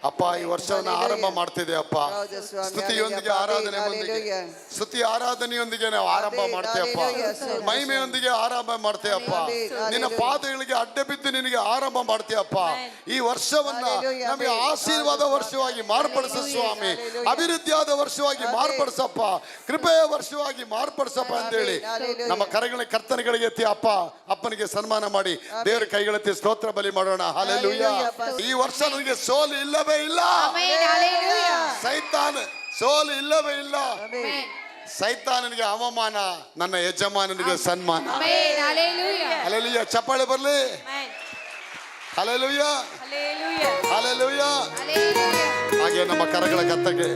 ಅಪ್ಪ ಈ ವರ್ಷವನ್ನ ಆರಂಭ ಮಾಡ್ತಿದೆ ಅಪ್ಪ. ಸ್ತುತಿಯೊಂದಿಗೆ ಆರಾಧನೆ ಸ್ತುತಿ ಆರಾಧನೆಯೊಂದಿಗೆ ನಾವು ಆರಂಭ ಮಾಡ್ತೇವಪ್ಪ. ಮಹಿಮೆಯೊಂದಿಗೆ ಆರಂಭ ಮಾಡ್ತೇವಪ್ಪ. ನಿನ್ನ ಪಾದಗಳಿಗೆ ಅಡ್ಡ ಬಿದ್ದು ನಿನಗೆ ಆರಂಭ ಮಾಡ್ತೇವಪ್ಪ. ಈ ವರ್ಷವನ್ನ ನಮಗೆ ಆಶೀರ್ವಾದ ವರ್ಷವಾಗಿ ಮಾರ್ಪಡಿಸ ಸ್ವಾಮಿ. ಅಭಿವೃದ್ಧಿಯಾದ ವರ್ಷವಾಗಿ ಮಾರ್ಪಡಿಸಪ್ಪ. ಕೃಪೆಯ ವರ್ಷವಾಗಿ ಮಾರ್ಪಡಿಸಪ್ಪ ಅಂತೇಳಿ ನಮ್ಮ ಕರೆಗಳ ಕರ್ತನೆಗಳಿಗೆ ಎತ್ತಿ ಅಪ್ಪ ಅಪ್ಪನಿಗೆ ಸನ್ಮಾನ ಮಾಡಿ ದೇವರ ಕೈಗಳೆತ್ತಿ ಸ್ತೋತ್ರ ಬಲಿ ಮಾಡೋಣ. ಹಲ್ಲೆಲೂಯಾ. ಈ ವರ್ಷ ನನಗೆ ಸೋಲು ಇಲ್ಲವೇ ಇಲ್ಲ. ಸೈತಾನ ಸೋಲು ಇಲ್ಲವೇ ಇಲ್ಲ. ಸೈತಾನನಿಗೆ ಅವಮಾನ, ನನ್ನ ಯಜಮಾನನಿಗೆ ಸನ್ಮಾನ. ಹಲ್ಲೆಲೂಯಾ. ಚಪ್ಪಾಳೆ ಬರ್ಲಿ. ಹಲ್ಲೆಲೂಯಾ. ಹಲ್ಲೆಲೂಯಾ. ಹಾಗೆ ನಮ್ಮ ಕರಗಳ ಕರ್ತಗೆ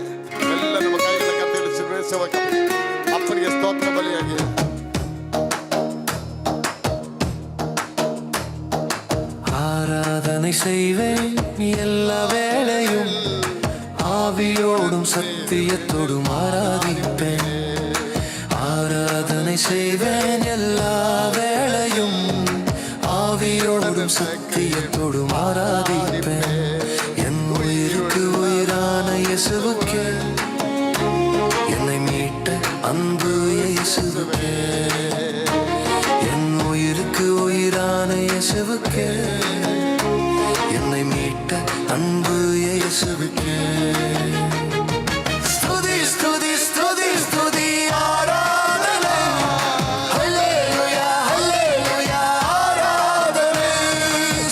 ಎಲ್ಲ ನಮ್ಮ ಕೈಗಳ ಕತ್ತೆ ಅಪ್ಪನಿಗೆ ಸ್ತೋತ್ರ ಬಲಿಯಾಗಿ ஆராதனை செய்வேன் எல்லா வேளையும், ஆவியோடும் சத்தியத்தோடும் ஆராதிப்பேன். ஆராதனை செய்வேன் எல்லா வேளையும், ஆவியோடும் சத்தியத்தோடும் ஆராதிப்பேன். என் உயிருக்கு உயிரான இயேசுவுக்கே, என்னை மீட்ட அன்பு இயேசுவுக்கே. என் உயிருக்கு உயிரான இயேசுவுக்கே, என்னை மீட்ட அன்பு இயேசுவுக்கே. ஸ்துதி ஸ்துதி ஸ்துதி ஸ்துதி ஆராதனை. ஹல்லேலூயா ஹல்லேலூயா ஆராதனை.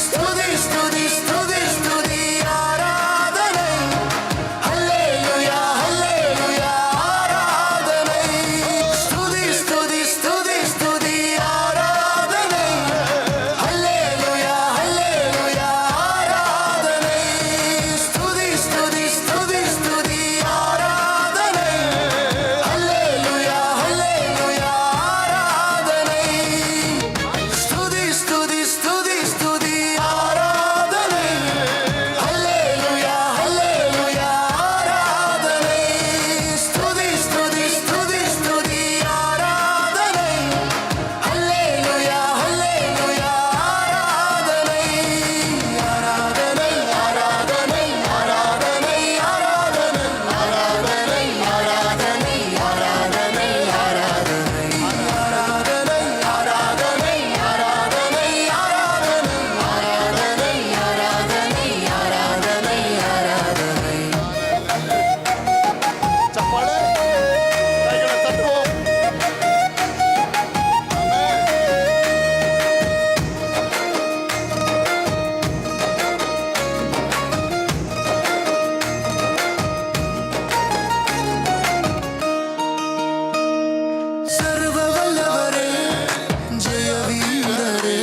ஸ்துதி ஸ்துதி ஸ்துதி ஸ்துதி ஆராதனை. ஹல்லேலூயா ஹல்லேலூயா ஆராதனை. ஸ்துதி ஸ்துதி ஸ்துதி ஸ்துதி ஆராதனை. ஹல்லேலூயா ஹல்லேலூயா ஆராதனை. ஸ்துதி ஸ்துதி ஸ்துதி ஸ்துதி ஆராதனை. ஹல்லேலூயா ஹல்லேலூயா ஆராதனை. ஸ்துதி ஸ்துதி ஸ்துதி ஸ்துதி ஆராதனை. ஹல்லேலூயா ஹல்லேலூயா ஆராதனை. ஸ்துதி ஸ்துதி ஸ்துதி ஸ்துதி ஆராதனை. ஹல்லேலூயா ஹல்லேலூயா ஆராதனை. ஆராதனை ஆராதனை ஆராதனை ஆராதனை ஆராதனை ஆராதனை ஆராதனை ஆராதனை ஆராதனை ஆராதனை ஆராதனை ஆராதனை ஆராதனை ஆராதனை. ಚಪ್ಪಾಳೆ ಕೈಗಳ ತಟ್ಟುವ. சர்வவல்லவரே, ஜெயவீரரே,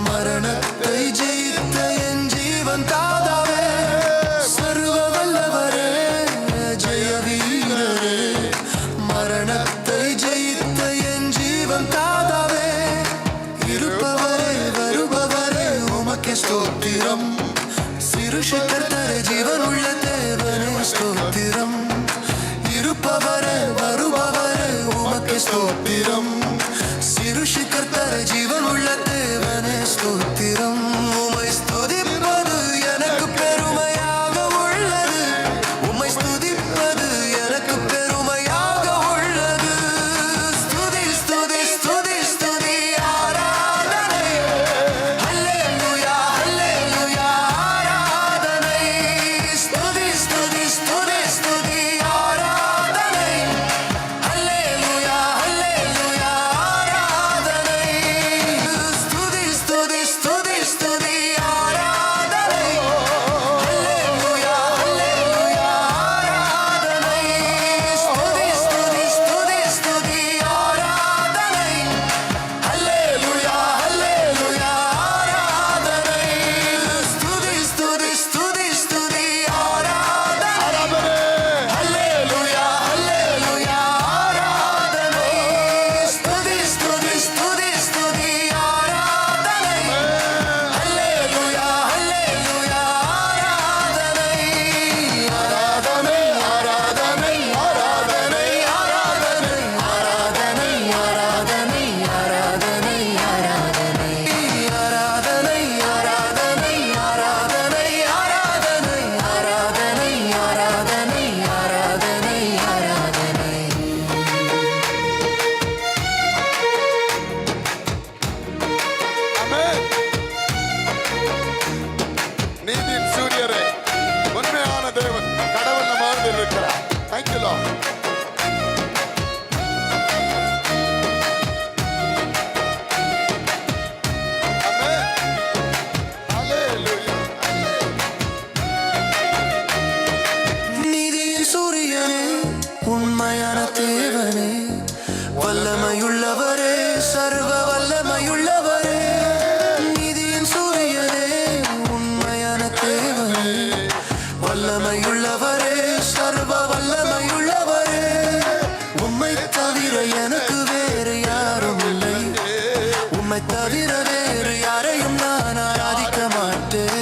மரணத்தை ஜெயித்த என் ஜீவன் தாதாவே. சர்வவல்லவரே, ஜெயவீரரே, மரணத்தை ஜெயித்த என் ஜீவன் தாதாவே. இருப்பவரே வருபவரே உமக்கே ஸ்தோத்திரம். சிருஷகர்த்தரே ஜீவனுள்ள தேவனே ஸ்தோத்திரம். இருப்பவரே வருபவரே உமக்கே ஸ்தோத்திரம். சிருஷகர்த்தரே ஜீவனுள்ள தேவனே ஸ்தோத்திரம். உம்மை ஸ்துதிப்பது எனக்கு பெருமையாக உள்ளது. உம்மை ஸ்துதிப்பது எனக்கு பெருமையாக உள்ளது. ஸ்துதி ஸ்துதி ஸ்துதி ஸ்துதி ஆராதனை. ஹல்லேலூயா ஹல்லேலூயா ஆராதனை. ஸ்துதி ஸ்துதி ஸ்துதி ஸ்துதி ஆராதனை. ஹல்லேலூயா ஹல்லேலூயா ஆராதனை. ஸ்துதி ஸ்துதி ஸ்துதி ஸ்துதி கடவுள் நம்ம இருக்கிறார். Thank you Lord. உண்மையான தேவனே, வல்லமையுள்ளவரே, சர்வ வல்லமையுள்ளவரே, நீதியின் சூரியனே, உண்மையான தேவனே, வல்லமையுள்ளவரே, சர்வ வல்லமையுள்ளவரே, உம்மை தவிர எனக்கு வேறு யாரும் இல்லை, உம்மை தவிர வேறு யாரையும் நான் ஆராதிக்க மாட்டேன்,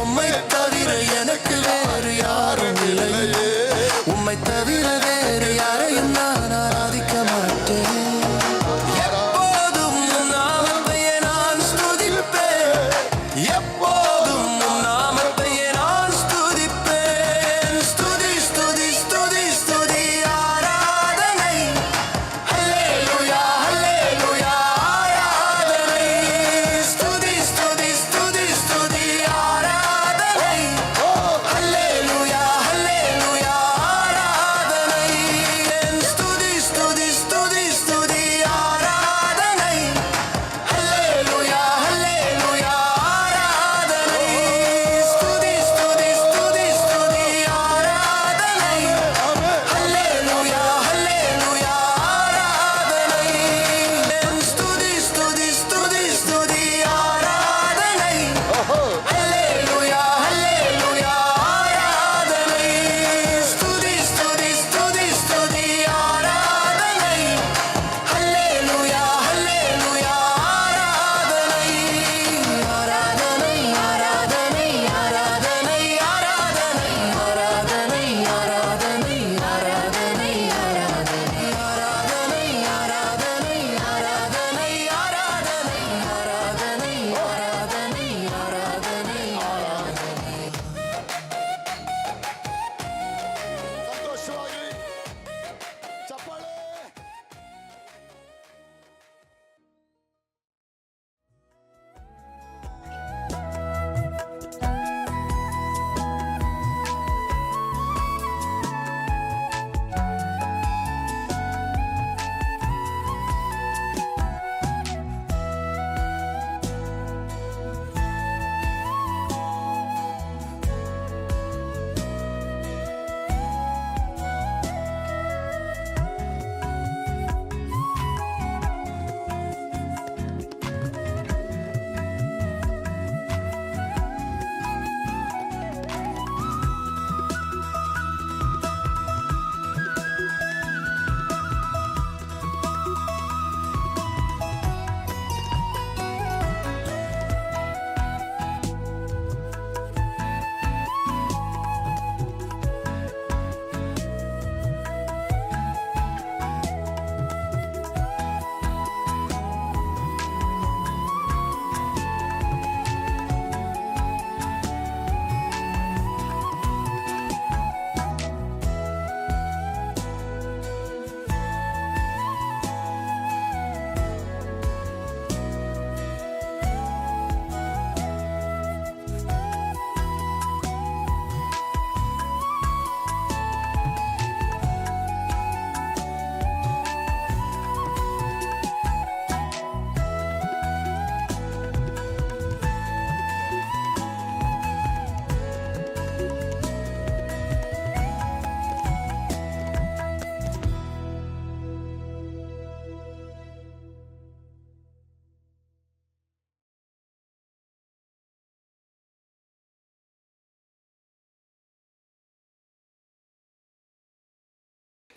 உம்மை தவிர எனக்கு வேறு யாரும் இல்லை, உம்மை தவிர வேறு யாரையும் நான் ஆராதிக்க மாட்டேன். எப்போதும் உம் நாமத்தையே நான் ஸ்துதிப்பேன், எப்போதும் உம் நாமத்தையே நான் ஸ்துதிப்பேன். ஸ்துதி ஸ்துதி ஸ்துதி ஸ்துதி ஆராதனை, ஹல்லேலூயா ஹல்லேலூயா ஆராதனை. ஸ்துதி ஸ்துதி ஸ்துதி ஸ்துதி ஆராதனை, ஹல்லேலூயா ஹல்லேலூயா ஆராதனை. ஸ்துதி ஸ்துதி ஸ்துதி ஸ்துதி ஆராதனை, ஹல்லேலூயா ஹல்லேலூயா ஆராதனை. ஸ்துதி ஸ்துதி ஸ்துதி ஸ்துதி ஆராதனை, ஹல்லேலூயா ஹல்லேலூயா ஆராதனை. ஸ்துதி ஸ்துதி ஸ்துதி ஸ்துதி ஆராதனை, ஹல்லேலூயா ஹல்லேலூயா ஆராதனை. ஸ்துதி ஸ்துதி ஸ்துதி ஸ்துதி ஆராதனை, ஹல்லேலூயா ஹல்லேலூயா ஆராதனை. ஆராதனை ஆராதனை ஆராதனை ஆராதனை ஆராதனை ஆராதனை ஆராதனை ஆராதனை ஆராதனை ஆராதனை ஆராதனை ஆராதனை ஆராதனை ஆராதனை. ಸಂತೋಷವಾಗಿ ಚಪ್ಪಾಳೆ.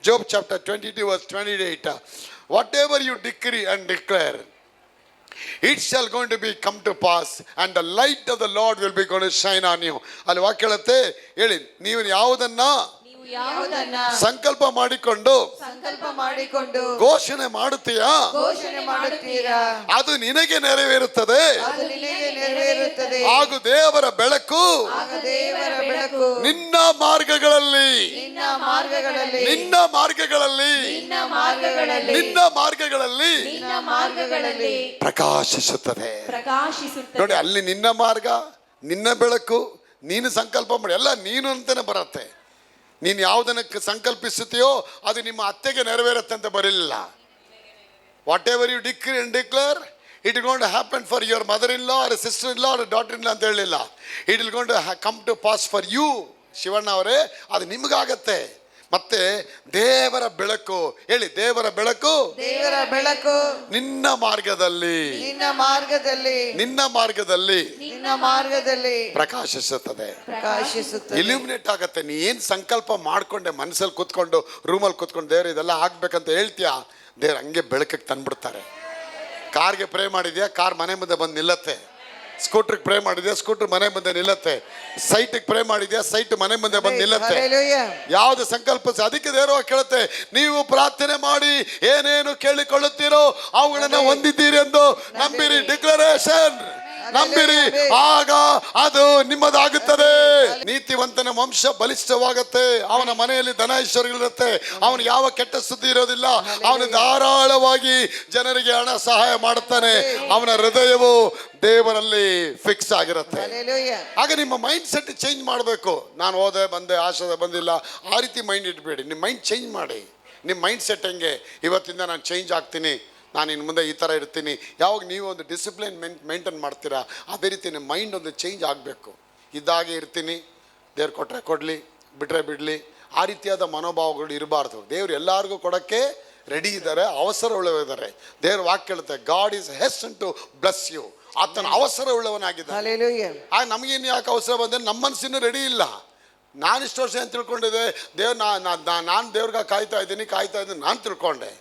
Job chapter 22 verse 28. Whatever you decree and declare, it shall going to be come to pass, and the light of the Lord will be going to shine on you. ಅಲ್ಲಿ ವಾಕ್ಯ ಹೇಳುತ್ತೆ, ಹೇಳಿ ನೀವು ಯಾವುದನ್ನ ಸಂಕಲ್ಪ ಮಾಡಿಕೊಂಡು ಘೋಷಣೆ ಮಾಡುತ್ತೀಯಾ, ಅದು ನಿನಗೆ ನೆರವೇರುತ್ತದೆ. ಹಾಗೂ ದೇವರ ಬೆಳಕು ನಿನ್ನ ಮಾರ್ಗಗಳಲ್ಲಿ ನಿನ್ನ ಮಾರ್ಗಗಳಲ್ಲಿ ಪ್ರಕಾಶಿಸುತ್ತದೆ. ನೋಡಿ, ಅಲ್ಲಿ ನಿನ್ನ ಮಾರ್ಗ, ನಿನ್ನ ಬೆಳಕು, ನೀನು ಸಂಕಲ್ಪ ಮಾಡಿ, ಎಲ್ಲ ನೀನು ಅಂತಲೇ ಬರುತ್ತೆ. ನೀನು ಯಾವುದನ್ನು ಸಂಕಲ್ಪಿಸುತ್ತೀಯೋ ಅದು ನಿಮ್ಮ ಅತ್ತೆಗೆ ನೆರವೇರುತ್ತೆ ಅಂತ ಬರಲಿಲ್ಲ. Whatever you decree and declare it will going to happen for your mother in law or sister in law or daughter in law ಅಂತ ಹೇಳಿಲ್ಲ. It will going to come to pass for you. Shivanna ಅವರೇ, ಅದು ನಿಮಗಾಗತ್ತೆ. ಮತ್ತೆ ದೇವರ ಬೆಳಕು ಹೇಳಿ, ದೇವರ ಬೆಳಕು, ದೇವರ ಬೆಳಕು ನಿನ್ನ ಮಾರ್ಗದಲ್ಲಿ, ನಿನ್ನ ಮಾರ್ಗದಲ್ಲಿ, ನಿನ್ನ ಮಾರ್ಗದಲ್ಲಿ, ನಿನ್ನ ಮಾರ್ಗದಲ್ಲಿ ಪ್ರಕಾಶಿಸುತ್ತದೆ, ಪ್ರಕಾಶಿಸುತ್ತದೆ. ಇಲ್ಯುಮಿನೇಟ್ ಆಗತ್ತೆ. ನೀ ಏನು ಸಂಕಲ್ಪ ಮಾಡ್ಕೊಂಡೆ ಮನಸ್ಸಲ್ಲಿ ಕೂತ್ಕೊಂಡು, ರೂಮಲ್ಲಿ ಕೂತ್ಕೊಂಡು, ದೇವ್ರು ಇದೆಲ್ಲ ಆಗ್ಬೇಕಂತ ಹೇಳ್ತೀಯಾ, ದೇವ್ರು ಹಂಗೆ ಬೆಳಕಿಗೆ ತಂದ್ಬಿಡ್ತಾರೆ. ಕಾರ್ಗೆ ಪ್ರೇ ಮಾಡಿದ್ಯಾ, ಕಾರ್ ಮನೆ ಮುಂದೆ ಬಂದು ನಿಲ್ಲತ್ತೆ. ಸ್ಕೂಟ್ರಿಗೆ ಪ್ರೇ ಮಾಡಿದ್ಯಾ, ಸ್ಕೂಟರ್ ಮನೆ ಮುಂದೆ ನಿಲ್ಲತ್ತೆ. ಸೈಟಿಗೆ ಪ್ರೇ ಮಾಡಿದ್ಯಾ, ಸೈಟ್ ಮನೆ ಮುಂದೆ ಬಂದು ನಿಲ್ಲತ್ತೆ. ಯಾವ್ದು ಸಂಕಲ್ಪ, ಅದಕ್ಕೆ ದೇವರು ಕೇಳುತ್ತೆ, ನೀವು ಪ್ರಾರ್ಥನೆ ಮಾಡಿ ಏನೇನು ಕೇಳಿಕೊಳ್ಳುತ್ತೀರೋ ಅವುಗಳನ್ನ ಹೊಂದಿದ್ದೀರಿ ಎಂದು ನಂಬಿರಿ. ಡಿಕ್ಲರೇಷನ್ ನಂಬಿರಿ, ಆಗ ಅದು ನಿಮ್ಮದಾಗುತ್ತದೆ. ನೀತಿವಂತನ ವಂಶ ಬಲಿಷ್ಠವಾಗತ್ತೆ, ಅವನ ಮನೆಯಲ್ಲಿ ಧನ ಐಶ್ವರ್ಯಗಳಿರುತ್ತೆ, ಅವನು ಯಾವ ಕೆಟ್ಟ ಸುದ್ದಿ ಇರೋದಿಲ್ಲ, ಅವನು ಧಾರಾಳವಾಗಿ ಜನರಿಗೆ ಹಣ ಸಹಾಯ ಮಾಡುತ್ತಾನೆ, ಅವನ ಹೃದಯವು ದೇವರಲ್ಲಿ ಫಿಕ್ಸ್ ಆಗಿರುತ್ತೆ. ಆಗ ನಿಮ್ಮ ಮೈಂಡ್ ಸೆಟ್ ಚೇಂಜ್ ಮಾಡಬೇಕು. ನಾನು ಹೋದೆ ಬಂದೆ, ಆಶದ ಬಂದಿಲ್ಲ, ಆ ರೀತಿ ಮೈಂಡ್ ಇಟ್ಬೇಡಿ. ನಿಮ್ಮ ಮೈಂಡ್ ಚೇಂಜ್ ಮಾಡಿ. ನಿಮ್ಮ ಮೈಂಡ್ ಸೆಟ್ ಹೆಂಗೆ, ಇವತ್ತಿಂದ ನಾನು ಚೇಂಜ್ ಆಗ್ತೀನಿ, ನಾನು ಇನ್ನು ಮುಂದೆ ಈ ಥರ ಇರ್ತೀನಿ. ಯಾವಾಗ ನೀವು ಒಂದು ಡಿಸಿಪ್ಲಿನ್ ಮೇಂಟೈನ್ ಮಾಡ್ತೀರಾ, ಅದೇ ರೀತಿ ನಿಮ್ಮ ಮೈಂಡ್ ಒಂದು ಚೇಂಜ್ ಆಗಬೇಕು. ಇದ್ದಾಗೆ ಇರ್ತೀನಿ, ದೇವ್ರು ಕೊಟ್ಟರೆ ಕೊಡಲಿ, ಬಿಟ್ಟರೆ ಬಿಡಲಿ, ಆ ರೀತಿಯಾದ ಮನೋಭಾವಗಳು ಇರಬಾರ್ದು. ದೇವ್ರು ಎಲ್ಲರಿಗೂ ಕೊಡೋಕ್ಕೆ ರೆಡಿ ಇದ್ದಾರೆ, ಅವಸರ ಉಳ್ಳವಿದ್ದಾರೆ. ದೇವ್ರ ವಾಕ್ಯ ಹೇಳುತ್ತೆ, God is hasten to bless you. ಆತನ ಅವಸರ ಉಳ್ಳವನಾಗಿದ್ದಾನೆ. ಆಗ ನಮಗೇನು ಯಾಕೆ ಅವಸರ ಬಂದರೆ ನಮ್ಮ ಮನಸ್ಸಿನೂ ರೆಡಿ ಇಲ್ಲ. ನಾನು ಇಷ್ಟು ವರ್ಷ ಏನು ತಿಳ್ಕೊಂಡಿದ್ದೆ, ದೇವ್ರು ನಾನು ದೇವ್ರಿಗೆ ಕಾಯ್ತಾ ಇದ್ದೀನಿ ನಾನು ತಿಳ್ಕೊಂಡೆ.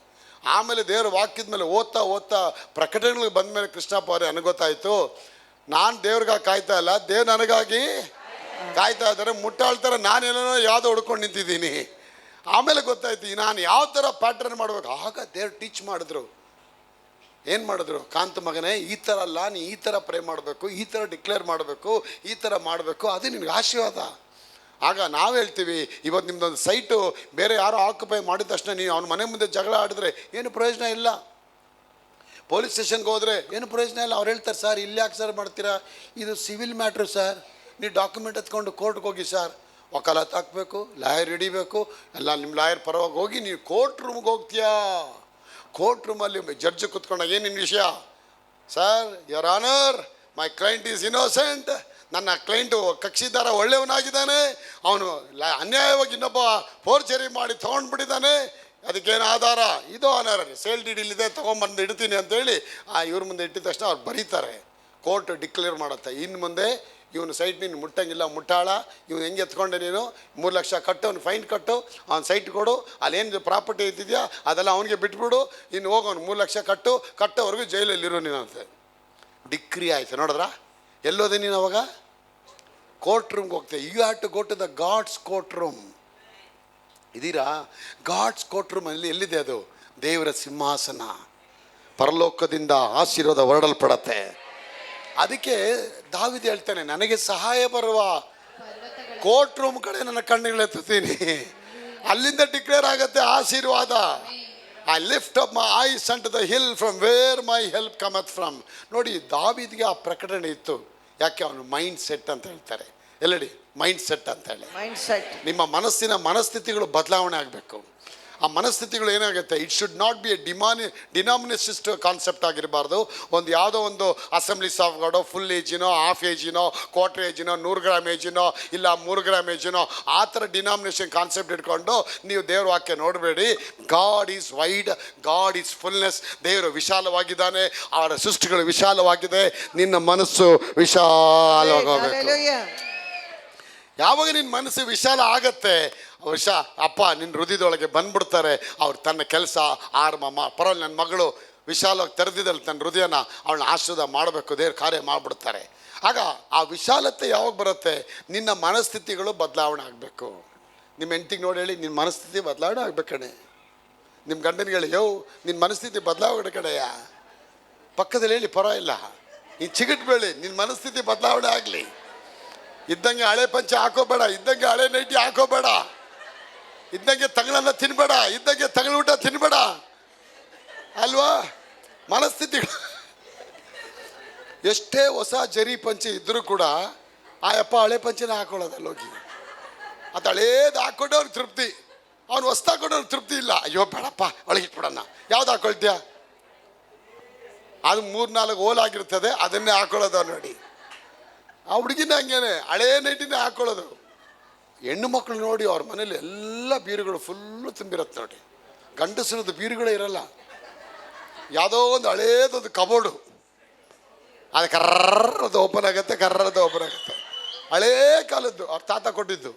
ಆಮೇಲೆ ದೇವ್ರ ವಾಕ್ಯದ ಮೇಲೆ ಓದ್ತಾ ಪ್ರಕಟಣೆಗಳಿಗೆ ಬಂದ ಮೇಲೆ ಕೃಷ್ಣಪ್ಪ ಅವರೇ ನನಗೊತ್ತಾಯಿತು, ನಾನು ದೇವ್ರಿಗೆ ಕಾಯ್ತಾ ಇಲ್ಲ, ದೇವ್ರು ನನಗಾಗಿ ಕಾಯ್ತಾ ಇದ್ದಾರೆ. ಮುಟ್ಟಾಳ್ತಾರೆ, ನಾನೇನೋ ಯಾವುದೋ ಹುಡ್ಕೊಂಡು ನಿಂತಿದ್ದೀನಿ. ಆಮೇಲೆ ಗೊತ್ತಾಯ್ತು ನಾನು ಯಾವ ಥರ ಪ್ಯಾಟ್ರನ್ ಮಾಡಬೇಕು. ಆಗ ದೇವ್ರು ಟೀಚ್ ಮಾಡಿದ್ರು. ಏನು ಮಾಡಿದ್ರು, ಕಾಂತ ಮಗನೇ, ಈ ಥರ ಅಲ್ಲ, ನೀ ಈ ಥರ ಪ್ರೇ ಮಾಡಬೇಕು, ಈ ಥರ ಡಿಕ್ಲೇರ್ ಮಾಡಬೇಕು, ಈ ಥರ ಮಾಡಬೇಕು, ಅದು ನಿನಗೆ ಆಶೀರ್ವಾದ. ಆಗ ನಾವು ಹೇಳ್ತೀವಿ, ಇವತ್ತು ನಿಮ್ಮದೊಂದು ಸೈಟು ಬೇರೆ ಯಾರೋ ಆಕ್ಯುಪೈ ಮಾಡಿದ ತಕ್ಷಣ ನೀವು ಅವನ ಮನೆ ಮುಂದೆ ಜಗಳ ಆಡಿದ್ರೆ ಏನು ಪ್ರಯೋಜನ ಇಲ್ಲ. ಪೊಲೀಸ್ ಸ್ಟೇಷನ್ಗೆ ಹೋದರೆ ಏನು ಪ್ರಯೋಜನ ಇಲ್ಲ. ಅವ್ರು ಹೇಳ್ತಾರೆ, ಸರ್ ಇಲ್ಲಿ ಯಾಕೆ ಸರ್ ಮಾಡ್ತೀರಾ, ಇದು ಸಿವಿಲ್ ಮ್ಯಾಟ್ರು ಸರ್, ನೀವು ಡಾಕ್ಯುಮೆಂಟ್ ಎತ್ಕೊಂಡು ಕೋರ್ಟ್ಗೆ ಹೋಗಿ ಸರ್, ವಕಾಲತ್ ಹಾಕಬೇಕು, ಲಾಯರ್ ಹಿಡಿಬೇಕು, ಎಲ್ಲ ನಿಮ್ಮ ಲಾಯರ್ ಪರವಾಗಿ ಹೋಗಿ ನೀವು ಕೋರ್ಟ್ ರೂಮ್ಗೆ ಹೋಗ್ತೀಯಾ. ಕೋರ್ಟ್ ರೂಮಲ್ಲಿ ಜಡ್ಜ್ ಕೂತ್ಕೊಂಡಾಗ ಏನು ನಿನ್ನ ವಿಷಯ, sir your honour my client is innocent, ನನ್ನ ಕ್ಲೈಂಟು ಕಕ್ಷಿದಾರ ಒಳ್ಳೆಯವನಾಗಿದ್ದಾನೆ, ಅವನು ಅನ್ಯಾಯವಾಗಿ ಇನ್ನೊಬ್ಬ ಫೋರ್ಜರಿ ಮಾಡಿ ತೊಗೊಂಡ್ಬಿಟ್ಟಿದ್ದಾನೆ, ಅದಕ್ಕೇನು ಆಧಾರ, ಇದು ಆನರ್, ಸೇಲ್ ಡೀಡಿಲಿದೆ, ತೊಗೊಂಬಂದು ಇಡ್ತೀನಿ ಅಂತೇಳಿ ಇವ್ರ ಮುಂದೆ ಇಟ್ಟಿದ ತಕ್ಷಣ ಅವ್ರು ಬರೀತಾರೆ. ಕೋರ್ಟ್ ಡಿಕ್ಲೇರ್ ಮಾಡುತ್ತೆ, ಇನ್ನು ಮುಂದೆ ಇವನು ಸೈಟ್ ನೀನು ಮುಟ್ಟಂಗಿಲ್ಲ, ಮುಟ್ಟಾಳ, ಇವನು ಹೆಂಗೆ ಎತ್ಕೊಂಡೆ ನೀನು, 3 ಲಕ್ಷ ಕಟ್ಟು, ಅವ್ನು ಫೈನ್ ಕಟ್ಟು, ಅವ್ನು ಸೈಟ್ ಕೊಡು, ಅಲ್ಲೇನು ಪ್ರಾಪರ್ಟಿ ಇದ್ದಿದೆಯಾ ಅದೆಲ್ಲ ಅವನಿಗೆ ಬಿಟ್ಬಿಡು, ಇನ್ನು ಹೋಗಿ ಅವ್ನು 3 ಲಕ್ಷ ಕಟ್ಟೋವರೆಗೂ ಜೈಲಲ್ಲಿರೋ ನೀನು ಅಂತ ಡಿಕ್ರಿ ಆಯಿತು. ನೋಡಿದ್ರಾ, ಎಲ್ಲೋದೆ ನೀನು ಅವಾಗ? ಕೋರ್ಟ್ ರೂಮ್ಗೆ ಹೋಗ್ತೇವೆ. You have to go to the gods court room. ಇದೀರಾ? ಗಾಡ್ಸ್ ಕೋರ್ಟ್ ರೂಮ್ ಅಲ್ಲಿ ಎಲ್ಲಿದೆ ಅದು? ದೇವರ ಸಿಂಹಾಸನ, ಪರಲೋಕದಿಂದ ಆಶೀರ್ವಾದ ಹೊರಡಲ್ಪಡತ್ತೆ. ಅದಕ್ಕೆ ದಾವೀದ ಹೇಳ್ತಾನೆ, ನನಗೆ ಸಹಾಯ ಬರುವ ಕೋರ್ಟ್ ರೂಮ್ ಕಡೆ ನನ್ನ ಕಣ್ಣುಗಳೆತ್ತೀನಿ, ಅಲ್ಲಿಂದ ಡಿಕ್ಲೇರ್ ಆಗುತ್ತೆ ಆಶೀರ್ವಾದ. I lift up my eyes unto the hill from where my help cometh from. ನೋಡಿ, ದಾವೀದಿಗೆ ಆ ಪ್ರಕಟಣೆ ಇತ್ತು. ಯಾಕೆ? ಅವನು ಮೈಂಡ್ ಸೆಟ್ ಅಂತ ಹೇಳ್ತಾರೆ. ಎಲ್ಲಡಿ ಮೈಂಡ್ ಸೆಟ್ ಅಂತ ಹೇಳಿ, ನಿಮ್ಮ ಮನಸ್ಸಿನ ಮನಸ್ಥಿತಿಗಳು ಬದಲಾವಣೆ ಆಗಬೇಕು. ಆ ಮನಸ್ಥಿತಿಗಳು ಏನಾಗುತ್ತೆ, it should not be a denominationist concept ಆಗಿರಬಾರ್ದು. ಒಂದು ಯಾವುದೋ ಒಂದು ಅಸೆಂಬ್ಲೀಸ್ ಆಫ್ ಗಾಡೋ, ಫುಲ್ ಏಜಿನೋ, ಹಾಫ್ ಏಜಿನೋ, ಕ್ವಾರ್ಟರ್ ಏಜಿನೋ, 100 ಗ್ರಾಮ್ ಏಜಿನೋ, ಇಲ್ಲ 3 ಗ್ರಾಮ್ ಏಜಿನೋ, ಆ ಥರ ಡಿನಾಮಿನೇಷನ್ ಕಾನ್ಸೆಪ್ಟ್ ಇಟ್ಕೊಂಡು ನೀವು ದೇವ್ರ ವಾಕ್ಯ ನೋಡಬೇಡಿ. God is wide, god is fullness. ದೇವರು ವಿಶಾಲವಾಗಿದ್ದಾನೆ, ಅವರ ಸೃಷ್ಟಿಗಳು ವಿಶಾಲವಾಗಿದೆ. ನಿನ್ನ ಮನಸ್ಸು ವಿಶಾಲವಾಗಬೇಕು. ಯಾವಾಗ ನಿನ್ನ ಮನಸ್ಸು ವಿಶಾಲ ಆಗತ್ತೆ, ಅಪ್ಪ ನಿನ್ನ ಹೃದಯದೊಳಗೆ ಬಂದ್ಬಿಡ್ತಾರೆ. ಅವ್ರು ತನ್ನ ಕೆಲಸ ಆರಂಭ ಪರವಾಗಿಲ್ಲ, ನನ್ನ ಮಗಳು ವಿಶಾಲವಾಗಿ ತೆರೆದಿದ್ದಳು ತನ್ನ ಹೃದಯನ, ಅವಳನ್ನ ಆಶೀರ್ವಾದ ಮಾಡಬೇಕು, ದೇವ್ರ ಕಾರ್ಯ ಮಾಡಿಬಿಡ್ತಾರೆ. ಆಗ ಆ ವಿಶಾಲತೆ ಯಾವಾಗ ಬರುತ್ತೆ? ನಿನ್ನ ಮನಸ್ಥಿತಿಗಳು ಬದಲಾವಣೆ ಆಗಬೇಕು. ನಿಮ್ಮ ಹೆಂಡತಿಗೆ ನೋಡಿ ಹೇಳಿ, ನಿನ್ನ ಮನಸ್ಥಿತಿ ಬದಲಾವಣೆ ಆಗ್ಬೇಕಣೆ. ನಿಮ್ಮ ಗಂಡನಿಗೆ ಹೇಳಿ, ನಿನ್ನ ಮನಸ್ಥಿತಿ ಬದಲಾವಣೆ ಕಡೆಯ. ಪಕ್ಕದಲ್ಲಿ ಹೇಳಿ, ಪರವಾಗಿಲ್ಲ, ನೀನು ಚಿಗಿಟ್ಬೇಡಿ, ನಿನ್ನ ಮನಸ್ಥಿತಿ ಬದಲಾವಣೆ ಆಗಲಿ. ಇದ್ದಂಗೆ ಹಳೆ ಪಂಚೆ ಹಾಕೋಬೇಡ, ಇದ್ದಂಗೆ ಹಳೆ ನೈಟಿ ಹಾಕೋಬೇಡ, ಇದ್ದಂಗೆ ತಗಳನ್ನ ತಿನ್ಬೇಡ, ಇದ್ದಂಗೆ ತಗಳ ಊಟ ತಿನ್ಬೇಡ ಅಲ್ವಾ? ಮನಸ್ಥಿತಿಗಳು ಎಷ್ಟೇ ಹೊಸ ಜರಿ ಪಂಚೆ ಇದ್ದರೂ ಕೂಡ ಆ ಯಪ್ಪ ಹಳೆ ಪಂಚೆನ ಹಾಕೊಳ್ಳೋದಲ್ಲ ಹೋಗಿ. ಅದು ಹಳೇದು ಹಾಕ್ಕೊಂಡು ಅವ್ನಿಗೆ ತೃಪ್ತಿ, ಅವ್ನು ಹೊಸ್ತು ಹಾಕೊಂಡು ಅವ್ನಿಗೆ ತೃಪ್ತಿ ಇಲ್ಲ. ಅಯ್ಯೋ ಬೇಡಪ್ಪ ಒಳಗಿಟ್ಬಿಡೋಣ. ಯಾವ್ದು ಹಾಕೊಳ್ತೀಯ? ಅದು 3-4 ಹೋಲಾಗಿರ್ತದೆ, ಅದನ್ನೇ ಹಾಕೊಳ್ಳೋದು ನೋಡಿ. ಆ ಹುಡುಗಿನ ಹಂಗೇನೆ ಹಳೇ ನೈಟಿನೇ ಹಾಕೊಳ್ಳೋದು. ಹೆಣ್ಣು ಮಕ್ಕಳು ನೋಡಿ ಅವ್ರ ಮನೇಲಿ ಎಲ್ಲ ಬೀರುಗಳು ಫುಲ್ಲು ತುಂಬಿರುತ್ತೆ ನೋಡಿ. ಗಂಡಸರದ್ದು ಬೀರುಗಳೇ ಇರಲ್ಲ. ಯಾವುದೋ ಒಂದು ಹಳೇದೊಂದು ಕಬೋರ್ಡು, ಅದು ಕರ್ರದ್ದು ಓಪನ್ ಆಗುತ್ತೆ, ಕರ್ರದ್ದು ಓಪನ್ ಆಗುತ್ತೆ. ಹಳೇ ಕಾಲದ್ದು ಅವ್ರ ತಾತ ಕೊಟ್ಟಿದ್ದು.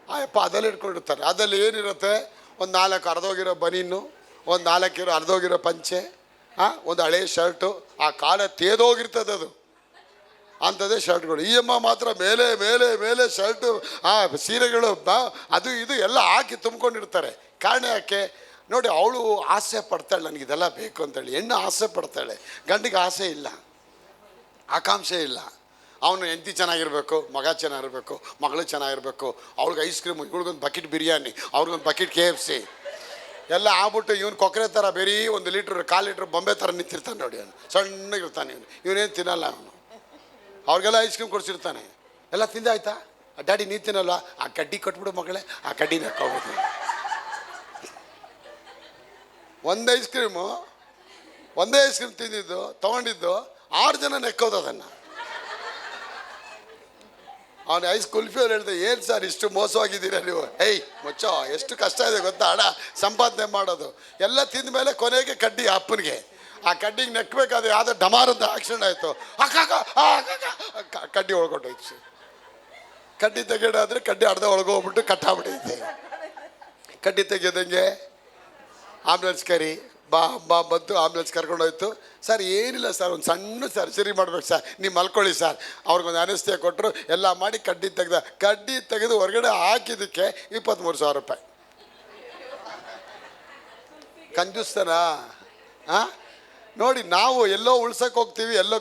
ಆ ಯಪ್ಪ ಅದರಲ್ಲಿ ಇಟ್ಕೊಂಡಿರ್ತಾರೆ. ಅದಲ್ಲಿ ಏನಿರುತ್ತೆ? ಒಂದು 4 ಅರ್ಧೋಗಿರೋ ಬನೀನು, ಒಂದು 4 ಅರ್ಧೋಗಿರೋ ಪಂಚೆ, ಒಂದು ಹಳೆ ಶರ್ಟು. ಆ ಕಾಲ ತೇದೋಗಿರ್ತದೆ ಅದು, ಅಂಥದ್ದೇ ಶರ್ಟ್ಗಳು. ಈ ಅಮ್ಮ ಮಾತ್ರ ಮೇಲೆ ಮೇಲೆ ಮೇಲೆ ಶರ್ಟು, ಸೀರೆಗಳು, ಅದು ಇದು ಎಲ್ಲ ಹಾಕಿ ತುಂಬ್ಕೊಂಡಿರ್ತಾರೆ. ಕಾರಣ ಯಾಕೆ ನೋಡಿ? ಅವಳು ಆಸೆ ಪಡ್ತಾಳೆ, ನನಗಿದೆಲ್ಲ ಬೇಕು ಅಂತೇಳಿ. ಹೆಣ್ಣು ಆಸೆ ಪಡ್ತಾಳೆ, ಗಂಡಿಗೆ ಆಸೆ ಇಲ್ಲ, ಆಕಾಂಕ್ಷೆ ಇಲ್ಲ. ಅವನು ಹೆಂಡತಿ ಚೆನ್ನಾಗಿರಬೇಕು, ಮಗ ಚೆನ್ನಾಗಿರಬೇಕು, ಮಗಳು ಚೆನ್ನಾಗಿರಬೇಕು, ಅವ್ಳಿಗೆ ಐಸ್ ಕ್ರೀಮು, ಇವಳಿಗೊಂದು ಬಕೆಟ್ ಬಿರಿಯಾನಿ, ಅವ್ರಿಗೊಂದು ಬಕೆಟ್ KFC ಎಲ್ಲ ಆಗ್ಬಿಟ್ಟು ಇವನು ಕೊಕ್ಕರೆ ಥರ ಬೇರೆ 1 ಲೀಟ್ರ್ 1/4 ಲೀಟ್ರ್ ಬೊಂಬೆ ಥರ ನಿಂತಿರ್ತಾನೆ ನೋಡಿ. ಅವನು ಸಣ್ಣಗಿರ್ತಾನೆ, ಇವನೇನು ತಿನ್ನಲ್ಲ. ಅವನು ಅವ್ರಿಗೆಲ್ಲ ಐಸ್ ಕ್ರೀಮ್ ಕೊಡಿಸಿರ್ತಾನೆ. ಎಲ್ಲ ತಿಂದಾಯ್ತಾ? ಡ್ಯಾಡಿ ನೀನು ತಿನ್ನಲ್ವಾ? ಆ ಕಡ್ಡಿ ಕೊಟ್ಬಿಡು ಮಗಳೇ, ಆ ಕಡ್ಡಿ ನೆಕ್ಕೋಬೋದು. ಒಂದೇ ಐಸ್ ಕ್ರೀಮ್ ತಿಂದಿದ್ದು ತೊಗೊಂಡಿದ್ದು 6 ಜನ ನೆಕ್ಕೋದು ಅದನ್ನು. ಅವನು ಐಸ್ ಕುಲ್ಫಿಯವ್ರು ಹೇಳಿದೆ, ಏನು ಸರ್ ಇಷ್ಟು ಮೋಸವಾಗಿದ್ದೀರಾ ನೀವು? ಏಯ್ ಮುಚ್ಚೋ, ಎಷ್ಟು ಕಷ್ಟ ಇದೆ ಗೊತ್ತಾ ಹಣ ಸಂಪಾದನೆ ಮಾಡೋದು. ಎಲ್ಲ ತಿಂದ ಮೇಲೆ ಕೊನೆಗೆ ಕಡ್ಡಿ ಅಪ್ಪನಿಗೆ. ಆ ಕಡ್ಡಿಗೆ ನೆಕ್ಕಬೇಕಾದ್ರೆ ಯಾವುದೋ ಡಮಾರಂತ ಆಕ್ಸಿಡೆಂಟ್ ಆಯಿತು, ಕಡ್ಡಿ ಒಳಗೊಂಡೋಯ್ತು. ಕಡ್ಡಿ ತೆಗೆಯೋದಾದ್ರೆ ಕಡ್ಡಿ ಅರ್ಧ ಒಳಗೋಗ್ಬಿಟ್ಟು ಕಟ್ಟಾಗ್ಬಿಟ್ಟೈತೆ. ಕಡ್ಡಿ ತೆಗೆಯೋದಂಗೆ ಆಂಬುಲೆನ್ಸ್ ಕರಿ ಬಾ ಬಂತು. ಆಂಬುಲೆನ್ಸ್ ಕರ್ಕೊಂಡೋಯ್ತು. ಸರ್ ಏನಿಲ್ಲ ಸರ್, ಒಂದು ಸಣ್ಣ ಸರ್ಜರಿ ಮಾಡ್ಬೇಕು ಸರ್, ನೀವು ಮಲ್ಕೊಳ್ಳಿ ಸರ್. ಅವ್ರಿಗೊಂದು ಅನಿಸ್ತಿಯ ಕೊಟ್ಟರು, ಎಲ್ಲ ಮಾಡಿ ಕಡ್ಡಿ ತೆಗೆದು ಹೊರಗಡೆ ಹಾಕಿದ್ದಕ್ಕೆ 23,000 ರೂಪಾಯಿ. ಕಂಜೂಸ್ತನಾ? ನೋಡಿ, ನಾವು ಎಲ್ಲೋ ಉಳ್ಸಕ್ಕೆ ಹೋಗ್ತೀವಿ, ಎಲ್ಲೋ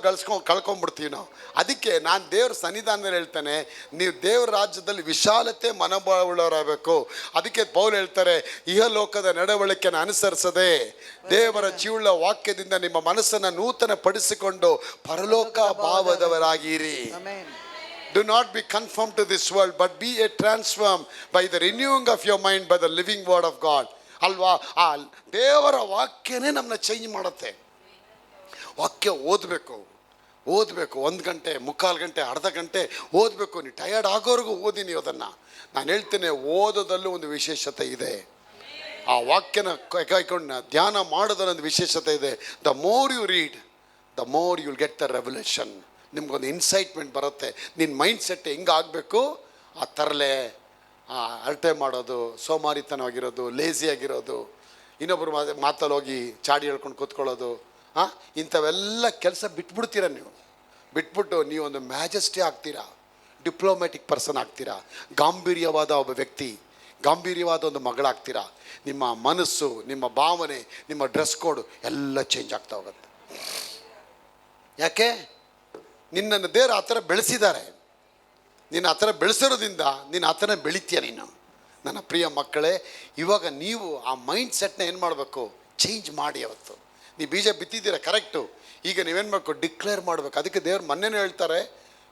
ಕಳ್ಕೊಂಡ್ಬಿಡ್ತೀವಿ ನಾವು. ಅದಕ್ಕೆ ನಾನು ದೇವ್ರ ಸನ್ನಿಧಾನದಲ್ಲಿ ಹೇಳ್ತಾನೆ, ನೀವು ದೇವ್ರ ರಾಜ್ಯದಲ್ಲಿ ವಿಶಾಲತೆ ಮನೋಭಾವಗಳವರಾಗಬೇಕು. ಅದಕ್ಕೆ ಪೌಲ್ ಹೇಳ್ತಾರೆ, ಇಹಲೋಕದ ನಡವಳಿಕೆಯನ್ನು ಅನುಸರಿಸದೆ ದೇವರ ಜೀವಳ ವಾಕ್ಯದಿಂದ ನಿಮ್ಮ ಮನಸ್ಸನ್ನು ನೂತನ ಪಡಿಸಿಕೊಂಡು ಪರಲೋಕ ಭಾವದವರಾಗಿರಿ. Do not be conformed to this world, but be a transformed by the renewing of your mind by the living word of God. ಅಲ್ವಾ? ಆ ದೇವರ ವಾಕ್ಯನೇ ನಮ್ಮನ್ನ ಚೇಂಜ್ ಮಾಡುತ್ತೆ. ವಾಕ್ಯ ಓದಬೇಕು 1 ಗಂಟೆ, 3/4 ಗಂಟೆ, ಅರ್ಧ ಗಂಟೆ ಓದಬೇಕು. ನೀವು ಟಯರ್ಡ್ ಆಗೋವರೆಗೂ ಓದಿ ನೀವು ಅದನ್ನು. ನಾನು ಹೇಳ್ತೇನೆ, ಓದೋದಲ್ಲೂ ಒಂದು ವಿಶೇಷತೆ ಇದೆ. ಆ ವಾಕ್ಯನ ಕೈಕೊಂಡು ಧ್ಯಾನ ಮಾಡೋದ್ರಲ್ಲಿ ಒಂದು ವಿಶೇಷತೆ ಇದೆ. The more you read, the more you'll get the revolution. ನಿಮ್ಗೊಂದು ಇನ್ಸೈಟ್ಮೆಂಟ್ ಬರುತ್ತೆ. ನಿನ್ನ ಮೈಂಡ್ ಸೆಟ್ ಹೆಂಗೆ ಆಗಬೇಕು, ಆ ತರಲೆ ಅಳತೆ ಮಾಡೋದು, ಸೋಮಾರಿತನವಾಗಿರೋದು, ಲೇಸಿಯಾಗಿರೋದು, ಇನ್ನೊಬ್ಬರು ಮಾತಲ್ಲಿ ಹೋಗಿ ಚಾಡಿ ಹೇಳ್ಕೊಂಡು ಕೂತ್ಕೊಳ್ಳೋದು, ಇಂಥವೆಲ್ಲ ಕೆಲಸ ಬಿಟ್ಬಿಡ್ತೀರ ನೀವು. ಬಿಟ್ಬಿಟ್ಟು ನೀವೊಂದು ಮ್ಯಾಜೆಸ್ಟಿ ಆಗ್ತೀರಾ, ಡಿಪ್ಲೊಮ್ಯಾಟಿಕ್ ಪರ್ಸನ್ ಆಗ್ತೀರಾ, ಗಾಂಭೀರ್ಯವಾದ ಒಬ್ಬ ವ್ಯಕ್ತಿ, ಗಾಂಭೀರ್ಯವಾದ ಒಂದು ಮಗಳಾಗ್ತೀರಾ. ನಿಮ್ಮ ಮನಸ್ಸು, ನಿಮ್ಮ ಭಾವನೆ, ನಿಮ್ಮ ಡ್ರೆಸ್ ಕೋಡ್ ಎಲ್ಲ ಚೇಂಜ್ ಆಗ್ತಾ ಹೋಗುತ್ತೆ. ಯಾಕೆ? ನಿನ್ನನ್ನು ದೇವರು ಆ ಥರ ಬೆಳೆಸಿದ್ದಾರೆ. ನೀನು ಆ ಥರ ಬೆಳೆಸಿರೋದ್ರಿಂದ ನೀನು ಆ ಥರ ಬೆಳಿತೀಯ ನೀನು. ನನ್ನ ಪ್ರಿಯ ಮಕ್ಕಳೇ, ಇವಾಗ ನೀವು ಆ ಮೈಂಡ್ ಸೆಟ್ನ ಏನು ಮಾಡಬೇಕು? ಚೇಂಜ್ ಮಾಡಿ. ಅವತ್ತು ನೀವು ಬೀಜ ಬಿತ್ತಿದ್ದೀರ, ಕರೆಕ್ಟು. ಈಗ ನೀವೇನು ಮಾಡಬೇಕು? ಡಿಕ್ಲೇರ್ ಮಾಡಬೇಕು. ಅದಕ್ಕೆ ದೇವ್ರು ಮೊನ್ನೆನೇ ಹೇಳ್ತಾರೆ,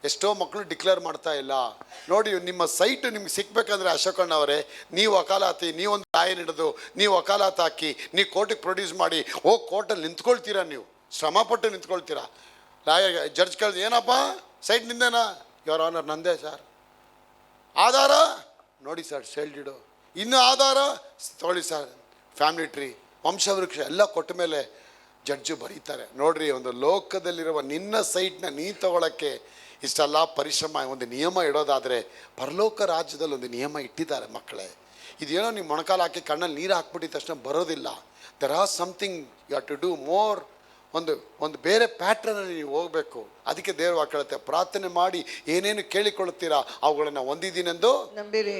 ಎಷ್ಟೋ ಮಕ್ಕಳು ಡಿಕ್ಲೇರ್ ಮಾಡ್ತಾ ಇಲ್ಲ. ನೋಡಿ, ನಿಮ್ಮ ಸೈಟು ನಿಮ್ಗೆ ಸಿಕ್ಬೇಕಂದ್ರೆ ಅಶೋಕಣ್ಣ ಅವರೇ, ನೀವು ವಕಾಲಾತಿ, ನೀವೊಂದು ಲಾಯರ್ ಹಿಡಿದು ನೀವು ವಕಾಲಾತ್ ಹಾಕಿ ನೀವು ಕೋರ್ಟಿಗೆ ಪ್ರೊಡ್ಯೂಸ್ ಮಾಡಿ ಹೋಗಿ ಕೋರ್ಟಲ್ಲಿ ನಿಂತ್ಕೊಳ್ತೀರಾ. ನೀವು ಶ್ರಮಪಟ್ಟು ನಿಂತ್ಕೊಳ್ತೀರಾ. ಲಾಯರ್ ಜಡ್ಜ್ ಕೇಳಿದ್ರೆ, ಏನಪ್ಪ ಸೈಟ್ ನಿಂದೇನಾ? ಯುವರ್ ಆನರ್ ನಂದೇ ಸರ್. ಆಧಾರ ನೋಡಿ ಸರ್, ಶೇಲ್ಡಿಡು. ಇನ್ನೂ ಆಧಾರ ತೊಗೊಳ್ಳಿ ಸರ್, ಫ್ಯಾಮಿಲಿ ಟ್ರೀ, ವಂಶವೃಕ್ಷ ಎಲ್ಲ ಕೊಟ್ಟ ಮೇಲೆ ಜಡ್ಜು ಬರೀತಾರೆ. ನೋಡ್ರಿ, ಒಂದು ಲೋಕದಲ್ಲಿರುವ ನಿನ್ನ ಸೈಟ್ನ ನೀ ತಗೊಳ್ಳೋಕ್ಕೆ ಇಷ್ಟೆಲ್ಲ ಪರಿಶ್ರಮ, ಒಂದು ನಿಯಮ ಇಡೋದಾದರೆ ಪರಲೋಕ ರಾಜ್ಯದಲ್ಲಿ ಒಂದು ನಿಯಮ ಇಟ್ಟಿದ್ದಾರೆ ಮಕ್ಕಳೇ. ಇದೇನೋ ನೀವು ಮೊಣಕಾಲು ಹಾಕಿ ಕಣ್ಣಲ್ಲಿ ನೀರು ಹಾಕ್ಬಿಟ್ಟಿದ ತಕ್ಷಣ ಬರೋದಿಲ್ಲ. There are something you have to do more. ಒಂದು ಬೇರೆ ಪ್ಯಾಟ್ರನಲ್ಲಿ ನೀವು ಹೋಗಬೇಕು. ಅದಕ್ಕೆ ದೇವ್ರ ವಾಕ್ಯ ಹೇಳುತ್ತೆ, ಪ್ರಾರ್ಥನೆ ಮಾಡಿ ಏನೇನು ಕೇಳಿಕೊಳ್ಳುತ್ತೀರಾ ಅವುಗಳನ್ನು ಹೊಂದಿದ್ದೀನೆಂದು ನಂಬಿರಿ.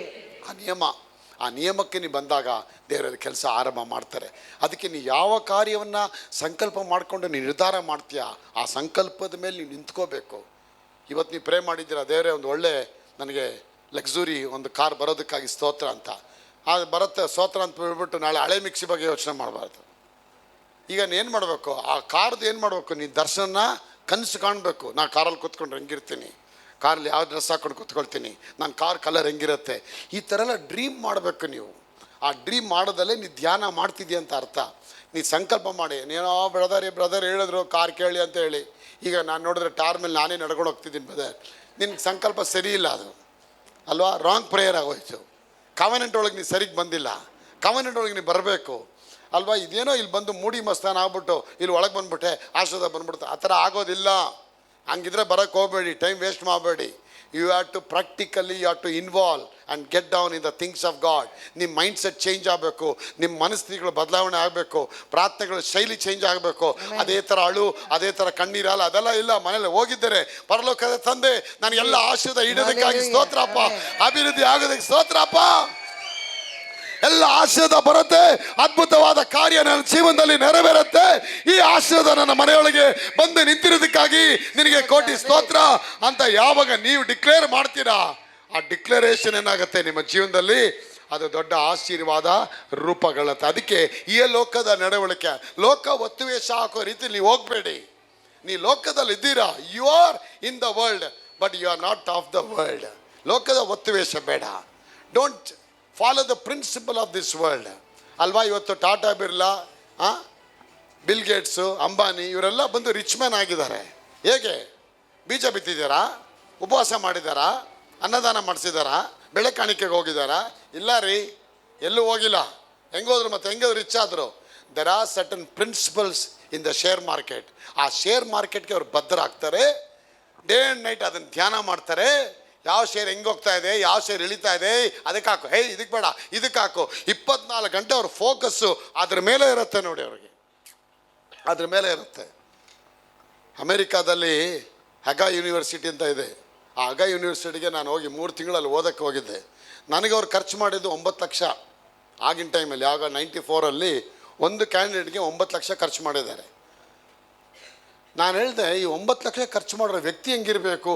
ಆ ನಿಯಮಕ್ಕೆ ನೀವು ಬಂದಾಗ ದೇವರ ಕೆಲಸ ಆರಂಭ ಮಾಡ್ತಾರೆ. ಅದಕ್ಕೆ ನೀವು ಯಾವ ಕಾರ್ಯವನ್ನು ಸಂಕಲ್ಪ ಮಾಡಿಕೊಂಡು ನೀವು ನಿರ್ಧಾರ ಮಾಡ್ತೀಯಾ, ಆ ಸಂಕಲ್ಪದ ಮೇಲೆ ನೀವು ನಿಂತ್ಕೋಬೇಕು. ಇವತ್ತು ನೀವು ಪ್ರೇ ಮಾಡಿದ್ದೀರಾ, ದೇವರೇ ಒಂದು ಒಳ್ಳೆ ನನಗೆ ಲಕ್ಸುರಿ ಒಂದು ಕಾರ್ ಬರೋದಕ್ಕಾಗಿ ಸ್ತೋತ್ರ ಅಂತ. ಅದು ಬರುತ್ತೆ ಸ್ತೋತ್ರ ಅಂತ ಹೇಳ್ಬಿಟ್ಟು ನಾಳೆ ಹಳೆ ಮಿಕ್ಸಿ ಬಗ್ಗೆ ಯೋಚನೆ ಮಾಡಬಾರ್ದು. ಈಗ ಏನು ಮಾಡಬೇಕು? ಆ ಕಾರ್ದು ಏನು ಮಾಡಬೇಕು? ನೀನು ದರ್ಶನ ಕನಸು ಕಾಣಬೇಕು. ನಾ ಕಾರಲ್ಲಿ ಕೂತ್ಕೊಂಡ್ರೆ ಹೆಂಗಿರ್ತೀನಿ, ಕಾರಲ್ಲಿ ಯಾವ ಡ್ರೆಸ್ ಹಾಕೊಂಡು ಕೂತ್ಕೊಳ್ತೀನಿ, ನನ್ನ ಕಾರ್ ಕಲರ್ ಹೆಂಗಿರುತ್ತೆ, ಈ ಥರ ಎಲ್ಲ ಡ್ರೀಮ್ ಮಾಡಬೇಕು ನೀವು. ಆ ಡ್ರೀಮ್ ಮಾಡೋದಲ್ಲೇ ನೀನು ಧ್ಯಾನ ಮಾಡ್ತಿದ್ದೀಯ ಅಂತ ಅರ್ಥ. ನೀ ಸಂಕಲ್ಪ ಮಾಡಿ, ನೀನೋ ಬ್ರದರ್ ಹೇಳಿದ್ರು ಕಾರ್ ಕೇಳಿ ಅಂತ ಹೇಳಿ, ಈಗ ನಾನು ನೋಡಿದ್ರೆ ಟಾರ್ ಮೇಲೆ ನಾನೇ ನಡ್ಕೊಂಡು ಹೋಗ್ತಿದ್ದೀನಿ ಬ್ರದರ್, ನಿನ್ಗೆ ಸಂಕಲ್ಪ ಸರಿ ಇಲ್ಲ ಅದು ಅಲ್ವಾ, ರಾಂಗ್ ಪ್ರೇಯರ್ ಆಗೋಯ್ತು. ಕವನೆಂಟ್ ಒಳಗೆ ನೀನು ಸರಿಗೆ ಬಂದಿಲ್ಲ, ಕವನೆಂಟ್ ಒಳಗೆ ನೀನು ಬರಬೇಕು ಅಲ್ವಾ. ಇದೇನೋ ಇಲ್ಲಿ ಬಂದು ಮೂಡಿ ಮಸ್ತಾನ ಆಗ್ಬಿಟ್ಟು ಇಲ್ಲಿ ಒಳಗೆ ಬಂದ್ಬಿಟ್ಟೆ ಆಶ್ರದ ಬಂದ್ಬಿಡ್ತು, ಆ ಥರ ಆಗೋದಿಲ್ಲ. ಹಂಗಿದ್ರೆ ಬರೋಕ್ಕೆ ಹೋಗಬೇಡಿ, ಟೈಮ್ ವೇಸ್ಟ್ ಮಾಡಬೇಡಿ. You have to practically you have to involve and get down in the things of God. ನಿಮ್ಮ ಮೈಂಡ್ ಸೆಟ್ ಚೇಂಜ್ ಆಗಬೇಕು, ನಿಮ್ಮ ಮನಸ್ಥಿತಿಗಳು ಬದಲಾವಣೆ ಆಗಬೇಕು, ಪ್ರಾರ್ಥನೆಗಳ ಶೈಲಿ ಚೇಂಜ್ ಆಗಬೇಕು. ಅದೇ ಥರ ಅಳು, ಅದೇ ಥರ ಕಣ್ಣೀರಲ್ಲ, ಅದೆಲ್ಲ ಇಲ್ಲ. ಮನೇಲಿ ಹೋಗಿದ್ದರೆ ಪರಲೋಕದ ತಂದೆ ನನಗೆಲ್ಲ ಆಶೀರ್ವಾದ ಇಡೋದಕ್ಕಾಗಿ ಸ್ತೋತ್ರಪ್ಪ, ಅಭಿವೃದ್ಧಿ ಆಗೋದಕ್ಕೆ ಸ್ತೋತ್ರಪ್ಪ. ಎಲ್ಲ ಆಶೀರ್ವಾದ ಬರುತ್ತೆ, ಅದ್ಭುತವಾದ ಕಾರ್ಯ ನನ್ನ ಜೀವನದಲ್ಲಿ ನೆರವೇರುತ್ತೆ. ಈ ಆಶೀರ್ವಾದ ನನ್ನ ಮನೆಯೊಳಗೆ ಬಂದು ನಿಂತಿರೋದಕ್ಕಾಗಿ ನಿನಗೆ ಕೋಟಿ ಸ್ತೋತ್ರ ಅಂತ ಯಾವಾಗ ನೀವು ಡಿಕ್ಲೇರ್ ಮಾಡ್ತೀರಾ, ಆ ಡಿಕ್ಲರೇಷನ್ ಏನಾಗುತ್ತೆ ನಿಮ್ಮ ಜೀವನದಲ್ಲಿ, ಅದು ದೊಡ್ಡ ಆಶೀರ್ವಾದ ರೂಪಗಳತ್ತೆ. ಅದಕ್ಕೆ ಈ ಲೋಕದ ನಡವಳಿಕೆ, ಲೋಕ ಒತ್ತುವೇಷ ಹಾಕೋ ರೀತಿ ನೀವು ಹೋಗಬೇಡಿ. ನೀ ಲೋಕದಲ್ಲಿ ಇದ್ದೀರಾ, you are in the world but you are not of the world. ಲೋಕದ ಒತ್ತುವೇಷ ಬೇಡ. Don't follow the principle of this world ಅಲ್ವಾ. ಇವತ್ತು ಟಾಟಾ ಬಿರ್ಲಾ, ಬಿಲ್ ಗೇಟ್ಸು, ಅಂಬಾನಿ ಇವರೆಲ್ಲ ಬಂದು ರಿಚ್ ಮ್ಯಾನ್ ಆಗಿದ್ದಾರೆ. ಹೇಗೆ? ಬೀಜ ಬಿತ್ತಿದ್ದಾರಾ, ಉಪವಾಸ ಮಾಡಿದಾರಾ, ಅನ್ನದಾನ ಮಾಡಿಸಿದಾರಾ, ಬೆಳೆ ಕಾಣಿಕೆಗೆ ಹೋಗಿದ್ದಾರಾ? ಇಲ್ಲ ರೀ, ಎಲ್ಲೂ ಹೋಗಿಲ್ಲ. ಹೆಂಗೋದ್ರು ಮತ್ತೆ ಹೆಂಗೋದ್ರು ರಿಚ್ ಆದರು. There are certain principles in the share market. ಆ ಶೇರ್ ಮಾರ್ಕೆಟ್ಗೆ ಅವ್ರು ಬದ್ಧರಾಗ್ತಾರೆ. ಡೇ ಆ್ಯಂಡ್ ನೈಟ್ ಅದನ್ನು ಧ್ಯಾನ ಮಾಡ್ತಾರೆ. ಯಾವ ಶೇರ್ ಹೆಂಗೆ ಹೋಗ್ತಾ ಇದೆ, ಯಾವ ಶೇರ್ ಇಳಿತಾ ಇದೆ, ಅದಕ್ಕೆ ಹಾಕು, ಹೇ ಇದಕ್ಕೆ ಬೇಡ ಇದಕ್ಕೆ ಹಾಕು. 24 ಗಂಟೆ ಅವ್ರ ಫೋಕಸ್ಸು ಅದ್ರ ಮೇಲೆ ಇರುತ್ತೆ ನೋಡಿ, ಅವ್ರಿಗೆ ಅದ್ರ ಮೇಲೆ ಇರುತ್ತೆ. ಅಮೇರಿಕಾದಲ್ಲಿ ಹಗಾ ಯೂನಿವರ್ಸಿಟಿ ಅಂತ ಇದೆ. ಆ ಹಗಾ ಯೂನಿವರ್ಸಿಟಿಗೆ ನಾನು ಹೋಗಿ 3 ತಿಂಗಳಲ್ಲಿ ಓದಕ್ಕೆ ಹೋಗಿದ್ದೆ. ನನಗೆ ಅವ್ರು ಖರ್ಚು ಮಾಡಿದ್ದು 9 ಲಕ್ಷ. ಆಗಿನ ಟೈಮಲ್ಲಿ ಆಗ 94ಅಲ್ಲಿ ಒಂದು ಕ್ಯಾಂಡಿಡೇಟ್ಗೆ 9 ಲಕ್ಷ ಖರ್ಚು ಮಾಡಿದ್ದಾರೆ. ನಾನು ಹೇಳಿದೆ, ಈ 9 ಲಕ್ಷ ಖರ್ಚು ಮಾಡಿರೋ ವ್ಯಕ್ತಿ ಹೆಂಗಿರಬೇಕು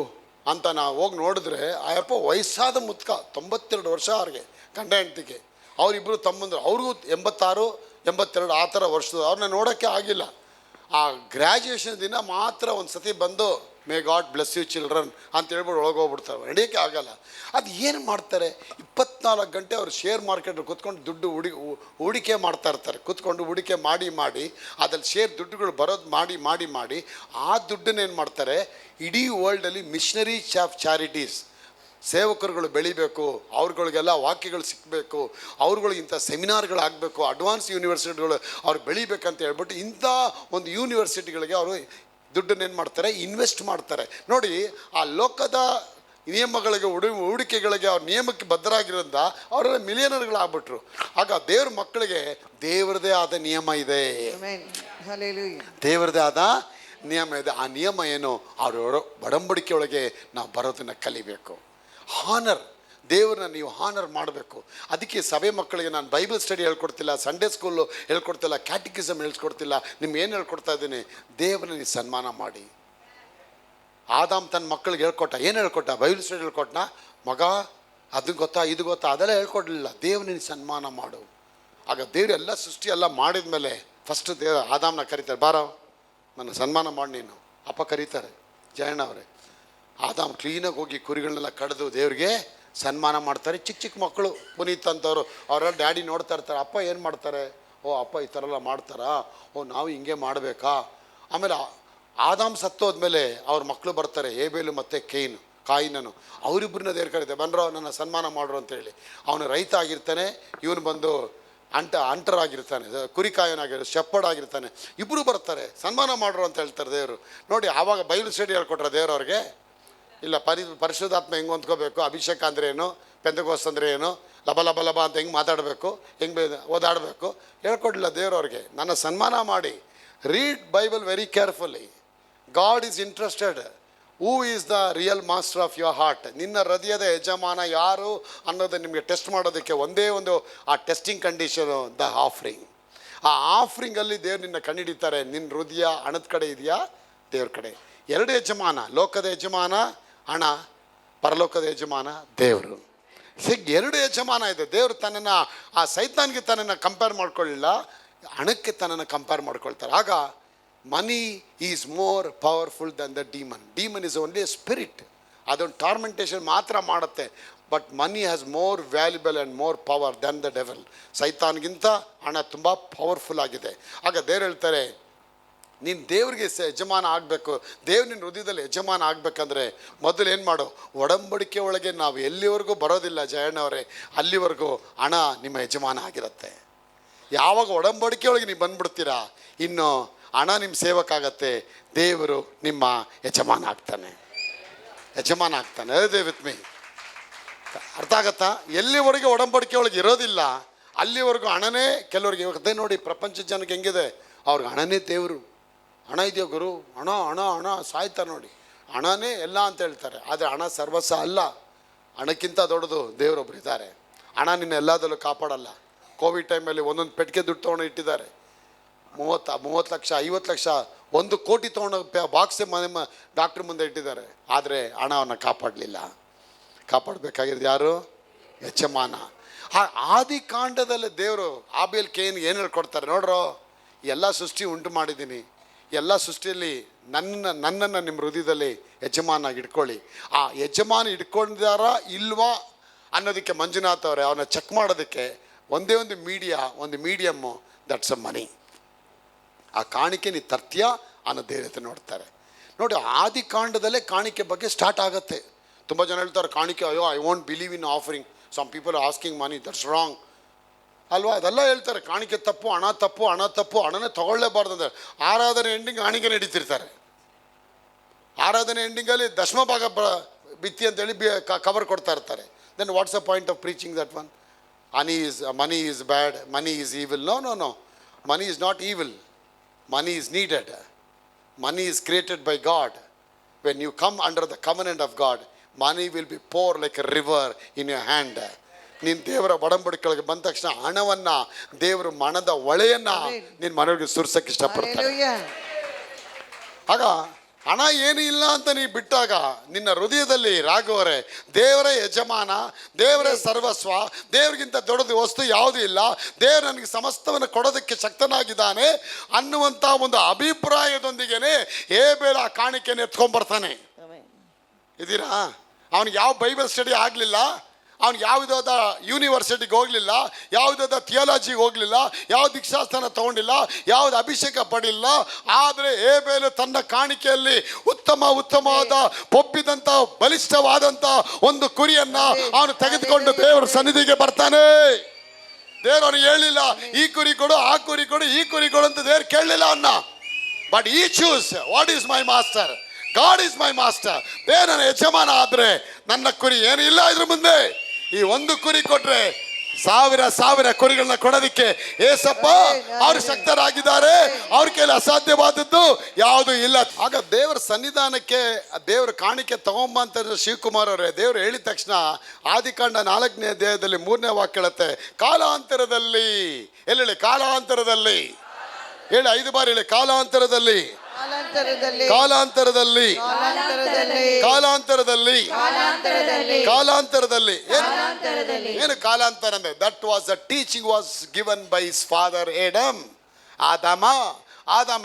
ಅಂತ ನಾವು ಹೋಗಿ ನೋಡಿದ್ರೆ, ಆಯಪ್ಪ ವಯಸ್ಸಾದ ಮುತ್ಕ, 92 ವರ್ಷ ಅವ್ರಿಗೆ, ಗಂಡ ಹೆಂಡ್ತಿಗೆ. ಅವರಿಬ್ಬರು ತಮ್ಮಂದರು, ಅವ್ರಿಗೂ 86, 82 ಆ ಥರ ವರ್ಷದ. ಅವ್ರನ್ನ ನೋಡೋಕ್ಕೆ ಆಗಿಲ್ಲ. ಆ ಗ್ರ್ಯಾಜುಯೇಷನ್ ದಿನ ಮಾತ್ರ ಒಂದು ಸತಿ ಬಂದು may God bless you children ಅಂತ ಹೇಳ್ಬಿಟ್ಟು ಒಳಗೋಗ್ಬಿಡ್ತಾರೆ. ನಡೆಯೋಕ್ಕೆ ಆಗಲ್ಲ. ಅದು ಏನು ಮಾಡ್ತಾರೆ, 24 ಗಂಟೆ ಅವ್ರು ಶೇರ್ ಮಾರ್ಕೆಟಲ್ಲಿ ಕೂತ್ಕೊಂಡು ದುಡ್ಡು ಹೂಡಿಕೆ ಮಾಡ್ತಾ ಇರ್ತಾರೆ. ಕೂತ್ಕೊಂಡು ಹೂಡಿಕೆ ಮಾಡಿ ಅದ್ರಲ್ಲಿ ಶೇರ್ ದುಡ್ಡುಗಳು ಬರೋದು ಮಾಡಿ ಆ ದುಡ್ಡನ್ನೇನು ಮಾಡ್ತಾರೆ, ಇಡೀ ವರ್ಲ್ಡಲ್ಲಿ ಮಿಷನರಿ ಚಾರಿಟೀಸ್, ಸೇವಕರುಗಳು ಬೆಳಿಬೇಕು, ಅವ್ರುಗಳಿಗೆಲ್ಲ ವಾಕ್ಯಗಳು ಸಿಕ್ಕಬೇಕು, ಅವ್ರುಗಳಿಗೆ ಇಂಥ ಸೆಮಿನಾರ್ಗಳಾಗಬೇಕು, ಅಡ್ವಾನ್ಸ್ ಯೂನಿವರ್ಸಿಟಿಗಳು ಅವ್ರು ಬೆಳಿಬೇಕಂತ ಹೇಳ್ಬಿಟ್ಟು ಇಂಥ ಒಂದು ಯೂನಿವರ್ಸಿಟಿಗಳಿಗೆ ಅವರು ದುಡ್ಡನ್ನೇನು ಮಾಡ್ತಾರೆ, ಇನ್ವೆಸ್ಟ್ ಮಾಡ್ತಾರೆ. ನೋಡಿ, ಆ ಲೋಕದ ನಿಯಮಗಳಿಗೆ ಹೂಡಿಕೆಗಳಿಗೆ ಅವ್ರ ನಿಯಮಕ್ಕೆ ಬದ್ಧರಾಗಿರೋದ್ರಿಂದ ಅವರೆಲ್ಲ ಮಿಲಿಯನರ್ಗಳಾಗ್ಬಿಟ್ರು. ಆಗ ದೇವ್ರ ಮಕ್ಕಳಿಗೆ ದೇವರದೇ ಆದ ನಿಯಮ ಇದೆ, ದೇವರದೇ ಆದ ನಿಯಮ ಇದೆ. ಆ ನಿಯಮ ಏನು, ಅವರವರ ಒಡಂಬಡಿಕೆ ಒಳಗೆ ನಾವು ಬರೋದನ್ನು ಕಲಿಬೇಕು. ಹಾನರ್, ದೇವ್ರನ್ನ ನೀವು ಹಾನರ್ ಮಾಡಬೇಕು. ಅದಕ್ಕೆ ಸಭೆ ಮಕ್ಕಳಿಗೆ ನಾನು ಬೈಬಲ್ ಸ್ಟಡಿ ಹೇಳ್ಕೊಡ್ತಿಲ್ಲ, ಸಂಡೇ ಸ್ಕೂಲು ಹೇಳ್ಕೊಡ್ತಿಲ್ಲ, ಕ್ಯಾಟಿಕಿಸಮ್ ಹೇಳ್ಕೊಡ್ತಿಲ್ಲ. ನಿಮ್ಗೆ ಏನು ಹೇಳ್ಕೊಡ್ತಾ ಇದ್ದೀನಿ, ದೇವ್ರನ್ನ ನೀವು ಸನ್ಮಾನ ಮಾಡಿ. ಆದಾಮ್ ತನ್ನ ಮಕ್ಕಳಿಗೆ ಹೇಳ್ಕೊಟ್ಟ, ಏನು ಹೇಳ್ಕೊಟ್ಟ, ಬೈಬಲ್ ಸ್ಟಡಿ ಹೇಳ್ಕೊಟ್ನ, ಮಗ ಅದು ಗೊತ್ತಾ ಇದು ಗೊತ್ತಾ ಅದೆಲ್ಲ ಹೇಳ್ಕೊಡ್ಲಿಲ್ಲ, ದೇವ್ರನ್ನ ಸನ್ಮಾನ ಮಾಡು. ಆಗ ದೇವರೆಲ್ಲ ಸೃಷ್ಟಿ ಎಲ್ಲ ಮಾಡಿದ ಮೇಲೆ ಫಸ್ಟ್ ಆದಾಮ್ನ ಕರೀತಾರೆ, ಬಾರೋ ನನ್ನ ಸನ್ಮಾನ ಮಾಡಿ ನೀನು. ಅಪ್ಪ ಕರೀತಾರೆ, ಜಯಣ್ಣ ಅವರೇ. ಆದಾಮ್ ಕ್ಲೀನಾಗಿ ಹೋಗಿ ಕುರಿಗಳನ್ನೆಲ್ಲ ಕಡಿದು ದೇವ್ರಿಗೆ ಸನ್ಮಾನ ಮಾಡ್ತಾರೆ. ಚಿಕ್ಕ ಮಕ್ಕಳು ಪುನೀತ್ ಅಂತವ್ರು ಅವರೆಲ್ಲ ಡ್ಯಾಡಿ ನೋಡ್ತಾ ಇರ್ತಾರೆ. ಅಪ್ಪ ಏನು ಮಾಡ್ತಾರೆ, ಓ ಅಪ್ಪ ಈ ಥರ ಎಲ್ಲ ಮಾಡ್ತಾರಾ, ಓ ನಾವು ಹಿಂಗೆ ಮಾಡಬೇಕಾ. ಆಮೇಲೆ ಆದಾಮ್ ಸತ್ತೋದ್ಮೇಲೆ ಅವ್ರ ಮಕ್ಕಳು ಬರ್ತಾರೆ, ಏಬೇಲು ಮತ್ತು ಕಾಯಿನನು. ಅವರಿಬ್ಬರನ್ನ ದೇವ್ರು ಕರೀತಾರೆ, ಬನ್ರೋ ನನ್ನ ಸನ್ಮಾನ ಮಾಡ್ರು ಅಂತೇಳಿ. ಅವನು ರೈತ ಆಗಿರ್ತಾನೆ, ಇವನು ಬಂದು ಅಂಟರಾಗಿರ್ತಾನೆ, ಕುರಿಕಾಯನಾಗಿರ್ತಾನೆ, ಶೆಪ್ಪರ್ಡ್ ಆಗಿರ್ತಾನೆ. ಇಬ್ಬರು ಬರ್ತಾರೆ, ಸನ್ಮಾನ ಮಾಡ್ರು ಅಂತ ಹೇಳ್ತಾರೆ ದೇವರು. ನೋಡಿ, ಆವಾಗ ಬೈಬಲ್ ಸ್ಟಡಿ ಹೇಳ್ಕೊಟ್ರೆ ದೇವ್ರವ್ರಿಗೆ ಇಲ್ಲ, ಪರಿಶುದ್ಧಾತ್ಮ ಹೆಂಗೆ ಹೊಂದ್ಕೋಬೇಕು, ಅಭಿಷೇಕ ಅಂದರೆ ಏನು, ಪೆಂತೆಕೋಸ್ತ್ ಅಂದರೆ ಏನು, ಲಬ ಅಂತ ಹೆಂಗೆ ಮಾತಾಡಬೇಕು, ಹೆಂಗೆ ಓದಾಡಬೇಕು ಹೇಳ್ಕೊಡ್ಲಿಲ್ಲ ದೇವ್ರವ್ರಿಗೆ. ನನ್ನ ಸನ್ಮಾನ ಮಾಡಿ. Read Bible very ಕೇರ್ಫುಲ್ಲಿ. God is interested. Who is the real master of your heart. ನಿನ್ನ ಹೃದಯದ ಯಜಮಾನ ಯಾರು ಅನ್ನೋದು ನಿಮಗೆ ಟೆಸ್ಟ್ ಮಾಡೋದಕ್ಕೆ ಒಂದೇ ಒಂದು ಆ ಟೆಸ್ಟಿಂಗ್ ಕಂಡೀಷನು, ದ ಆಫ್ರಿಂಗ್. ಆ ಆಫ್ರಿಂಗಲ್ಲಿ ದೇವ್ರು ನಿನ್ನ ಕಂಡುಹಿಡಿತಾರೆ, ನಿನ್ನ ಹೃದಯ ಹಣದ ಕಡೆ ಇದೆಯಾ, ದೇವ್ರ ಕಡೆ. 2 ಯಜಮಾನ, ಲೋಕದ ಯಜಮಾನ ಹಣ, ಪರಲೋಕದ ಯಜಮಾನ ದೇವರು. ಹೀಗೆ 2 ಯಜಮಾನ ಇದೆ. ದೇವರು ತನ್ನನ್ನು ಆ ಸೈತಾನ್ಗೆ ತನ್ನನ್ನು ಕಂಪೇರ್ ಮಾಡ್ಕೊಳ್ಳಿಲ್ಲ, ಹಣಕ್ಕೆ ತನ್ನನ್ನು ಕಂಪೇರ್ ಮಾಡ್ಕೊಳ್ತಾರೆ. ಆಗ money is more powerful than the demon. Demon is only a spirit. ಅದೊಂದು ಟಾರ್ಮೆಂಟೇಷನ್ ಮಾತ್ರ ಮಾಡುತ್ತೆ. But money has more valuable and more power than the devil. ಸೈತಾನ್ಗಿಂತ ಹಣ ತುಂಬ ಪವರ್ಫುಲ್ ಆಗಿದೆ. ಆಗ ದೇವ್ರು ಹೇಳ್ತಾರೆ, ನೀನು ದೇವ್ರಿಗೆ ಯಜಮಾನ ಆಗಬೇಕು, ದೇವ್ರು ನಿನ್ನ ಹೃದಯದಲ್ಲಿ ಯಜಮಾನ ಆಗಬೇಕಂದ್ರೆ ಮೊದಲು ಏನು ಮಾಡು, ಒಡಂಬಡಿಕೆ ಒಳಗೆ ನಾವು ಎಲ್ಲಿವರೆಗೂ ಬರೋದಿಲ್ಲ ಜಯಣ್ಣವರೇ, ಅಲ್ಲಿವರೆಗೂ ಹಣ ನಿಮ್ಮ ಯಜಮಾನ ಆಗಿರುತ್ತೆ. ಯಾವಾಗ ಒಡಂಬಡಿಕೆ ಒಳಗೆ ನೀವು ಬಂದ್ಬಿಡ್ತೀರಾ, ಇನ್ನು ಹಣ ನಿಮ್ಮ ಸೇವಕ್ಕಾಗತ್ತೆ, ದೇವರು ನಿಮ್ಮ ಯಜಮಾನ ಆಗ್ತಾನೆ, ಯಜಮಾನ ಆಗ್ತಾನೆ. ಅದೇ ವಿತ್ ಮೀ, ಅರ್ಥ ಆಗತ್ತಾ? ಎಲ್ಲಿವರೆಗೆ ಒಡಂಬಡಿಕೆ ಒಳಗೆ ಇರೋದಿಲ್ಲ ಅಲ್ಲಿವರೆಗೂ ಹಣನೇ ಕೆಲವ್ರಿಗೆ. ಅದೇ ನೋಡಿ ಪ್ರಪಂಚದ ಜನಕ್ಕೆ ಹೆಂಗಿದೆ, ಅವ್ರಿಗೆ ಹಣನೇ ದೇವರು. ಹಣ ಇದೆಯೋ ಗುರು, ಹಣ ಹಣ ಹಣ ಸಾಯ್ತಾರೆ ನೋಡಿ, ಹಣನೇ ಎಲ್ಲ ಅಂತ ಹೇಳ್ತಾರೆ. ಆದರೆ ಹಣ ಸರ್ವಸ್ವ ಅಲ್ಲ, ಹಣಕ್ಕಿಂತ ದೊಡ್ಡದು ದೇವರೊಬ್ರು ಇದ್ದಾರೆ. ಹಣ ನಿನ್ನ ಎಲ್ಲದಲ್ಲೂ ಕಾಪಾಡಲ್ಲ. ಕೋವಿಡ್ ಟೈಮಲ್ಲಿ ಒಂದೊಂದು ಪೆಟ್ಟಿಗೆ ದುಡ್ಡು ತೊಗೊಂಡು ಇಟ್ಟಿದ್ದಾರೆ, 30 ಲಕ್ಷ 50 ಲಕ್ಷ 1 ಕೋಟಿ ತೊಗೊಂಡು ಬಾಕ್ಸೇ ಡಾಕ್ಟ್ರ್ ಮುಂದೆ ಇಟ್ಟಿದ್ದಾರೆ. ಆದರೆ ಹಣವನ್ನು ಕಾಪಾಡಲಿಲ್ಲ. ಕಾಪಾಡಬೇಕಾಗಿರೋದು ಯಾರು? ಯಜಮಾನ. ಆ ಆದಿಕಾಂಡದಲ್ಲಿ ದೇವರು ಆಬೇಲ್ ಕೇನ್ ಏನು ಹೇಳ್ಕೊಡ್ತಾರೆ ನೋಡ್ರೋ, ಎಲ್ಲ ಸೃಷ್ಟಿ ಉಂಟು ಮಾಡಿದ್ದೀನಿ, ಎಲ್ಲ ಸೃಷ್ಟಿಯಲ್ಲಿ ನನ್ನನ್ನು ನಿಮ್ಮ ಹೃದಯದಲ್ಲಿ ಯಜಮಾನಾಗಿ ಇಟ್ಕೊಳ್ಳಿ. ಆ ಯಜಮಾನ ಇಟ್ಕೊಂಡಿದ್ದಾರಾ ಇಲ್ವಾ ಅನ್ನೋದಕ್ಕೆ ಮಂಜುನಾಥ್ ಅವರೇ ಅವನ್ನ ಚೆಕ್ ಮಾಡೋದಕ್ಕೆ ಒಂದೇ ಒಂದು ಮೀಡಿಯಮ್ಮು, ದಟ್ಸ್ ಅ ಮನಿ. ಆ ಕಾಣಿಕೆ ನೀ ತರ್ತೀಯಾ ಅನ್ನೋ ಧೈರ್ಯತೆ ನೋಡ್ತಾರೆ ನೋಡಿ. ಆದಿಕಾಂಡದಲ್ಲೇ ಕಾಣಿಕೆ ಬಗ್ಗೆ ಸ್ಟಾರ್ಟ್ ಆಗುತ್ತೆ. ತುಂಬ ಜನ ಹೇಳ್ತಾರೆ ಕಾಣಿಕೆ, ಅಯ್ಯೋ I want believe in offering, some people asking money, that's wrong ಅಲ್ವಾ? ಅದೆಲ್ಲ ಹೇಳ್ತಾರೆ ಕಾಣಿಕೆ ತಪ್ಪು, ಹಣ ತಪ್ಪು, ಹಣ ತಪ್ಪು, ಹಣನೇ ತೊಗೊಳ್ಳೇಬಾರ್ದು ಅಂದರೆ. ಆರಾಧನೆ ಎಂಡಿಂಗ್ ಕಾಣಿಕೆ ನಡೀತಿರ್ತಾರೆ. ಆರಾಧನೆ ಎಂಡಿಂಗಲ್ಲಿ ದಶಮ ಭಾಗ ಬಿತ್ತಿ ಅಂತೇಳಿ ಕವರ್ ಕೊಡ್ತಾ ಇರ್ತಾರೆ. Then what's the point of preaching that one? money is bad, money is evil. No. Money is not evil. Money is needed. Money is created by God. When you come under the covenant of God, money will be poured like a river in your hand. ನೀನು ದೇವರ ಒಡಂಬಡಿಕೆಗಳಿಗೆ ಬಂದ ತಕ್ಷಣ ಹಣವನ್ನು, ದೇವರು ಮನದ ಒಳೆಯನ್ನು ನಿನ್ನ ಮನೆಯೊಳಗೆ ಸುರಿಸಕ್ಕೆ ಇಷ್ಟಪಡ್ತಾರೆ. ಆಗ ಹಣ ಏನೂ ಇಲ್ಲ ಅಂತ ನೀ ಬಿಟ್ಟಾಗ ನಿನ್ನ ಹೃದಯದಲ್ಲಿ ರಾಘವರೇ ದೇವರೇ ಯಜಮಾನ, ದೇವರೇ ಸರ್ವಸ್ವ, ದೇವರಿಗಿಂತ ದೊಡ್ಡದು ವಸ್ತು ಯಾವುದೂ ಇಲ್ಲ, ದೇವರು ನನಗೆ ಸಮಸ್ತವನ್ನು ಕೊಡೋದಕ್ಕೆ ಶಕ್ತನಾಗಿದ್ದಾನೆ ಅನ್ನುವಂಥ ಒಂದು ಅಭಿಪ್ರಾಯದೊಂದಿಗೆ ಹೇಬೇಡ ಆ ಕಾಣಿಕೆಯನ್ನು ಎತ್ಕೊಂಡ್ಬರ್ತಾನೆ. ಇದ್ದೀರಾ? ಅವನಿಗೆ ಯಾವ ಬೈಬಲ್ ಸ್ಟಡಿ ಆಗಲಿಲ್ಲ, ಅವ್ನು ಯಾವುದಾದ ಯೂನಿವರ್ಸಿಟಿಗೆ ಹೋಗಲಿಲ್ಲ, ಯಾವುದಾದ ಥಿಯಾಲಜಿಗೆ ಹೋಗಲಿಲ್ಲ, ಯಾವ ದೀಕ್ಷಾಸ್ಥಾನ ತಗೊಂಡಿಲ್ಲ, ಯಾವುದು ಅಭಿಷೇಕ ಪಡಿಲ್ಲ. ಆದರೆ ಹೇಬೇಲು ತನ್ನ ಕಾಣಿಕೆಯಲ್ಲಿ ಉತ್ತಮವಾದ ಪೊಪ್ಪಿದಂಥ ಬಲಿಷ್ಠವಾದಂಥ ಒಂದು ಕುರಿಯನ್ನು ಅವನು ತೆಗೆದುಕೊಂಡು ದೇವರ ಸನ್ನಿಧಿಗೆ ಬರ್ತಾನೆ. ದೇವರು ಅವನಿಗೆ ಹೇಳಿಲ್ಲ ಈ ಕುರಿ ಕೊಡು, ಆ ಕುರಿ ಕೊಡು, ಈ ಕುರಿ ಕೊಡು ಅಂತ ದೇವ್ರು ಕೇಳಲಿಲ್ಲ ಅವನ್ನ. ಬಟ್ ಈ choose what is my master, god is my master. ದೇವ್ರ ನನ್ನ ಯಜಮಾನ ಆದರೆ ನನ್ನ ಕುರಿ ಏನು ಇಲ್ಲ ಇದ್ರ ಮುಂದೆ. ಈ ಒಂದು ಕುರಿ ಕೊಟ್ರೆ ಸಾವಿರ ಕುರಿಗಳನ್ನ ಕೊಡೋದಕ್ಕೆ ಏಸಪ್ಪ ಅವ್ರು ಶಕ್ತರಾಗಿದ್ದಾರೆ, ಅವ್ರ ಕೈಲಿ ಅಸಾಧ್ಯವಾದದ್ದು ಯಾವುದೂ ಇಲ್ಲ. ಆಗ ದೇವರ ಸನ್ನಿಧಾನಕ್ಕೆ ದೇವರ ಕಾಣಿಕೆ ತಗೊಂಬ ಅಂತ ಶಿವಕುಮಾರ್ ಅವರೇ ದೇವರು ಹೇಳಿದ ತಕ್ಷಣ ಆದಿಕಾಂಡ 4ನೇ ಅಧ್ಯಾಯದಲ್ಲಿ 3ನೇ ವಾಕ್ಯ ಹೇಳುತ್ತೆ, ಕಾಲಾಂತರದಲ್ಲಿ. ಎಲ್ಲಿ ಕಾಲಾಂತರದಲ್ಲಿ ಹೇಳಿ 5 ಬಾರಿ ಹೇಳಿ, ಕಾಲಾಂತರದಲ್ಲಿ ಕಾಲಾಂತರದಲ್ಲಿ ಕಾಲಾಂತರದಲ್ಲಿ ಕಾಲಾಂತರದಲ್ಲಿ ಏನು ಕಾಲಾಂತರ ಅಂದ್ರೆ that was the teaching was given by his father Adam. ಆದಾಮ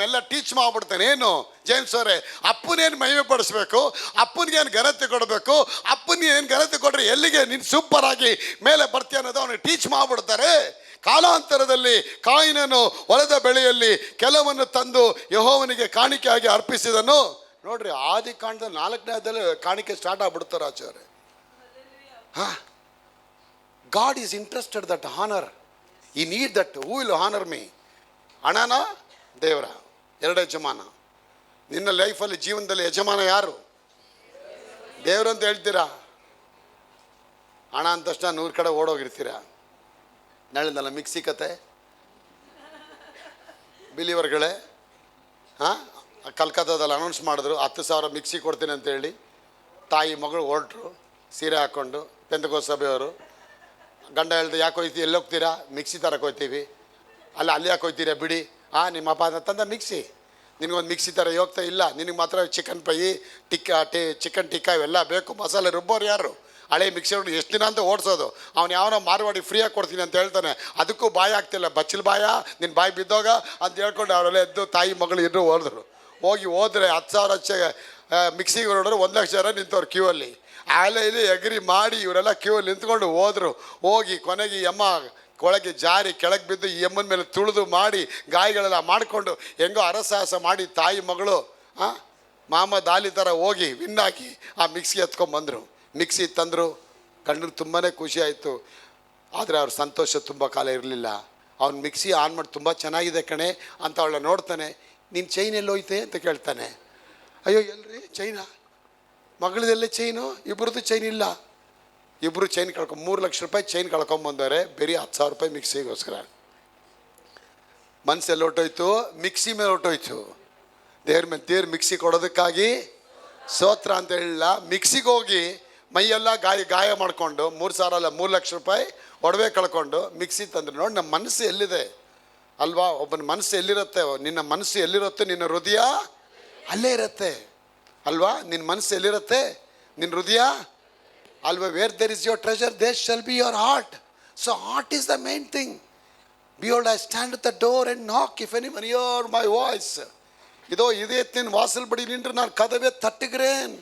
ಎಲ್ಲ ಟೀಚ್ ಮಾಡ್ಬಿಡ್ತಾನೆ. ಏನು ಜೇಮ್ಸ್ ಅವರೇ, ಅಪ್ಪನೇನು ಮಹಿಮೆ ಪಡಿಸ್ಬೇಕು, ಅಪ್ಪನಿಗೇನು ಘನತೆ ಕೊಡಬೇಕು, ಅಪ್ಪನಿಗೆ ಏನು ಘನತೆ ಕೊಡ್ರೆ ಎಲ್ಲಿಗೆ ನೀನು ಸೂಪರ್ ಆಗಿ ಮೇಲೆ ಬರ್ತೀಯ ಅನ್ನೋದು ಅವನಿಗೆ ಟೀಚ್ ಮಾಡ್ಬಿಡ್ತಾರೆ. ಕಾಲಾಂತರದಲ್ಲಿ ಕಾಯಿನನು ಹೊಲದ ಬೆಳೆಯಲ್ಲಿ ಕೆಲವನ್ನು ತಂದು ಯೆಹೋವನಿಗೆ ಕಾಣಿಕೆಯಾಗಿ ಅರ್ಪಿಸಿದನು. ನೋಡ್ರಿ, ಆದಿಕಾಂಡದ 4ನೇ ಅಧ್ಯಾಯದಲ್ಲಿ ಕಾಣಿಕೆ ಸ್ಟಾರ್ಟ್ ಆಗ್ಬಿಡ್ತಾರೆ ಆಚಾರ್ಯ. God is interested that honour, he need that. Who will honour me? ಹಣನ ದೇವರ? ಎರಡು ಯಜಮಾನ ನಿನ್ನ ಲೈಫಲ್ಲಿ, ಜೀವನದಲ್ಲಿ ಯಜಮಾನ ಯಾರು? ದೇವರು ಅಂತ ಹೇಳ್ತೀರಾ. ಹಣ ಅಂದ ತಕ್ಷಣ 100 ಕಡೆ ಓಡೋಗಿರ್ತೀರಾ. ನಾಳಿಂದಲ್ಲ ಮಿಕ್ಸಿ ಕತೆ ಬಿಲಿವರ್ಗಳೇ. ಕಲ್ಕತ್ತಾದಲ್ಲಿ ಅನೌನ್ಸ್ ಮಾಡಿದ್ರು 10,000 ಮಿಕ್ಸಿ ಕೊಡ್ತೀನಿ ಅಂತೇಳಿ. ತಾಯಿ ಮಗಳು ಹೊರಟ್ರು ಸೀರೆ ಹಾಕ್ಕೊಂಡು. ಪೆಂತಕೋಸ್ತ ಸಭೆಯವರು ಗಂಡ ಹೇಳ್ದೆ, ಯಾಕೆ ಹೋಯ್ತೀವಿ, ಎಲ್ಲಿ ಹೋಗ್ತೀರಾ? ಮಿಕ್ಸಿ ತರಕ್ಕೆ ಹೋಗ್ತೀವಿ. ಅಲ್ಲಿ ಯಾಕೆ ಹೋಗ್ತೀರಾ ಬಿಡಿ. ನಿಮ್ಮ ಅಪ್ಪ ತಂದ ಮಿಕ್ಸಿ, ನಿನಗೊಂದು ಮಿಕ್ಸಿ ಥರ ಹೋಗ್ತಾ ಇಲ್ಲ, ನಿನಗೆ ಮಾತ್ರ ಚಿಕನ್ ಫ್ರೈ ಚಿಕನ್ ಟಿಕ್ಕಾ ಇವೆಲ್ಲ ಬೇಕು. ಮಸಾಲೆ ರುಬ್ಬೋರು ಯಾರು? ಹಳೆ ಮಿಕ್ಸಿ ಹೊಡ್ದು ಎಷ್ಟು ದಿನ ಅಂತ ಓಡಿಸೋದು. ಅವ್ನು ಯಾವನೋ ಮಾರ್ವಾಡಿ ಫ್ರೀಯಾಗಿ ಕೊಡ್ತೀನಿ ಅಂತ ಹೇಳ್ತಾನೆ. ಅದಕ್ಕೂ ಬಾಯಿ ಆಗ್ತಿಲ್ಲ. ಬಚ್ಚಲ್ ಬಾಯ, ನಿನ್ನ ಬಾಯಿ ಬಿದ್ದೋಗ ಅಂತ ಹೇಳ್ಕೊಂಡು ಅವರೆಲ್ಲ ಎದ್ದು ತಾಯಿ ಮಗಳು ಇದ್ರು ಹೋದ್ರೆ 10,000 ಮಿಕ್ಸಿಗೆ ಹೊರಡೋರು 1,00,000 ಜನ ನಿಂತವ್ರು ಕ್ಯೂ ಅಲ್ಲಿ. ಆಲೆ ಇಲ್ಲಿ ಎಗ್ರಿ ಮಾಡಿ ಇವರೆಲ್ಲ ಕ್ಯೂ ಅಲ್ಲಿ ನಿಂತ್ಕೊಂಡು ಹೋದ್ರು. ಹೋಗಿ ಕೊನೆಗೆ ಈ ಅಮ್ಮ ಕೊಳಗೆ ಜಾರಿ ಕೆಳಗೆ ಬಿದ್ದು ಈ ಅಮ್ಮನ ಮೇಲೆ ತುಳಿದು ಮಾಡಿ ಗಾಯಗಳೆಲ್ಲ ಮಾಡಿಕೊಂಡು ಹೆಂಗೋ ಅರಸಾಹಸ ಮಾಡಿ ತಾಯಿ ಮಗಳು ಮಾಮ ದಾಲಿ ಥರ ಹೋಗಿ ವಿನ್ ಹಾಕಿ ಆ ಮಿಕ್ಸಿ ಎತ್ಕೊಂಡ್ಬಂದರು. ಮಿಕ್ಸಿ ತಂದರು. ಕಣ್ಣು ತುಂಬಾ ಖುಷಿ ಆಯಿತು. ಆದರೆ ಅವ್ರ ಸಂತೋಷ ತುಂಬ ಕಾಲ ಇರಲಿಲ್ಲ. ಅವ್ನು ಮಿಕ್ಸಿ ಆನ್ ಮಾಡಿ ತುಂಬ ಚೆನ್ನಾಗಿದೆ ಕಣೆ ಅಂತ ಅವಳ ನೋಡ್ತಾನೆ. ನಿನ್ನ ಚೈನ್ ಎಲ್ಲೋಯ್ತೆ ಅಂತ ಕೇಳ್ತಾನೆ. ಅಯ್ಯೋ ಎಲ್ರಿ ಚೈನಾ? ಮಗಳದಲ್ಲೇ ಚೈನು? ಇಬ್ಬರದ್ದು ಚೈನ್ ಇಲ್ಲ. ಇಬ್ಬರು ಚೈನ್ 3 ಲಕ್ಷ ರೂಪಾಯಿ ಚೈನ್ ಕಳ್ಕೊಂಬಂದವ್ರೆ, ಬೇರೆ 10,000 ರೂಪಾಯಿ ಮಿಕ್ಸಿಗೋಸ್ಕರ. ಮನಸ್ಸೆಲ್ಲ ಹೊಟ್ಟೋಯ್ತು, ಮಿಕ್ಸಿ ಮೇಲೆ ಹೊಟ್ಟೋಯ್ತು. ದೇವ್ರ ಮಿಕ್ಸಿ ಕೊಡೋದಕ್ಕಾಗಿ ಸ್ತೋತ್ರ ಅಂತ ಹೇಳಿಲ್ಲ. ಮಿಕ್ಸಿಗೆ ಹೋಗಿ ಮೈಯೆಲ್ಲ ಗಾಯ ಮಾಡಿಕೊಂಡು 3,000 ಅಲ್ಲ 3 ಲಕ್ಷ ರೂಪಾಯಿ ಒಡವೆ ಕಳ್ಕೊಂಡು ಮಿಕ್ಸಿ ತಂದ್ರೆ ನೋಡಿ ನಮ್ಮ ಮನಸ್ಸು ಎಲ್ಲಿದೆ ಅಲ್ವಾ? ಒಬ್ಬನ ಮನಸ್ಸು ಎಲ್ಲಿರುತ್ತೆ? ನಿನ್ನ ಮನಸ್ಸು ಎಲ್ಲಿರುತ್ತೆ ನಿನ್ನ ಹೃದಯ ಅಲ್ಲೇ ಇರುತ್ತೆ ಅಲ್ವಾ? ನಿನ್ನ ಮನಸ್ಸು ಎಲ್ಲಿರುತ್ತೆ ನಿನ್ನ ಹೃದಯ ಅಲ್ವಾ? Where there is your treasure there shall be your heart. So heart is the main thing. Behold I stand at the door and knock if any one hear my voice. இதோ இதயத்தின் வாசல்படி நின்று நான் கதவை தட்டுகிறேன்.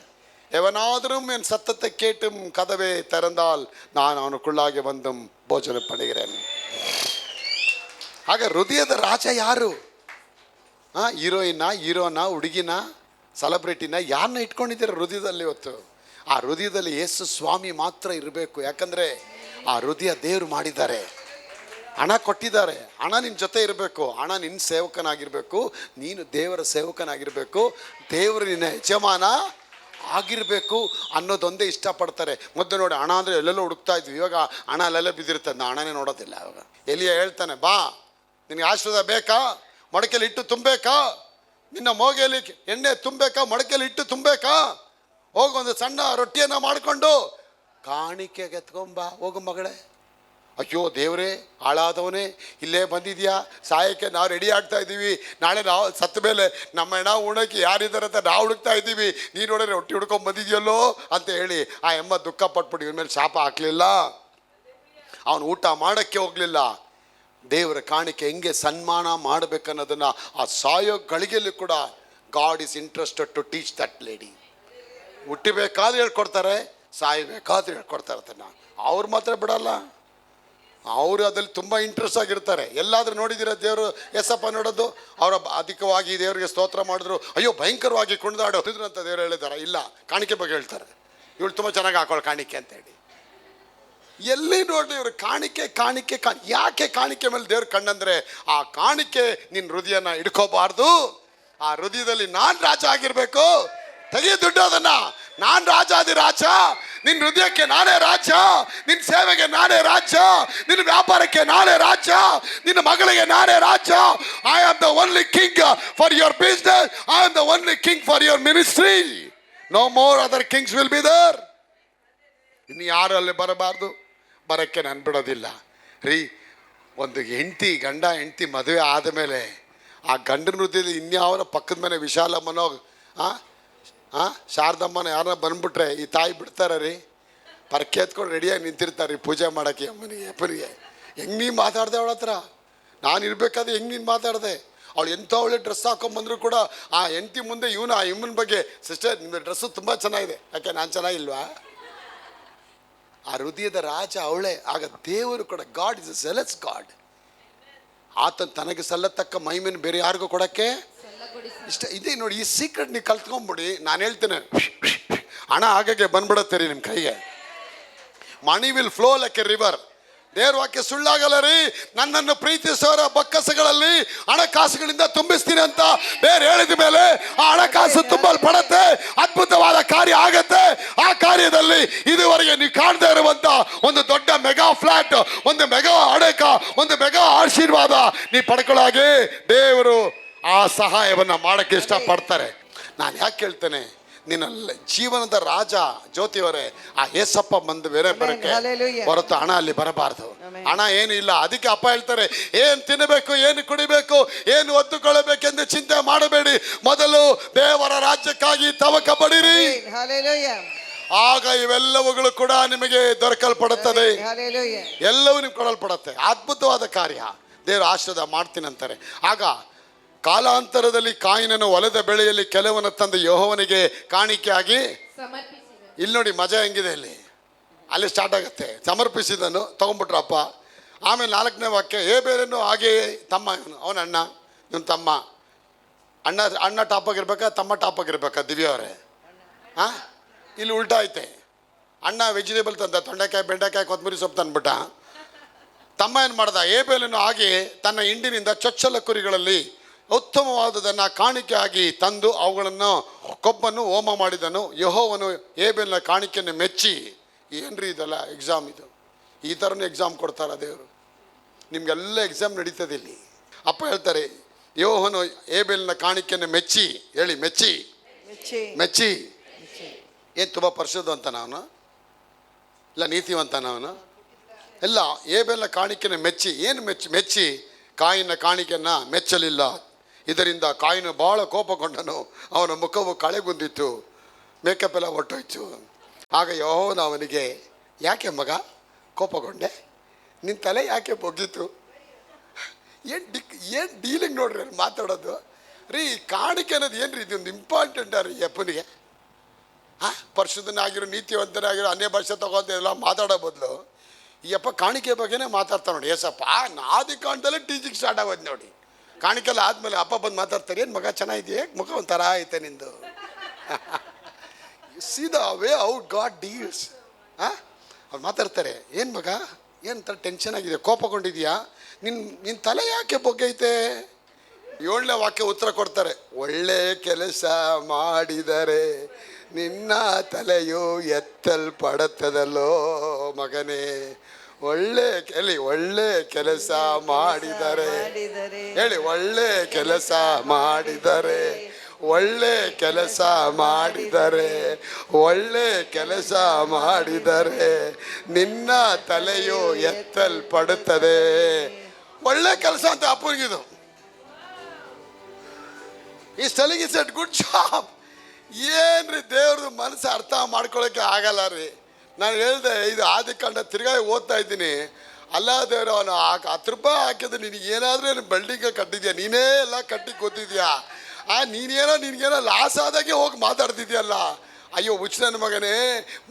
எவனாதரும் என் சத்தத்தை கேட்டும் கதவை திறந்தால் நான் அவனுக்குள்ளாக வந்தும் ಭೋಜನ ಪಡೆகிறேன். ಆಗ ಹೃದಯದ ರಾಜ ಯಾರು? ಹೀರೋನ ಹುಡುಗಿನ ಸೆಲೆಬ್ರಿಟಿನ ಯಾರನ್ನ ಇಟ್ಕೊಂಡಿದ್ದೀರ ಹೃದಯದಲ್ಲಿ ಇವತ್ತು? ಆ ಹೃದಯದಲ್ಲಿ ಯೇಸು ಸ್ವಾಮಿ ಮಾತ್ರ ಇರಬೇಕು. ಯಾಕಂದರೆ ಆ ಹೃದಯ ದೇವರು ಮಾಡಿದ್ದಾರೆ, ಹಣ ಕೊಟ್ಟಿದ್ದಾರೆ. ಹಣ ನಿನ್ನ ಜೊತೆ ಇರಬೇಕು, ಹಣ ನಿನ್ನ ಸೇವಕನಾಗಿರಬೇಕು, ನೀನು ದೇವರ ಸೇವಕನಾಗಿರಬೇಕು, ದೇವರು ನಿನ್ನ ಯಜಮಾನ ಆಗಿರಬೇಕು ಅನ್ನೋದೊಂದೇ ಇಷ್ಟಪಡ್ತಾರೆ. ಮೊದಲು ನೋಡಿ ಹಣ ಅಂದರೆ ಎಲ್ಲೆಲ್ಲೋ ಹುಡುಕ್ತಾ ಇದ್ವಿ, ಇವಾಗ ಹಣ ಅಲ್ಲೆಲ್ಲ ಬಿದ್ದಿರ್ತದೆ, ನಾ ಹಣನೇ ನೋಡೋದಿಲ್ಲ. ಅವಾಗ ಎಲಿಯ ಹೇಳ್ತಾನೆ, ಬಾ ನಿನಗೆ ಆಶೀರ್ವಾದ ಬೇಕಾ? ಮೊಳಕೆಯಲ್ಲಿ ಇಟ್ಟು ತುಂಬಬೇಕಾ? ನಿನ್ನ ಮೋಗೆಯಲ್ಲಿ ಎಣ್ಣೆ ತುಂಬಬೇಕಾ? ಮೊಳಕೆಯಲ್ಲಿ ಇಟ್ಟು ತುಂಬಬೇಕಾ? ಹೋಗೊಂದು ಸಣ್ಣ ರೊಟ್ಟಿಯನ್ನು ಮಾಡಿಕೊಂಡು ಕಾಣಿಕೆಗೆ ಎತ್ಕೊಂಬ ಹೋಗು ಮಗಳೇ. ಅಯ್ಯೋ ದೇವರೇ, ಹಾಳಾದವನೇ ಇಲ್ಲೇ ಬಂದಿದ್ಯಾ? ಸಾಯಕ್ಕೆ ನಾವು ರೆಡಿ ಆಗ್ತಾ ಇದ್ದೀವಿ, ನಾಳೆ ನಾವು ಸತ್ತ ಮೇಲೆ ನಮ್ಮ ಹೆಣ ಉಣಕ್ಕೆ ಯಾರಿದ್ದಾರೆ ಅಂತ ನಾವು ಹುಡುಕ್ತಾ ಇದ್ದೀವಿ, ನೀನು ನೋಡಿದ್ರೆ ರೊಟ್ಟಿ ಹುಡ್ಕೊಂಡು ಬಂದಿದ್ಯಲ್ಲೋ ಅಂತ ಹೇಳಿ ಆ ಎಮ್ಮ ದುಃಖ ಪಟ್ಬಿಟ್ಟು ಇವನ ಮೇಲೆ ಶಾಪ ಹಾಕಲಿಲ್ಲ. ಅವನು ಊಟ ಮಾಡೋಕ್ಕೆ ಹೋಗಲಿಲ್ಲ. ದೇವರ ಕಾಣಿಕೆ ಹೆಂಗೆ ಸನ್ಮಾನ ಮಾಡಬೇಕನ್ನೋದನ್ನು ಆ ಸಾಯೋ ಗಳಿಗೆಯಲ್ಲಿ ಕೂಡ God is interested to teach that lady. ಹುಟ್ಟಬೇಕಾದ್ರೆ ಹೇಳ್ಕೊಡ್ತಾರೆ, ಸಾಯಬೇಕಾದ್ರೆ ಹೇಳ್ಕೊಡ್ತಾರೆ ಅದನ್ನು. ಅವ್ರು ಮಾತ್ರ ಬಿಡಲ್ಲ, ಅವರು ಅದ್ರಲ್ಲಿ ತುಂಬ ಇಂಟ್ರೆಸ್ಟ್ ಆಗಿರ್ತಾರೆ. ಎಲ್ಲಾದರೂ ನೋಡಿದ್ದೀರ ದೇವರು ಎಸಪ್ಪ ನೋಡೋದು? ಅವರ ಅಧಿಕವಾಗಿ ದೇವರಿಗೆ ಸ್ತೋತ್ರ ಮಾಡಿದ್ರು, ಅಯ್ಯೋ ಭಯಂಕರವಾಗಿ ಕುಣಿದಾಡೋದ್ರು ಅಂತ ದೇವರು ಹೇಳಿದ್ದಾರೆ. ಇಲ್ಲ, ಕಾಣಿಕೆ ಬಗ್ಗೆ ಹೇಳ್ತಾರೆ, ಇವಳು ತುಂಬ ಚೆನ್ನಾಗಿ ಹಾಕೊಳ್ಳೋ ಕಾಣಿಕೆ ಅಂತೇಳಿ. ಎಲ್ಲಿ ನೋಡಿ ಇವರು ಕಾಣಿಕೆ ಕಾಣಿಕೆ ಯಾಕೆ ಕಾಣಿಕೆ ಮೇಲೆ ದೇವ್ರ ಕಣ್ಣಂದ್ರೆ ಆ ಕಾಣಿಕೆ ನಿನ್ನ ಹೃದಯನ ಹಿಡ್ಕೋಬಾರ್ದು. ಆ ಹೃದಯದಲ್ಲಿ ನಾನು ರಾಜ ಆಗಿರ್ಬೇಕು. ತೆಗಿ ದುಡ್ಡು ಅದನ್ನ, ನಾನು ರಾಜಾದಿ ರಾಜ. ನಿನ್ನ ಹೃದಯಕ್ಕೆ ನಾನೇ ರಾಜ, ನಿನ್ನ ಸೇವೆಗೆ ನಾನೇ ರಾಜ, ನಿನ್ನ ವ್ಯಾಪಾರಕ್ಕೆ ನಾನೇ ರಾಜ, ನಿನ್ನ ಮಗಳಿಗೆ ನಾನೇ ರಾಜ. I am the only king for your business, I am the only king for your ministry. No more other kings will be there. ಇನ್ನು ಯಾರು ಅಲ್ಲಿ ಬರಬಾರ್ದು, ಬರೋಕ್ಕೆ ನಾನು ಬಿಡೋದಿಲ್ಲ ರೀ. ಒಂದು ಗಂಡ ಹೆಂಡತಿ ಮದುವೆ ಆದಮೇಲೆ ಆ ಗಂಡನ ಹೃದಯದಲ್ಲಿ ಇನ್ಯಾವನ ಪಕ್ಕದ ಮನೆ ವಿಶಾಲಮ್ಮನೋ ಶಾರದಮ್ಮನ ಯಾರನ್ನ ಬಂದ್ಬಿಟ್ರೆ ಈ ತಾಯಿ ಬಿಡ್ತಾರೆ ರೀ. ಪರಕೆ ಎತ್ಕೊಂಡು ರೆಡಿಯಾಗಿ ನಿಂತಿರ್ತಾರೆ ರೀ ಪೂಜೆ ಮಾಡೋಕ್ಕೆ ಅಮ್ಮನಿಗೆ ಅಪ್ಪನಿಗೆ. ಹೆಂಗೆ ನೀನು ಮಾತಾಡಿದೆ ಅವಳ ಹತ್ರ? ನಾನು ಇರಬೇಕಾದ್ರೆ ಹೆಂಗೆ ನೀನು ಮಾತಾಡಿದೆ? ಅವಳು ಎಂಥ ಒಳ್ಳೆ ಡ್ರೆಸ್ ಹಾಕೊಂಬಂದ್ರು ಕೂಡ ಆ ಹೆಂಡತಿ ಮುಂದೆ ಇವನ ಬಗ್ಗೆ, ಸಿಸ್ಟರ್ ನಿಮ್ಮ ಡ್ರೆಸ್ಸು ತುಂಬ ಚೆನ್ನಾಗಿದೆ, ಯಾಕೆ ನಾನು ಚೆನ್ನಾಗಿಲ್ವಾ? ಆ ಹೃದಯದ ರಾಜ ಅವಳೇ. ಆಗ ದೇವರು ಕೂಡ god is a jealous god. ಆತ ತನಗೆ ಸಲ್ಲತಕ್ಕ ಮಹಿಮೆಯನ್ನು ಬೇರೆ ಯಾರಿಗೂ ಕೊಡೋಕ್ಕೆ ಇಷ್ಟ ಇದೆ. ನೋಡಿ, ಈ ಸೀಕ್ರೆಟ್ ನೀವು ಕಲ್ತ್ಕೊಂಡ್ಬಿಡಿ. ನಾನು ಹೇಳ್ತೇನೆ, ಹಣ ಹಾಗಾಗಿ ಬಂದ್ಬಿಡತ್ತೆ ರೀ ನಿಮ್ಮ ಕೈಗೆ. Money will flow like A river. ದೇವ್ರ ವಾಕ್ಯ ಸುಳ್ಳಾಗಲ್ಲ ರೀ. ನನ್ನನ್ನು ಪ್ರೀತಿಸೋರ ಬೊಕ್ಕಸಗಳಲ್ಲಿ ಹಣಕಾಸುಗಳಿಂದ ತುಂಬಿಸ್ತೀನಿ ಅಂತ ಬೇರೆ ಹೇಳಿದ ಮೇಲೆ ಆ ಹಣಕಾಸು ತುಂಬಲ್ಪಡತ್ತೆ, ಅದ್ಭುತವಾದ ಕಾರ್ಯ ಆಗತ್ತೆ. ಆ ಕಾರ್ಯದಲ್ಲಿ ಇದುವರೆಗೆ ನೀವು ಕಾಣದೇ ಇರುವಂತ ಒಂದು ದೊಡ್ಡ ಮೆಗಾ ಫ್ಲಾಟ್, ಒಂದು ಮೆಗಾ ಅಡಕ, ಒಂದು ಮೆಗಾ ಆಶೀರ್ವಾದ ನೀವು ಪಡ್ಕೊಳ್ಳಾಗೆ ದೇವರು ಆ ಸಹಾಯವನ್ನ ಮಾಡಕ್ಕೆ ಇಷ್ಟಪಡ್ತಾರೆ. ನಾನು ಯಾಕೆ ಹೇಳ್ತೇನೆ, ನಿನ್ನ ಜೀವನದ ರಾಜ ಜ್ಯೋತಿಯವರೇ, ಆ ಏಸಪ್ಪ ಬಂದು ಬೇರೆ ಬರಕ್ಕೆ ಹೊರತು ಹಣ ಅಲ್ಲಿ ಬರಬಾರ್ದು. ಹಣ ಏನು ಇಲ್ಲ. ಅದಕ್ಕೆ ಅಪ್ಪ ಹೇಳ್ತಾರೆ, ಏನು ತಿನ್ನಬೇಕು, ಏನು ಕುಡಿಬೇಕು, ಏನು ಒತ್ತುಕೊಳ್ಳಬೇಕೆಂದು ಚಿಂತೆ ಮಾಡಬೇಡಿ, ಮೊದಲು ದೇವರ ರಾಜ್ಯಕ್ಕಾಗಿ ತವಕ ಪಡಿರಿ, ಆಗ ಇವೆಲ್ಲವುಗಳು ಕೂಡ ನಿಮಗೆ ದೊರಕಲ್ಪಡುತ್ತದೆ. ಎಲ್ಲವೂ ನಿಮ್ಗೆ ಕೊಡಲ್ಪಡುತ್ತೆ. ಅದ್ಭುತವಾದ ಕಾರ್ಯ ದೇವರು ಆಶೀರ್ವಾದ ಮಾಡ್ತೀನಿ ಅಂತಾರೆ. ಆಗ ಕಾಲಾಂತರದಲ್ಲಿ ಕಾಯಿನನು ಹೊಲದ ಬೆಳೆಯಲ್ಲಿ ಕೆಲವನ್ನು ತಂದು ಯೆಹೋವನಿಗೆ ಕಾಣಿಕೆಯಾಗಿ ಇಲ್ಲಿ ನೋಡಿ ಮಜಾ ಹೆಂಗಿದೆ ಅಲ್ಲಿ ಸ್ಟಾರ್ಟ್ ಆಗುತ್ತೆ. ಸಮರ್ಪಿಸಿದನು, ತಗೊಂಡ್ಬಿಟ್ರಪ್ಪ. ಆಮೇಲೆ 4ನೇ ವಾಕ್ಯ, ಹೇಬೇರನು ಹಾಗೆಯೇ ತಮ್ಮ, ಅವನ ಅಣ್ಣ, ಇವನು ತಮ್ಮ. ಅಣ್ಣ ಟಾಪಾಗಿರ್ಬೇಕಾ ತಮ್ಮ ಟಾಪಾಗಿರ್ಬೇಕಾ ದಿವ್ಯ ಅವರೇ? ಹಾಂ, ಇಲ್ಲಿ ಉಲ್ಟಾ ಐತೆ. ಅಣ್ಣ ವೆಜಿಟೇಬಲ್ ತಂದ, ತೊಂಡೆಕಾಯಿ, ಬೆಂಡೆಕಾಯಿ, ಕೊತ್ತಂಬರಿ ಸೊಪ್ಪು ತಂದ್ಬಿಟ್ಟ. ತಮ್ಮ ಏನು ಮಾಡ್ದ, ಹೇಬೇಲನು ಹಾಗೆಯೇ ತನ್ನ ಹಿಂಡಿನಿಂದ ಚೊಚ್ಚಲ ಕುರಿಗಳಲ್ಲಿ ಉತ್ತಮವಾದದನ್ನು ಕಾಣಿಕೆಯಾಗಿ ತಂದು ಅವುಗಳನ್ನು ಕೊಬ್ಬನ್ನು ಹೋಮ ಮಾಡಿದನು. ಯೆಹೋವನು ಹೇಬೇಲನ ಕಾಣಿಕೆಯನ್ನು ಮೆಚ್ಚಿ. ಏನ್ರಿ ಇದೆಲ್ಲ ಎಕ್ಸಾಮ್? ಇದು ಈ ಥರನೂ ಎಕ್ಸಾಮ್ ಕೊಡ್ತಾರ ದೇವರು? ನಿಮಗೆಲ್ಲ ಎಕ್ಸಾಮ್ ನಡೀತದೆ ಇಲ್ಲಿ. ಅಪ್ಪ ಹೇಳ್ತಾರೆ, ಯೆಹೋವನು ಹೇಬೇಲನ ಕಾಣಿಕೆಯನ್ನು ಮೆಚ್ಚಿ. ಹೇಳಿ, ಮೆಚ್ಚಿ. ಮೆಚ್ಚಿ ಏನು ತುಂಬ ಪರಿಶುದ್ಧವಂತ ಅವನು? ಇಲ್ಲ ನೀತಿವಂತ ಅವನು? ಎಲ್ಲ ಹೇಬೇಲನ ಕಾಣಿಕೆಯನ್ನು ಮೆಚ್ಚಿ. ಏನು ಮೆಚ್ಚಿ ಕಾಯಿನ ಕಾಣಿಕೆಯನ್ನು ಮೆಚ್ಚಲಿಲ್ಲ. ಇದರಿಂದ ಕಾಯಿನು ಬಹಳ ಕೋಪಗೊಂಡನು. ಅವನ ಮುಖವು ಕಳೆಗುಂದಿತ್ತು, ಮೇಕಪ್ ಎಲ್ಲ ಹೊಟ್ಟೋಯ್ತು. ಆಗ ಯೆಹೋವನು ಅವನಿಗೆ, ಯಾಕೆ ಮಗ ಕೋಪಗೊಂಡೆ? ನಿನ್ನ ತಲೆ ಯಾಕೆ ಬೊಗ್ಗಿತು? ಏನು ಡೀಲಿಂಗ್ ನೋಡ್ರಿ ಅಲ್ಲಿ ಮಾತಾಡೋದು ರೀ. ಕಾಣಿಕೆ ಅನ್ನೋದು ಏನು ರೀ? ಇದೊಂದು ಇಂಪಾರ್ಟೆಂಟ್ ರೀ ಅಪ್ಪನಿಗೆ. ಹಾಂ, ಪರಿಶುದ್ಧನಾಗಿರೋ, ನೀತಿವಂತನಾಗಿರೋ, ಅನ್ಯ ಭಾಷೆ ತಗೊಂತ ಎಲ್ಲ ಮಾತಾಡೋ ಬದಲು ಈ ಅಪ್ಪ ಕಾಣಿಕೆ ಬಗ್ಗೆನೇ ಮಾತಾಡ್ತಾ ನೋಡಿ. ಏಸಪ್ಪ ಆದಿಕಾಂಡದಲ್ಲೇ ಟೀಚಿಂಗ್ ಸ್ಟಾರ್ಟ್ ಆಗೋದು ನೋಡಿ. ಕಾಣಿಕೆಲ್ಲ ಆದಮೇಲೆ ಅಪ್ಪ ಬಂದು ಮಾತಾಡ್ತಾರೆ, ಏನು ಮಗ ಚೆನ್ನಾಗಿದೆಯೇ, ಮುಖ ಒಂಥರ ಐತೆ ನಿಂದು. C the way out god deals. ಹಾಂ, ಅವ್ರು ಮಾತಾಡ್ತಾರೆ, ಏನು ಮಗ, ಏನು ಥರ ಟೆನ್ಷನ್ ಆಗಿದೆ, ಕೋಪಗೊಂಡಿದೆಯಾ, ನಿನ್ನ ತಲೆ ಯಾಕೆ ಬೊಗ್ಗೈತೆ? 7ನೇ ವಾಕ್ಯ ಉತ್ತರ ಕೊಡ್ತಾರೆ, ಒಳ್ಳೆ ಕೆಲಸ ಮಾಡಿದರೆ ನಿನ್ನ ತಲೆಯು ಎತ್ತಲ್ಪಡುತ್ತದಲ್ಲೋ ಮಗನೇ. ಒಳ್ಳೆ ಕೆಲಸ ಮಾಡಿದರೆ, ಹೇಳಿ, ಒಳ್ಳೆ ಕೆಲಸ ಮಾಡಿದರೆ, ಒಳ್ಳೆ ಕೆಲಸ ಮಾಡಿದರೆ, ಒಳ್ಳೆ ಕೆಲಸ ಮಾಡಿದರೆ ನಿನ್ನ ತಲೆಯು ಎತ್ತಲ್ಪಡುತ್ತದೆ. ಒಳ್ಳೆ ಕೆಲಸ ಅಂತ ಅಪ್ಪನಿಗಿದು. ಈ ಸ್ಟೆಲಿಂಗ್ ಇಸ್ ಎಟ್ ಗುಡ್ ಜಾಬ್. ಏನ್ರಿ ದೇವ್ರದ್ದು ಮನಸ್ಸು ಅರ್ಥ ಮಾಡ್ಕೊಳಕ್ಕೆ ಆಗಲ್ಲ ರೀ. ನಾನು ಹೇಳಿದೆ, ಇದು ಆದಿಕಾಂಡ ತಿರ್ಗಾ ಓದ್ತಾ ಇದ್ದೀನಿ. ಅಲ್ಲ ದೇವ್ರು, ಅವನು 10 ರೂಪಾಯಿ ಹಾಕಿದ್ರೆ ನಿನಗೆ ಏನಾದರೂ ಬಿಲ್ಡಿಂಗ್ ಕಟ್ಟಿದ್ಯಾ, ನೀನೇ ಎಲ್ಲ ಕಟ್ಟಿ ಕೂತಿದ್ಯಾ, ನಿನಗೇನೋ ಲಾಸ್ ಆದಾಗೆ ಹೋಗಿ ಮಾತಾಡ್ತಿದ್ಯಲ್ಲ. ಅಯ್ಯೋ ಹುಚ್ಚ ನನ್ನ ಮಗನೇ,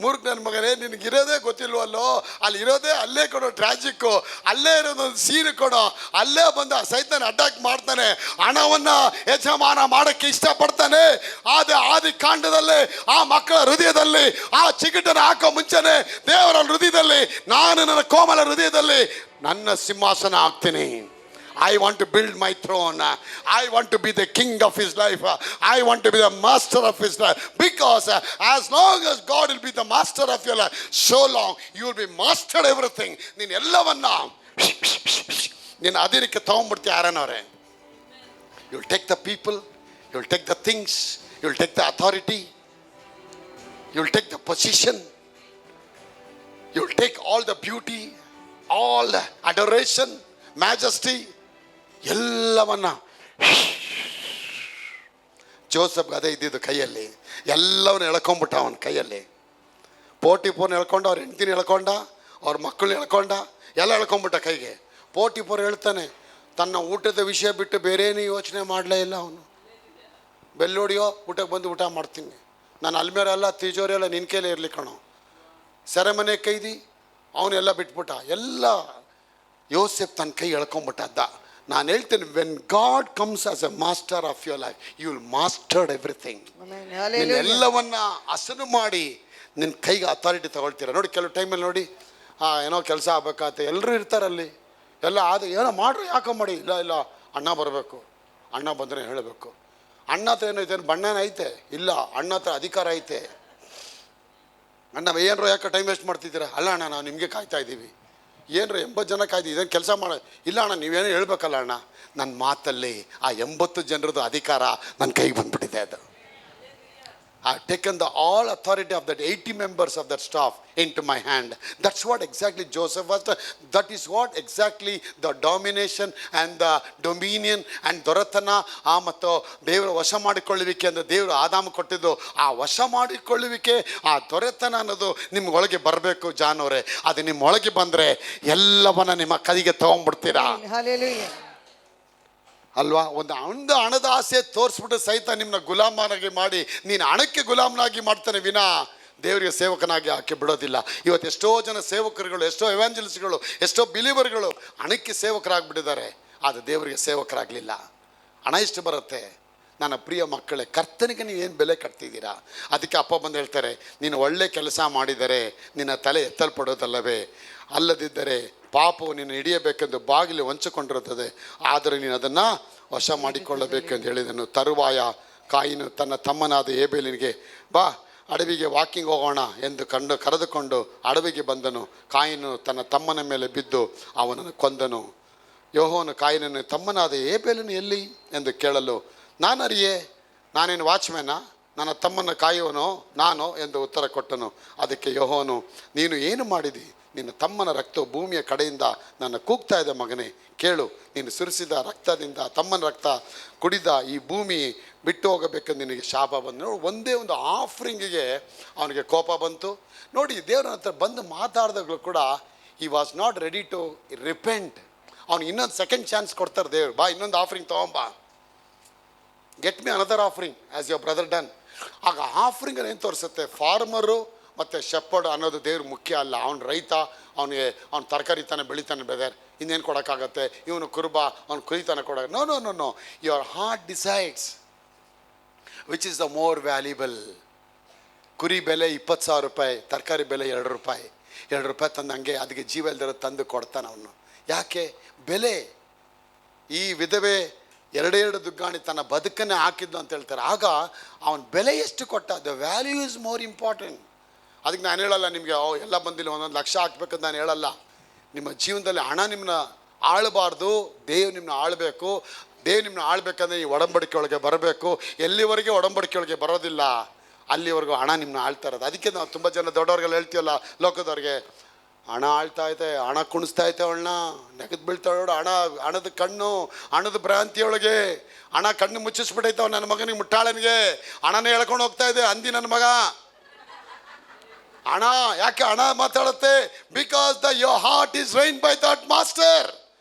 ಮೂರ್ಖ ನನ್ನ ಮಗನೇ, ನಿನಗಿರೋದೇ ಗೊತ್ತಿಲ್ವಲ್ಲೋ. ಅಲ್ಲಿರೋದೇ ಅಲ್ಲೇ ಕೊಡೋ ಟ್ರಾಜಿಕ್ಕು, ಅಲ್ಲೇ ಇರೋದೊಂದು ಸೀರೆ ಕೊಡೋ, ಅಲ್ಲೇ ಬಂದ ಸೈತಾನ ಅಟ್ಯಾಕ್ ಮಾಡ್ತಾನೆ, ಹಣವನ್ನು ಯಜಮಾನ ಮಾಡೋಕ್ಕೆ ಇಷ್ಟಪಡ್ತಾನೆ. ಆದಿ ಕಾಂಡದಲ್ಲಿ ಆ ಮಕ್ಕಳ ಹೃದಯದಲ್ಲಿ ಆ ಚಿಕಿಟನ್ನು ಹಾಕೋ ಮುಂಚೆನೆ ದೇವರ ಹೃದಯದಲ್ಲಿ, ನಾನು ನನ್ನ ಕೋಮಲ ಹೃದಯದಲ್ಲಿ ನನ್ನ ಸಿಂಹಾಸನ ಆಗ್ತೀನಿ. I want to build my throne. I want to be the king of his life. I want to be the master of his life. Because as long as God will be the master of your life, so long you will be mastered everything. ನೀನು ಎಲ್ಲವನ್ನ ನೀನು ಅಧೀನಕ್ಕೆ ತಗೊಂಡ್ಬಿಡ್ತೀಯ ಯಾರನವ್ರೆ. You will take the people, you will take the things, you will take the authority, you will take the position, you will take all the beauty, all the adoration, majesty, ಎಲ್ಲವನ್ನ. Joseph ಅದೇ ಇದ್ದಿದ್ದು ಕೈಯಲ್ಲಿ, ಎಲ್ಲವನ್ನ ಎಳ್ಕೊಂಬಿಟ್ಟ ಅವನ ಕೈಯಲ್ಲಿ. ಪೋಟಿಪೋರ್ನ ಎಳ್ಕೊಂಡ, ಅವ್ರ ಹೆಂಡ್ತಿನ ಎಳ್ಕೊಂಡ, ಅವ್ರ ಮಕ್ಕಳನ್ನ ಎಳ್ಕೊಂಡ, ಎಲ್ಲ ಎಳ್ಕೊಂಬಿಟ್ಟ ಕೈಗೆ. ಪೋಟಿಪೋರ್ ಹೇಳ್ತಾನೆ, ತನ್ನ ಊಟದ ವಿಷಯ ಬಿಟ್ಟು ಬೇರೇನೂ ಯೋಚನೆ ಮಾಡಲೇ ಇಲ್ಲ ಅವನು. ಬೆಲ್ಲೋಡಿಯೋ ಊಟಕ್ಕೆ ಬಂದು ಊಟ ಮಾಡ್ತೀನಿ, ನಾನು ಅಲ್ಮೇರ ಅಲ್ಲ, ತಿಜೋರಿ ಎಲ್ಲ ನಿನ್ನ ಕೈಲೇ ಇರಲಿ ಕಣೋ. ಸೆರೆಮನೆ ಕೈದಿ ಅವನೆಲ್ಲ ಬಿಟ್ಬಿಟ್ಟ. ಎಲ್ಲ ಯೋಸೆಫ್ ತನ್ನ ಕೈ ಎಳ್ಕೊಂಬಿಟ್ಟದ್ದ. ನಾನು ಹೇಳ್ತೇನೆ, when God comes as a master of your life, you will mastered everything. ಎಲ್ಲವನ್ನ ಹಸನು ಮಾಡಿ ನಿನ್ನ ಕೈಗೆ ಅಥಾರಿಟಿ ತಗೊಳ್ತೀರ. ನೋಡಿ, ಕೆಲವು ಟೈಮಲ್ಲಿ ನೋಡಿ, ಏನೋ ಕೆಲಸ ಆಗ್ಬೇಕಾಗತ್ತೆ, ಎಲ್ಲರೂ ಇರ್ತಾರಲ್ಲಿ, ಎಲ್ಲ ಏನೋ ಮಾಡ್ರಿ, ಯಾಕೋ ಮಾಡಿ, ಇಲ್ಲ ಅಣ್ಣ ಬರಬೇಕು, ಅಣ್ಣ ಬಂದರೆ ಹೇಳಬೇಕು. ಅಣ್ಣ ಹತ್ರ ಏನೈತೆ, ಬಣ್ಣನ ಐತೆ, ಇಲ್ಲ ಅಣ್ಣ ಹತ್ರ ಅಧಿಕಾರ ಐತೆ. ಅಣ್ಣ ಏನರೋ ಯಾಕೆ ಟೈಮ್ ವೇಸ್ಟ್ ಮಾಡ್ತಿದ್ದೀರಾ? ಅಲ್ಲ ಅಣ್ಣ, ನಾವು ನಿಮಗೆ ಕಾಯ್ತಾ ಇದ್ದೀವಿ. ಏನರ 80 ಜನ ಕಾಯ್ದು ಇದನ್ನು ಕೆಲಸ ಮಾಡ, ಇಲ್ಲ ಅಣ್ಣ ನೀವೇನೋ ಹೇಳ್ಬೇಕಲ್ಲ ಅಣ್ಣ. ನನ್ನ ಮಾತಲ್ಲಿ ಆ 80 ಜನರದ್ದು ಅಧಿಕಾರ ನನ್ನ ಕೈಗೆ ಬಂದುಬಿಟ್ಟಿದೆ. ಅದು I've taken the all authority of that 80 members of that staff into my hand. That's what exactly Joseph was. That is what exactly the domination and the dominion and ದೊರೆತನ ಮತ್ತು ದೇವರ ವಶ ಮಾಡಿಕೊಳ್ಳುವಿಕೆ ಅಂದರೆ ದೇವರು ಆದಾಮ ಕೊಟ್ಟಿದ್ದು ಆ ವಶ ಮಾಡಿಕೊಳ್ಳುವಿಕೆ, ಆ ದೊರೆತನ ಅನ್ನೋದು ನಿಮ್ಗೊಳಗೆ ಬರಬೇಕು ಜಾನವರೇ. ಅದು ನಿಮ್ಮೊಳಗೆ ಬಂದರೆ ಎಲ್ಲವನ್ನ ನಿಮ್ಮ ಕೈಗೆ ತಗೊಂಡ್ಬಿಡ್ತೀರಾ. ಅಲ್ವಾ? ಒಂದು ಹಣದ ಆಸೆ ತೋರಿಸ್ಬಿಟ್ಟು ಸಹಿತ ನಿಮ್ಮನ್ನ ಗುಲಾಮನಾಗಿ ಮಾಡಿ ನೀನು ಹಣಕ್ಕೆ ಗುಲಾಮನಾಗಿ ಮಾಡ್ತಾನೆ ವಿನಾ ದೇವರಿಗೆ ಸೇವಕನಾಗಿ ಹಾಕಿ ಬಿಡೋದಿಲ್ಲ. ಇವತ್ತು ಎಷ್ಟೋ ಜನ ಸೇವಕರುಗಳು, ಎಷ್ಟೋ ಎವಾಂಜಲಿಸ್ಟ್ಗಳು, ಎಷ್ಟೋ ಬಿಲೀವರ್ಗಳು ಹಣಕ್ಕೆ ಸೇವಕರಾಗ್ಬಿಟ್ಟಿದ್ದಾರೆ, ಆದರೆ ದೇವರಿಗೆ ಸೇವಕರಾಗಲಿಲ್ಲ. ಹಣ ಎಷ್ಟು ಬರುತ್ತೆ? ನನ್ನ ಪ್ರಿಯ ಮಕ್ಕಳೇ, ಕರ್ತನಿಗೆ ನೀವು ಏನು ಬೆಲೆ ಕಟ್ತಿದ್ದೀರಾ? ಅದಕ್ಕೆ ಅಪ್ಪ ಬಂದು ಹೇಳ್ತಾರೆ, ನೀನು ಒಳ್ಳೆ ಕೆಲಸ ಮಾಡಿದರೆ ನಿನ್ನ ತಲೆ ಎತ್ತಲ್ಪಡೋದಲ್ಲವೇ, ಅಲ್ಲದಿದ್ದರೆ ಪಾಪವು ನಿನ್ನ ಹಿಡಿಯಬೇಕೆಂದು ಬಾಗಿಲು ಹೊಂಚಿಕೊಂಡಿರುತ್ತದೆ, ಆದರೆ ನೀನು ಅದನ್ನು ವಶ ಮಾಡಿಕೊಳ್ಳಬೇಕೆಂದು ಹೇಳಿದನು. ತರುವಾಯ ಕಾಯಿನು ತನ್ನ ತಮ್ಮನಾದ ಹೇಬೇಲಿನಿಗೆ, ಬಾ ಅಡವಿಗೆ ವಾಕಿಂಗ್ ಹೋಗೋಣ ಎಂದು ಕರೆದುಕೊಂಡು ಅಡವಿಗೆ ಬಂದನು. ಕಾಯಿನು ತನ್ನ ತಮ್ಮನ ಮೇಲೆ ಬಿದ್ದು ಅವನನ್ನು ಕೊಂದನು. ಯೆಹೋವನು ಕಾಯಿನನ್ನು, ತಮ್ಮನಾದ ಹೇಬೇಲನು ಎಲ್ಲಿ ಎಂದು ಕೇಳಲು, ನಾನು ಅರಿಯೆ, ನಾನೇನು ವಾಚ್ಮ್ಯಾನ, ನನ್ನ ತಮ್ಮನ ಕಾಯುವನೋ ನಾನು ಎಂದು ಉತ್ತರ ಕೊಟ್ಟನು. ಅದಕ್ಕೆ ಯೆಹೋವನು, ನೀನು ಏನು ಮಾಡಿದಿ? ನಿನ್ನ ತಮ್ಮನ ರಕ್ತವು ಭೂಮಿಯ ಕಡೆಯಿಂದ ನನ್ನ ಕೂಗ್ತಾ ಇದೆ. ಮಗನೇ ಕೇಳು, ನೀನು ಸುರಿಸಿದ ರಕ್ತದಿಂದ ತಮ್ಮನ ರಕ್ತ ಕುಡಿದ ಈ ಭೂಮಿ ಬಿಟ್ಟು ಹೋಗಬೇಕೆಂದು ನಿನಗೆ ಶಾಪ ಬಂದು. ಒಂದೇ ಒಂದು ಆಫರಿಂಗಿಗೆ ಅವನಿಗೆ ಕೋಪ ಬಂತು. ನೋಡಿ, ದೇವರ ಹತ್ರ ಬಂದು ಮಾತಾಡಿದಾಗಲೂ ಕೂಡ he was not ready to repent. ಅವ್ನಿಗೆ ಇನ್ನೊಂದು ಸೆಕೆಂಡ್ ಚಾನ್ಸ್ ಕೊಡ್ತಾರೆ ದೇವರು. ಬಾ, ಇನ್ನೊಂದು ಆಫರಿಂಗ್ ತೊಗೊಂಬಾ, get me another offering as your brother done. ಆಗ ಆಫರಿಂಗ್ ಏನು ತೋರಿಸುತ್ತೆ? ಫಾರ್ಮರು ಮತ್ತು ಶೆಪರ್ಡ್ ಅನ್ನೋದು ದೇವ್ರು ಮುಖ್ಯ ಅಲ್ಲ. ಅವ್ನು ರೈತ, ಅವ್ನು ತರಕಾರಿ ತಾನೆ ಬೆಳಿತಾನೆ ಬ್ರದರ್, ಇನ್ನೇನು ಕೊಡೋಕ್ಕಾಗತ್ತೆ? ಇವನು ಕುರುಬ, ಅವ್ನು ಕುರಿತಾನೆ ಕೊಡೋಕೆ. No no no no, your heart decides which is the more valuable. ಕುರಿ ಬೆಲೆ 20,000 ರೂಪಾಯಿ, ತರಕಾರಿ ಬೆಲೆ 2 ರೂಪಾಯಿ. 2 ರೂಪಾಯಿ ತಂದು ಹಂಗೆ ಅದಕ್ಕೆ ಜೀವ ಇಲ್ದಿರೋ ತಂದು ಕೊಡ್ತಾನೆ ಅವನು. ಯಾಕೆ? ಬೆಲೆ. ಈ ವಿಧವೆ 2 ದುಗ್ಗಾಣಿ ತನ್ನ ಬದುಕನ್ನೇ ಹಾಕಿದ್ದು ಅಂತ ಹೇಳ್ತಾರೆ. ಆಗ ಅವನ ಬೆಲೆ ಎಷ್ಟು ಕೊಟ್ಟ? The value is more important. ಅದಕ್ಕೆ ನಾನು ಹೇಳಲ್ಲ ನಿಮಗೆ ಎಲ್ಲ ಬಂದಿಲ್ಲ 1,000,000 ಲಕ್ಷ ಹಾಕ್ಬೇಕಂತ ನಾನು ಹೇಳಲ್ಲ. ನಿಮ್ಮ ಜೀವನದಲ್ಲಿ ಹಣ ನಿಮ್ಮನ್ನ ಆಳಬಾರ್ದು, ದೇವ್ ನಿಮ್ಮನ್ನ ಆಳಬೇಕು. ದೇವ್ ನಿಮ್ಮನ್ನ ಆಳ್ಬೇಕಂದ್ರೆ ಈ ಒಡಂಬಡಿಕೆ ಒಳಗೆ ಬರಬೇಕು. ಎಲ್ಲಿವರೆಗೆ ಒಡಂಬಡಿಕೆ ಒಳಗೆ ಬರೋದಿಲ್ಲ ಅಲ್ಲಿವರೆಗೂ ಹಣ ನಿಮ್ಮನ್ನ ಆಳ್ತಾ ಇರೋದು. ಅದಕ್ಕೆ ನಾವು ತುಂಬ ಜನ ದೊಡ್ಡವ್ರಿಗೆಲ್ಲ ಹೇಳ್ತೀವಲ್ಲ, ಲೋಕದವ್ರಿಗೆ, ಹಣ ಆಳ್ತಾ ಐತೆ, ಹಣ ಕುಣಿಸ್ತಾ ಐತೆ, ಅವಳನ್ನ ನೆಗೆದು ಬೀಳ್ತಾಳು, ಹಣದ ಕಣ್ಣು, ಹಣದ ಭ್ರಾಂತಿಯೊಳಗೆ ಹಣ ಕಣ್ಣು ಮುಚ್ಚಿಸ್ಬಿಟ್ಟೈತವ ನನ್ನ ಮಗನಿಗೆ, ಮುಟ್ಟಾಳನಿಗೆ ಹಣನೇ ಹೇಳ್ಕೊಂಡು ಹೋಗ್ತಾ ಇದೆ ಅಂದಿ ನನ್ನ ಮಗ. ಹಣ ಯಾಕೆ ಹಣ ಮಾತಾಡುತ್ತೆ? Because your heart is reign by that master.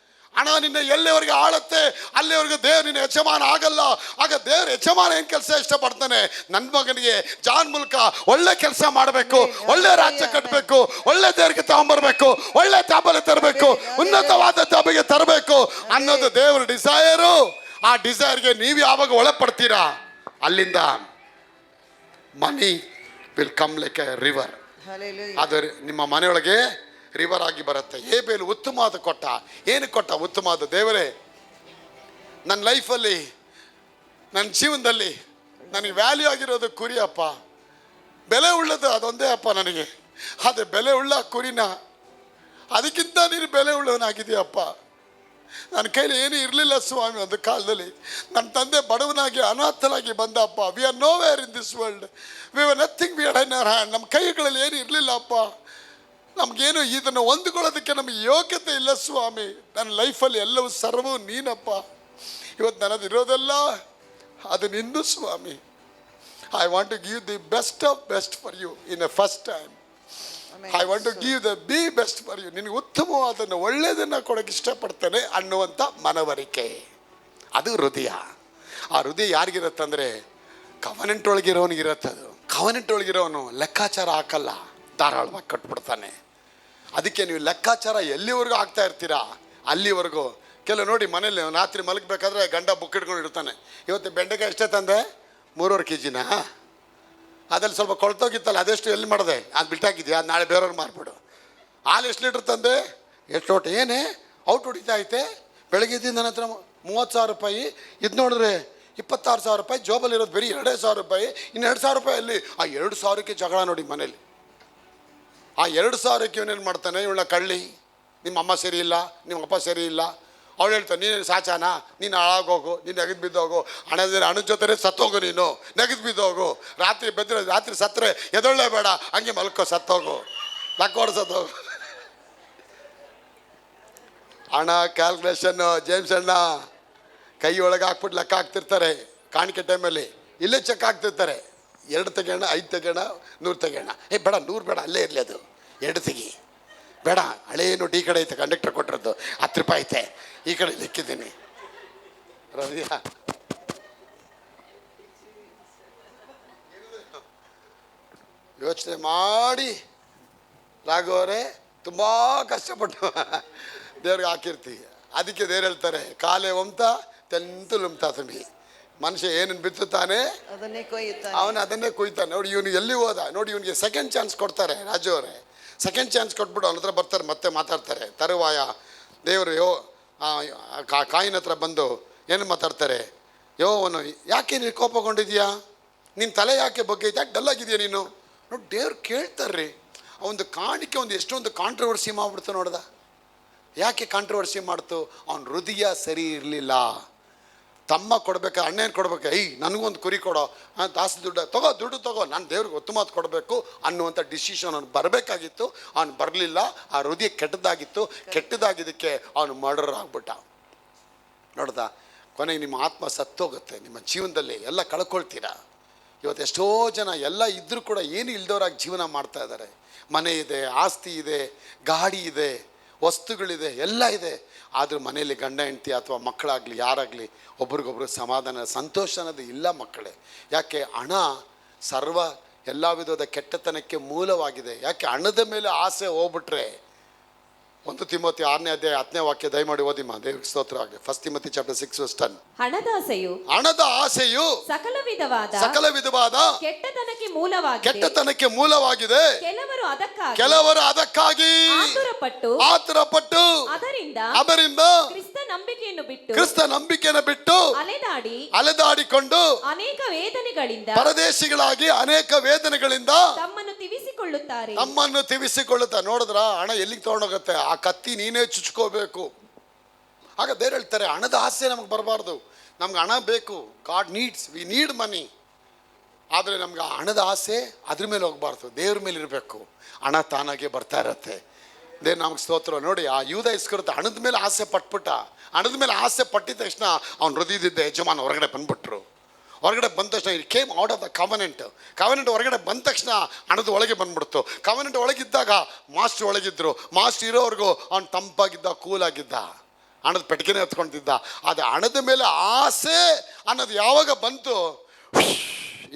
ಹಣ ನಿನ್ನ ಎಲ್ಲಿವರೆಗೆ ಆಳುತ್ತೆ ಅಲ್ಲಿವರೆಗೂ ದೇವ್ರು ನಿನ್ನ ಯಜಮಾನ ಆಗಲ್ಲ. ಆಗ ದೇವ್ರ ಯಜಮಾನ ಏನು ಕೆಲಸ ಇಷ್ಟಪಡ್ತಾನೆ? ನನ್ನ ಮಗನಿಗೆ ಜಾನ್ ಮೂಲಕ ಒಳ್ಳೆ ಕೆಲಸ ಮಾಡಬೇಕು, ಒಳ್ಳೆ ರಾಜ್ಯ ಕಟ್ಟಬೇಕು, ಒಳ್ಳೆ ದೇವರಿಗೆ ತಗೊಂಬರ್ಬೇಕು, ಒಳ್ಳೆ ತಾಬಲೆ ತರಬೇಕು, ಉನ್ನತವಾದ ತಾಬಿಗೆ ತರಬೇಕು ಅನ್ನೋದು ದೇವ್ರ ಡಿಸೈರು. ಆ ಡಿಸೈರ್ಗೆ ನೀವು ಯಾವಾಗ ಒಳಪಡ್ತೀರಾ, ಅಲ್ಲಿಂದ money will come like A river. ಅದು ನಿಮ್ಮ ಮನೆಯೊಳಗೆ ರಿವರ್ ಆಗಿ ಬರುತ್ತೆ. ಹೇಬೇಲು ಉತ್ತಮವಾದ ಕೊಟ್ಟ. ಏನು ಕೊಟ್ಟ? ಉತ್ತಮವಾದ. ದೇವರೇ, ನನ್ನ ಲೈಫಲ್ಲಿ, ನನ್ನ ಜೀವನದಲ್ಲಿ ನನಗೆ ವ್ಯಾಲ್ಯೂ ಆಗಿರೋದು ಕುರಿ ಅಪ್ಪ, ಬೆಲೆ ಉಳ್ಳದು ಅದೊಂದೇ ಅಪ್ಪ ನನಗೆ. ಅದೇ ಬೆಲೆ ಉಳ್ಳ ಕುರಿನ, ಅದಕ್ಕಿಂತ ನೀನು ಬೆಲೆ ಉಳ್ಳವನಾಗಿದೆಯಪ್ಪ. ನನ್ನ ಕೈಲಿ ಏನೂ ಇರಲಿಲ್ಲ ಸ್ವಾಮಿ ಒಂದು ಕಾಲದಲ್ಲಿ. ನನ್ನ ತಂದೆ ಬಡವನಾಗಿ ಅನಾಥನಾಗಿ ಬಂದಪ್ಪ. We are nowhere in this world, we are nothing, we are in our hand. ನಮ್ಮ ಕೈಗಳಲ್ಲಿ ಏನೂ ಇರಲಿಲ್ಲ ಅಪ್ಪ. ನಮಗೇನು ಇದನ್ನು ಹೊಂದಿಕೊಳ್ಳೋದಕ್ಕೆ ನಮಗೆ ಯೋಗ್ಯತೆ ಇಲ್ಲ ಸ್ವಾಮಿ. ನನ್ನ ಲೈಫಲ್ಲಿ ಎಲ್ಲವೂ ಸರ್ವೂ ನೀನಪ್ಪ. ಇವತ್ತು ನನ್ನದಿರೋದೆಲ್ಲ ಅದು ನಿಂದು ಸ್ವಾಮಿ. I want to give the best of best for you in a first time. I want to give the b best for you. ನಿನಗೆ ಉತ್ತಮವಾದನ್ನು ಒಳ್ಳೆಯದನ್ನು ಕೊಡೋಕ್ಕೆ ಇಷ್ಟಪಡ್ತೇನೆ ಅನ್ನುವಂಥ ಮನವರಿಕೆ, ಅದು ಹೃದಯ. ಆ ಹೃದಯ ಯಾರಿಗಿರುತ್ತಂದರೆ ಕವನೆಂಟ್ ಒಳಗಿರೋನಿಗಿರುತ್ತೆ. ಅದು ಕವನೆಂಟ್ ಒಳಗಿರೋನು ಲೆಕ್ಕಾಚಾರ ಹಾಕಲ್ಲ, ಧಾರಾಳವಾಗಿ ಕಟ್ಬಿಡ್ತಾನೆ. ಅದಕ್ಕೆ ನೀವು ಲೆಕ್ಕಾಚಾರ ಎಲ್ಲಿವರೆಗೂ ಆಗ್ತಾ ಇರ್ತೀರಾ ಅಲ್ಲಿವರೆಗೂ. ಕೆಲವು ನೋಡಿ, ಮನೇಲಿ ರಾತ್ರಿ ಮಲಗಬೇಕಾದ್ರೆ ಗಂಡ ಬುಕ್ ಇಟ್ಕೊಂಡು ಇರ್ತಾನೆ. ಇವತ್ತು ಬೆಂಡೆಕಾಯಿ ಎಷ್ಟೇ ತಂದೆ? 3.5 kg. ಅದ್ರಲ್ಲಿ ಸ್ವಲ್ಪ ಕೊಳ್ತೋಗಿತ್ತಲ್ಲ, ಅದೆಷ್ಟು ಎಲ್ಲಿ ಮಾಡಿದೆ? ಅದು ಬಿಟ್ಟಾಕಿದ್ಯಾ? ಅದು ನಾಳೆ ಬೇರೆಯವ್ರು ಮಾರ್ಬಿಡು. ಹಾಲು ಎಷ್ಟು ಲೀಟ್ರ್ ತಂದೆ? ಎಷ್ಟು ಒಟ್ಟು ಏನೇ ಔಟ್ ಹೊಡಿತಾ ಐತೆ? ಬೆಳಗ್ಗೆ ಇದ್ದಿಂದ ನನ್ನ ಹತ್ರ 30,000 ರೂಪಾಯಿ, ಇದು ನೋಡಿದ್ರೆ 26,000 ರೂಪಾಯಿ, ಜೋಬಲ್ಲಿರೋದು ಬರೀ 2,000 ರೂಪಾಯಿ. ಇನ್ನು 2,000 ರೂಪಾಯಿ ಅಲ್ಲಿ. ಆ 2,000ಕ್ಕೆ ಜಗಳ ನೋಡಿ ಮನೇಲಿ. ಆ 2,000ಕ್ಕೆ ಇವನೇನು ಮಾಡ್ತಾನೆ? ಇವಳ ಕಳ್ಳಿ, ನಿಮ್ಮ ಅಮ್ಮ ಸರಿ ಇಲ್ಲ, ನಿಮ್ಮ ಅಪ್ಪ ಸರಿ ಇಲ್ಲ. ಅವಳು ಹೇಳ್ತಾನೆ, ನೀನು ಸಾಚಾನ, ನೀನು ಹಾಳಾಗೋಗು, ನೀನು ನೆಗೆದು ಬಿದ್ದೋಗು, ಹಣದ ಜೊತೆ ಸತ್ತೋಗು, ನೀನು ನೆಗೆದು ಬಿದ್ದೋಗು. ರಾತ್ರಿ ಬೆದ್ರೆ, ರಾತ್ರಿ ಸತ್ತರೆ ಎದೊಳ್ಳೆ ಬೇಡ, ಹಂಗೆ ಮಲ್ಕೋ, ಸತ್ತೋಗು, ಲಕ್ಕೋಡು ಸತ್ತೋಗು. ಹಣ ಕ್ಯಾಲ್ಕುಲೇಷನ್ನು ಜೇಮ್ಸ್ ಅಣ್ಣ ಕೈ ಒಳಗೆ ಹಾಕ್ಬಿಟ್ಟು ಲೆಕ್ಕ ಹಾಕ್ತಿರ್ತಾರೆ. ಕಾಣಿಕೆ ಟೈಮಲ್ಲಿ ಇಲ್ಲೇ ಚೆಕ್ ಹಾಕ್ತಿರ್ತಾರೆ. 2 ತೆಗೋಣ, 5 ತೆಗೋಣ, 100 ತೆಗೋಣ. ಬೇಡ 100 ಬೇಡ, ಅಲ್ಲೇ ಇರಲಿ, ಅದು 2 ತೆಗಿ ಬೇಡ. ಹಳೇ ನೋಟ್ ಈ ಕಡೆ ಐತೆ, ಕಂಡಕ್ಟರ್ ಕೊಟ್ಟಿರೋದು 10 ರೂಪಾಯಿ ಐತೆ, ಈ ಕಡೆ ಲೆಕ್ಕಿದ್ದೀನಿ. ರವಿಯ ಯೋಚನೆ ಮಾಡಿ ರಾಘವರೇ ತುಂಬ ಕಷ್ಟಪಟ್ಟು ದೇವ್ರಿಗೆ ಹಾಕಿರ್ತೀವಿ. ಅದಕ್ಕೆ ದೇವ್ರು ಹೇಳ್ತಾರೆ, ಕಾಲೇ ಒಮ್ತ ತೆಂತು ಲುಮ್ತಾ ತುಂಬಿ. ಮನುಷ್ಯ ಏನನ್ನು ಬಿತ್ತುತ್ತಾನೆ ಅದನ್ನೇ ಕೊಯ್ಯುತ್ತಾನೆ, ಅವನು ಅದನ್ನೇ ಕೊಯ್ತಾನೆ. ನೋಡಿ ಇವನು ಎಲ್ಲಿ ಹೋದ ನೋಡಿ, ಇವನಿಗೆ ಸೆಕೆಂಡ್ ಚಾನ್ಸ್ ಕೊಡ್ತಾರೆ ರಾಜು ಅವರೇ. ಸೆಕೆಂಡ್ ಚಾನ್ಸ್ ಕೊಟ್ಬಿಟ್ಟು ಅವನ ಹತ್ರ ಬರ್ತಾರೆ, ಮತ್ತೆ ಮಾತಾಡ್ತಾರೆ. ತರುವಾಯ ದೇವರು ಕಾಯಿನ ಹತ್ರ ಬಂದು ಏನು ಮಾತಾಡ್ತಾರೆ, ಅವನು ಯಾಕೆ ನೀನು ಕೋಪಗೊಂಡಿದ್ಯಾ, ನಿನ್ನ ತಲೆ ಯಾಕೆ ಬಗ್ಗೈತೆ, ಯಾಕೆ ಡಲ್ಲಾಗಿದೆಯಾ ನೀನು. ನೋಡಿ ದೇವ್ರು ಕೇಳ್ತಾರ್ರಿ. ಅವನದು ಕಾಣಿಕೆ ಒಂದು ಎಷ್ಟೊಂದು ಕಾಂಟ್ರವರ್ಸಿ ಮಾಡ್ಬಿಡ್ತು ನೋಡ್ದ. ಯಾಕೆ ಕಾಂಟ್ರವರ್ಸಿ ಮಾಡ್ತು, ಅವನ ಹೃದಯ ಸರಿ ಇರಲಿಲ್ಲ. ತಮ್ಮ ಕೊಡ್ಬೇಕಾ, ಅಣ್ಣೇನು ಕೊಡ್ಬೇಕಾ, ನನಗೊಂದು ಕುರಿ ಕೊಡೋ, ಜಾಸ್ತಿ ದುಡ್ಡು ತಗೋ, ನಾನು ದೇವ್ರಿಗೆ ಉತ್ತಮವಾದ ಕೊಡಬೇಕು ಅನ್ನುವಂಥ ಡಿಸಿಷನ್ ಅವ್ನು ಬರಬೇಕಾಗಿತ್ತು. ಅವ್ನು ಬರಲಿಲ್ಲ. ಆ ಹೃದಯ ಕೆಟ್ಟದಾಗಿದ್ದಕ್ಕೆ ಅವನು ಮರ್ಡರ್ ಆಗ್ಬಿಟ್ಟ. ನೋಡ್ದ, ಕೊನೆಗೆ ನಿಮ್ಮ ಆತ್ಮ ಸತ್ತೋಗುತ್ತೆ. ನಿಮ್ಮ ಜೀವನದಲ್ಲಿ ಎಲ್ಲ ಕಳ್ಕೊಳ್ತೀರಾ. ಇವತ್ತು ಎಷ್ಟೋ ಜನ ಎಲ್ಲ ಇದ್ದರೂ ಕೂಡ ಏನು ಇಲ್ದವ್ರಾಗಿ ಜೀವನ ಮಾಡ್ತಾ ಇದ್ದಾರೆ. ಮನೆ ಇದೆ, ಆಸ್ತಿ ಇದೆ, ಗಾಡಿ ಇದೆ, ವಸ್ತುಗಳಿದೆ, ಎಲ್ಲ ಇದೆ. ಆದರೂ ಮನೆಯಲ್ಲಿ ಗಂಡ ಹೆಂಡತಿ ಅಥವಾ ಮಕ್ಕಳಾಗಲಿ ಯಾರಾಗಲಿ ಒಬ್ರಿಗೊಬ್ರು ಸಮಾಧಾನ ಸಂತೋಷ ಅನ್ನೋದು ಇಲ್ಲ ಮಕ್ಕಳೇ. ಯಾಕೆ ಹಣ ಸರ್ವ ಎಲ್ಲ ವಿಧದ ಕೆಟ್ಟತನಕ್ಕೆ ಮೂಲವಾಗಿದೆ. ಯಾಕೆ ಹಣದ ಮೇಲೆ ಆಸೆ ಹೋಗ್ಬಿಟ್ರೆ, 1 ತಿಮೋತಿ 6ನೇ ಅಧ್ಯಾಯ 10ನೇ ವಾಕ್ಯ ದಯಮಾಡಿ ಓದಿಮ್ಮ, ದೇವರಿಗೆ ಸ್ತೋತ್ರ ಆಗಲಿ. 1 ತಿಮೋತಿ ಚಾಪ್ಟರ್ 6:10. ಹಣದ ಆಸೆಯು ಸಕಲ ವಿಧವಾದ ಕೆಟ್ಟತನಕ್ಕೆ ಮೂಲವಾಗಿದೆ. ಕೆಲವರು ಅದಕ್ಕಾಗಿ ಆತುರಪಟ್ಟು ಅದರಿಂದ ಕ್ರಿಸ್ತ ನಂಬಿಕೆಯನ್ನು ಬಿಟ್ಟು ಅಲೆದಾಡಿಕೊಂಡು ಪರದೇಶಿಗಳಾಗಿ ಅನೇಕ ವೇದನೆಗಳಿಂದ ತಮ್ಮನ್ನು ತಿವಿಸಿಕೊಳ್ಳುತ್ತಾರೆ. ನೋಡಿದ್ರ, ಹಣ ಎಲ್ಲಿಗೆ ತಗೊಂಡೋಗುತ್ತೆ, ಆ ಕತ್ತಿ ನೀನೇ ಚುಚ್ಕೋಬೇಕು. ಆಗ ದೇವ್ರು ಹೇಳ್ತಾರೆ, ಹಣದ ಆಸೆ ನಮಗೆ ಬರಬಾರ್ದು. ನಮ್ಗೆ ಹಣ ಬೇಕು, ಗಾಡ್ ನೀಡ್ಸ್, ವಿ ನೀಡ್ ಮನಿ. ಆದರೆ ನಮ್ಗೆ ಹಣದ ಆಸೆ ಅದ್ರ ಮೇಲೆ ಹೋಗ್ಬಾರ್ದು, ದೇವ್ರ ಮೇಲೆ ಇರಬೇಕು. ಹಣ ತಾನಾಗೆ ಬರ್ತಾ ಇರತ್ತೆ. ದೇವ್ರು ನಮ್ಗೆ ಸ್ತೋತ್ರ. ನೋಡಿ, ಆ ಯೂದ ಇಸ್ಕರಿಯೋತ ಹಣದ ಮೇಲೆ ಆಸೆ ಪಟ್ಬಿಟ್ಟ. ಹಣದ ಮೇಲೆ ಆಸೆ ಪಟ್ಟಿದ ತಕ್ಷಣ ಅವ್ನು ಹೃದಯದಿದ್ದ ಯಜಮಾನ ಹೊರಗಡೆ ಬಂದ್ಬಿಟ್ರು. ಹೊರಗಡೆ ಬಂದ ತಕ್ಷಣ it came out of the covenant ಹೊರಗಡೆ ಬಂದ ತಕ್ಷಣ ಹಣದ ಒಳಗೆ ಬಂದ್ಬಿಡ್ತು. ಕವನೆಂಟ್ ಒಳಗಿದ್ದಾಗ ಮಾಸ್ಟರ್ ಒಳಗಿದ್ರು. ಮಾಸ್ಟರ್ ಇರೋವರೆಗೂ ಅವ್ನು ತಂಪಾಗಿದ್ದ, ಕೂಲಾಗಿದ್ದ, ಹಣದ ಪೆಟ್ಟಿಗೆನೇ ಎತ್ಕೊಳ್ತಿದ್ದ. ಅದು ಹಣದ ಮೇಲೆ ಆಸೆ ಅನ್ನೋದು ಯಾವಾಗ ಬಂತು,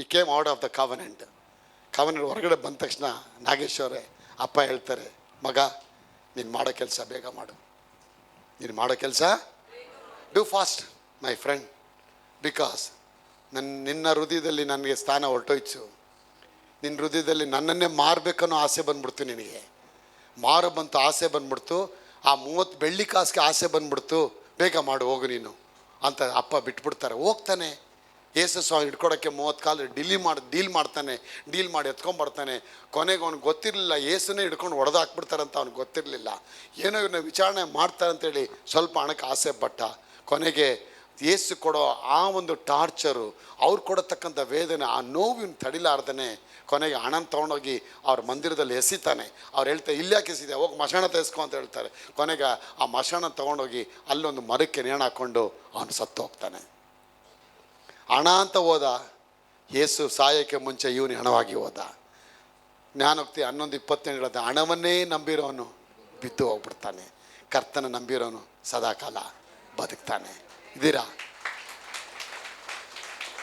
ಈ came out of the covenant ಹೊರಗಡೆ ಬಂದ ತಕ್ಷಣ ನಾಗೇಶ್ವರೇ ಅಪ್ಪ ಹೇಳ್ತಾರೆ, ಮಗ ನೀನು ಮಾಡೋ ಕೆಲಸ ಬೇಗ ಮಾಡು, ನೀನು ಮಾಡೋ ಕೆಲಸ do fast my friend, because ನಿನ್ನ ಹೃದಯದಲ್ಲಿ ನನಗೆ ಸ್ಥಾನ ಹೊರಟೋಯ್ತು. ನಿನ್ನ ಹೃದಯದಲ್ಲಿ ನನ್ನನ್ನೇ ಮಾರಬೇಕನ್ನೋ ಆಸೆ ಬಂದ್ಬಿಡ್ತು. ನಿನಗೆ ಬಂತು, ಆಸೆ ಬಂದ್ಬಿಡ್ತು. ಆ 30 ಬೆಳ್ಳಿ ಕಾಸಿಗೆ ಆಸೆ ಬಂದ್ಬಿಡ್ತು. ಬೇಗ ಮಾಡು, ಹೋಗು ನೀನು ಅಂತ ಅಪ್ಪ ಬಿಟ್ಬಿಡ್ತಾರೆ. ಹೋಗ್ತಾನೆ ಯೇಸು ಸ್ವಾಮಿ ಹಿಡ್ಕೊಡೋಕ್ಕೆ 30 ಕಾಲು ಡೀಲ್ ಮಾಡ್ತಾನೆ. ಡೀಲ್ ಮಾಡಿ ಎತ್ಕೊಂಡ್ಬರ್ತಾನೆ. ಕೊನೆಗೆ ಅವ್ನಿಗೆ ಗೊತ್ತಿರಲಿಲ್ಲ ಯೇಸುನೇ ಹಿಡ್ಕೊಂಡು ಹೊಡೆದಾಕ್ಬಿಡ್ತಾರಂತ ಅವ್ನಿಗೆ ಗೊತ್ತಿರಲಿಲ್ಲ. ಏನೋ ಇವ್ರನ್ನ ವಿಚಾರಣೆ ಮಾಡ್ತಾರೆ ಅಂತೇಳಿ ಸ್ವಲ್ಪ ಹಣಕ್ಕೆ ಆಸೆ ಪಟ್ಟ. ಕೊನೆಗೆ ಯೇಸು ಕೊಡೋ ಆ ಒಂದು ಟಾರ್ಚರು, ಅವ್ರು ಕೊಡತಕ್ಕಂಥ ವೇದನೆ, ಆ ನೋವು ಇವ್ನು ತಡಿಲಾರ್ದೇ ಕೊನೆಗೆ ಹಣನ ತೊಗೊಂಡೋಗಿ ಅವ್ರ ಮಂದಿರದಲ್ಲಿ ಎಸಿತಾನೆ. ಅವ್ರು ಹೇಳ್ತಾರೆ, ಇಲ್ಯಾಕೆ ಎಸಿದೆ, ಹೋಗಿ ಮಶಾಣ ತೆಗೆಸ್ಕೊ ಅಂತ ಹೇಳ್ತಾರೆ. ಕೊನೆಗೆ ಆ ಮಶಾಣ ತೊಗೊಂಡೋಗಿ ಅಲ್ಲೊಂದು ಮರಕ್ಕೆ ನೇಣು ಹಾಕ್ಕೊಂಡು ಅವನು ಸತ್ತು ಹೋಗ್ತಾನೆ. ಹಣ ಅಂತ ಹೋದ ಯೇಸು ಸಾಯೋಕ್ಕೆ ಮುಂಚೆ ಇವನು ಹಣವಾಗಿ ಹೋದ. ಜ್ಞಾನೋಕ್ತಿ 11:28 ಹೇಳುತ್ತೆ, ಹಣವನ್ನೇ ನಂಬಿರೋನು ಬಿದ್ದು ಹೋಗ್ಬಿಡ್ತಾನೆ, ಕರ್ತನ ನಂಬಿರೋನು ಸದಾಕಾಲ ಬದುಕ್ತಾನೆ. ಇದ್ದೀರಾ?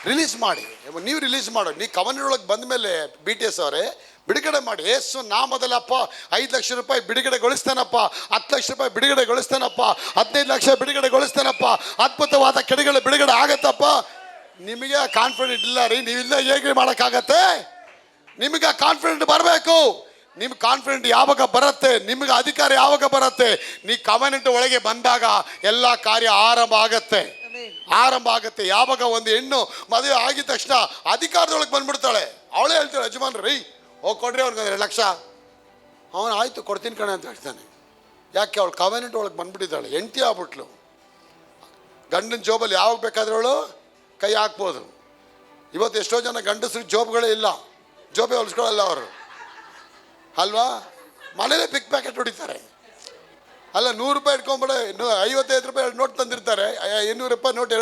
ರಿಲೀಸ್ ಮಾಡಿ, ನೀವು ರಿಲೀಸ್ ಮಾಡೋ. ನೀವು ಕವನೊಳಗೆ ಬಂದ ಮೇಲೆ BTS ಅವರೇ ಬಿಡುಗಡೆ ಮಾಡಿ. ಯೇಸು ನಾಮದಲ್ಲಪ್ಪ 5 ಲಕ್ಷ ರೂಪಾಯಿ ಬಿಡುಗಡೆಗೊಳಿಸ್ತಾನಪ್ಪ, 10 ಲಕ್ಷ ರೂಪಾಯಿ ಬಿಡುಗಡೆಗೊಳಿಸ್ತಾನಪ್ಪ, 15 ಲಕ್ಷ ಬಿಡುಗಡೆಗೊಳಿಸ್ತಾನಪ್ಪ, ಅದ್ಭುತವಾದ ಕೆಡೆಗಳು ಬಿಡುಗಡೆ ಆಗತ್ತಪ್ಪ. ನಿಮಗೆ ಕಾನ್ಫಿಡೆಂಟ್ ಇಲ್ಲ ರೀ, ನೀವಿಲ್ಲ ಹೇಗೆ ಮಾಡೋಕ್ಕಾಗತ್ತೆ? ನಿಮಗೆ ಆ ಕಾನ್ಫಿಡೆಂಟ್ ಬರಬೇಕು. ನಿಮ್ಗೆ ಕಾನ್ಫಿಡೆಂಟ್ ಯಾವಾಗ ಬರುತ್ತೆ, ನಿಮಗೆ ಅಧಿಕಾರ ಯಾವಾಗ ಬರುತ್ತೆ, ನೀ ಕವನೆಂಟ್ ಒಳಗೆ ಬಂದಾಗ ಎಲ್ಲ ಕಾರ್ಯ ಆರಂಭ ಆಗತ್ತೆ. ಯಾವಾಗ ಒಂದು ಹೆಣ್ಣು ಮದುವೆ ಆಗಿದ ತಕ್ಷಣ ಅಧಿಕಾರದೊಳಗೆ ಬಂದ್ಬಿಡ್ತಾಳೆ. ಅವಳೇ ಹೇಳ್ತಾಳೆ, ಯಜಮಾನ್ ರೀ ಹೋಗಿ ಕೊಡ್ರಿ ಅವ್ರಿಗೆ 2 ಲಕ್ಷ. ಅವನು ಆಯಿತು ಕೊಡ್ತೀನಿ ಕಣೆ ಅಂತ ಹೇಳ್ತಾನೆ. ಯಾಕೆ? ಅವಳು ಕವನೆಂಟ್ ಒಳಗೆ ಬಂದ್ಬಿಟ್ಟಿದ್ದಾಳೆ, ಹೆಂಡತಿ ಆಗ್ಬಿಟ್ಲು. ಗಂಡನ ಜೋಬಲ್ಲಿ ಯಾವಾಗ ಬೇಕಾದ್ರೆ ಅವಳು ಕೈ ಹಾಕ್ಬೋದು. ಇವತ್ತು ಎಷ್ಟೋ ಜನ ಗಂಡಸ್ರಿಗೆ ಜೋಬ್ಗಳೇ ಇಲ್ಲ, ಜೋಬೆ ಹೊಲಿಸ್ಕೊಳ್ಳಲ್ಲ ಅವರು ಅಲ್ವಾ? ಮನೇಲೆ ಪಿಕ್ ಪ್ಯಾಕೆಟ್ ಹೊಡಿತಾರೆ. ಅಲ್ಲ, 100 ರೂಪಾಯಿ ಇಟ್ಕೊಂಡ್ಬಿಡ, 55 ರೂಪಾಯಿ ನೋಟ್ ತಂದಿರ್ತಾರೆ, 200 ರೂಪಾಯಿ ನೋಟ್